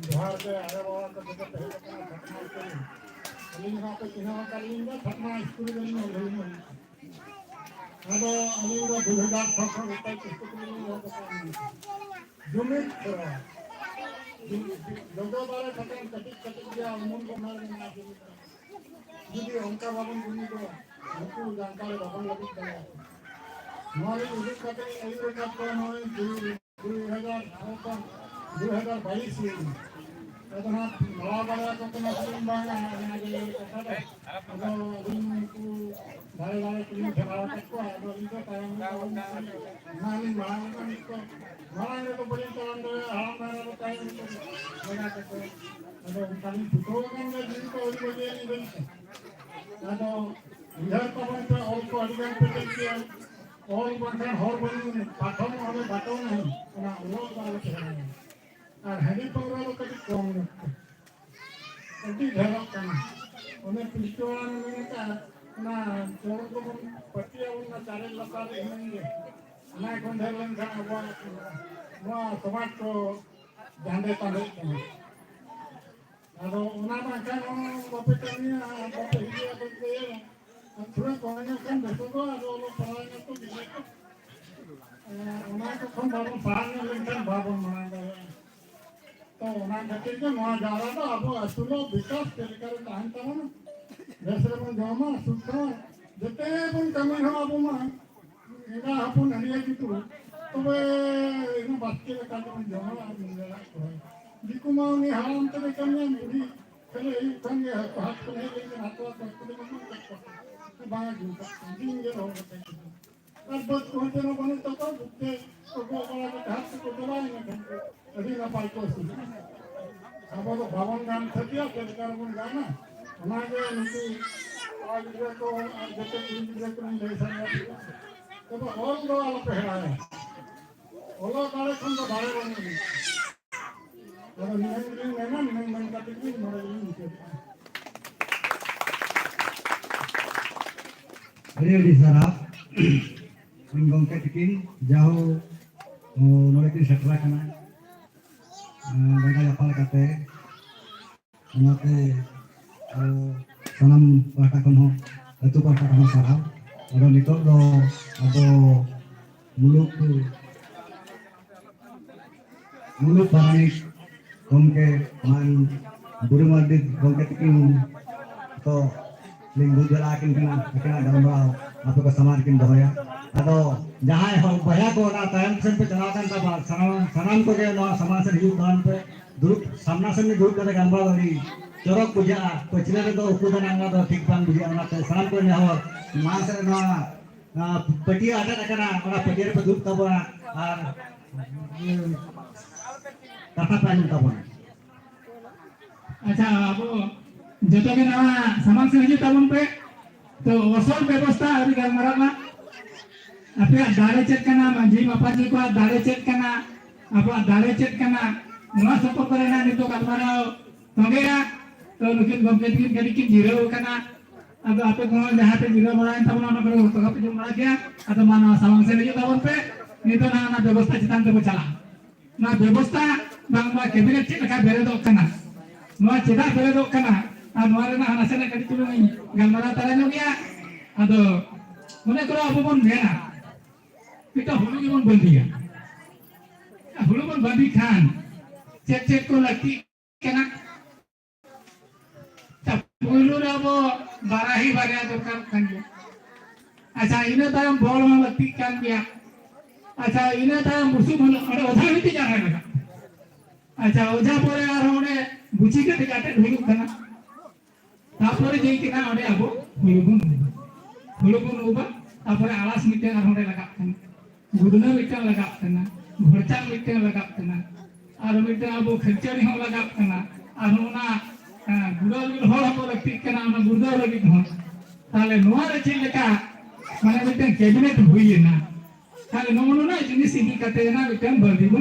जोहार के आगे बाबा को जब पहले अपना फटना स्कूल अलिंग का पे चिन्ह का लिंग फटना स्कूल में नहीं रही अब अलिंग का 2006 रुपए स्कूल में हो गया जुमित करो लोगों बारे खत्म कटिक गया उन्होंने को मार देना जुदी उनका बाबन जुमी को उनको जानकारी बाबन लगी गया हमारे उधर कटे ऐसे का तो हमारे 2022 में ಅದನ್ನ ನವಾಬರ ಕಪ್ಪನ ಸಿಂಬಾನ ಹಾಗೆ ಕಟ್ಟಡ ಅದು ಅದನ್ನು ಬಾಳೆ ಬಾಳೆ ಕ್ಲೀನ್ ಮಾಡಬೇಕು ಅದು ಇದು ಟೈಮ್ ನಾಲಿ ಮಾಡಬೇಕು ಮಾಡಬೇಕು ಬಳಿ ತಗೊಂಡ್ರೆ ಆಮೇಲೆ ಟೈಮ್ ಮಾಡಬೇಕು ಅದು ಕಲಿ ಫೋಟೋಗಂಗೆ ಜಿಂಕೋ ಅದು ಬಗ್ಗೆ ಏನಿದೆ ಅದು ಇಹರ್ ತಗೊಂತ ಅವ್ರು ಅಡಿಗೆ ಪಟ್ಟಿಗೆ और बंधन और बनी पाठों में हमें बातों नहीं ना वो बात है और हरी पंगरा लोग कभी कम नहीं कभी ढेरों कम उन्हें पिछवाड़ में क्या ना चोरों को पट्टियाँ उन्हें चारे लगा रहे हैं ना कौन ढेरों का वो समाज को ध्यान देता नहीं अरे उन्हें ना क्या वो पे करनी है वो पे ही बनते हैं थोड़ा कोने kan betul ada orang parahnya tuh di situ. Orang itu kan baru parahnya lingkar baru mana तो ना कहते हैं वहाँ जा रहा था अब असुलो विकास तेरे ताहन था ना जैसे अपन जामा सुखा जते अपन कमी हो अब मां इना अपन हरिया की तू तो वे इना बाकी का काम अपन जामा मिल रहा है दिकु मां ने हाम तो कमी बुढ़ी चले ही संगे हाथ को नहीं लेकिन हाथ को तो नहीं बाहर जुटा दिन ये हो गए अब बस कोते न बने तो बुके तो को वाला के हाथ को दबाए नहीं अभी ना पाई को सी अब तो भवन गान थकिया सरकार को गाना हमारे नीति आज को जैसे दिन जैसे नहीं जैसा तो और दो वाला पहरा है ᱚᱞᱚᱜ ᱫᱟᱲᱮ ᱠᱷᱚᱱ ᱫᱚ ᱫᱟᱲᱮ ᱵᱟᱹᱱᱩᱜ ᱟᱹᱱᱤᱡ ᱟᱫᱚ ᱱᱤᱭᱟᱹ ᱜᱮᱞᱤᱧ ᱢᱮᱱᱟ ᱱᱤᱭᱟᱹ ᱢᱮᱱ ᱠᱟᱛᱮ ᱜᱮ ᱱᱚᱰᱮ ᱜᱮᱞᱤᱧ ᱢᱩᱪᱟᱹᱫᱮᱜᱼᱟ अड़ी सारा गंके तकिन जाओ नोड़े की सेटरा कना बेगा जापाल काते ओनाते सनम पाटा खन हो अतु पाटा खन सारा अदो नितो दो अबो मुलुक पारानिक गंके मान बुरी मार्दी गंके तकिन तो लिंगु जला किन किना गलमाव आपको का सामान किन दोया अदो जहां हम भया को ना टाइम से पे चला kan तब सनम को जे नो समाज से हिजु दान पे दुरुप सामना सामने दुरुप करे गलमाव वाली चरक पूजा पछले रे दो उकुदा नांगा दो ठीक पान बुझिया ना ते सनम को ने हो मान से ना पटिया आटा रखना ओना पटिया पे दुरुप तब और कथा पानी तब अच्छा अब जतो के नवा सामान से हिजु तबन पे तो असल व्यवस्था अभी गलमारा आपे दाड़े चेक करना मांझी मापाजी को दाड़े चेक करना आप दाड़े चेक करना नवा सपोर करे ना नितो गलमारा तोगेया तो नुकिन गमके दिन गड़ी की जीरो करना अब आपे को जहां पे जीरो बड़ा तब ना करे तो का पे जो मारा गया अब माना सामान से हिजु तबन पे नितो ना व्यवस्था चितान तो चला ना व्यवस्था बांगबा कैबिनेट चेक का बेरे दो करना नवा चेदा बेरे दो करना और नवा रे ना हनासे ना कड़ी तुलो नहीं गलमारा तारा नो गया अदो मने करो अब बन मेना पिता हुलु जीवन बंदिया हुलु बन बंदी खान चेक चेक को लगती केना तब पुलु रे अब बाराही बारिया दरकार कान गया अच्छा इने तायम बॉल में लगती कान गया अच्छा इने तायम मुसु मन अरे ओझा मिति जा है लगा अच्छा ओझा परे आर होने बुची के जाते ढुलु खाना तापरे जेई किना ओडे अब हुलु बन उबा तापरे आवास मिटे आर होने लगा खाना गुदना मिटे लगा खाना भरचा मिटे लगा खाना आर मिटे अब खर्चरी हो लगा खाना आर ओना गुडल हो हो लगती केना ओना गुडल लगी हो ताले नोआ रे चेक लेका माने मिटे कैबिनेट हुई ना ताले नोनो ना जिनिस इदी कते ना मिटे बर्दी बन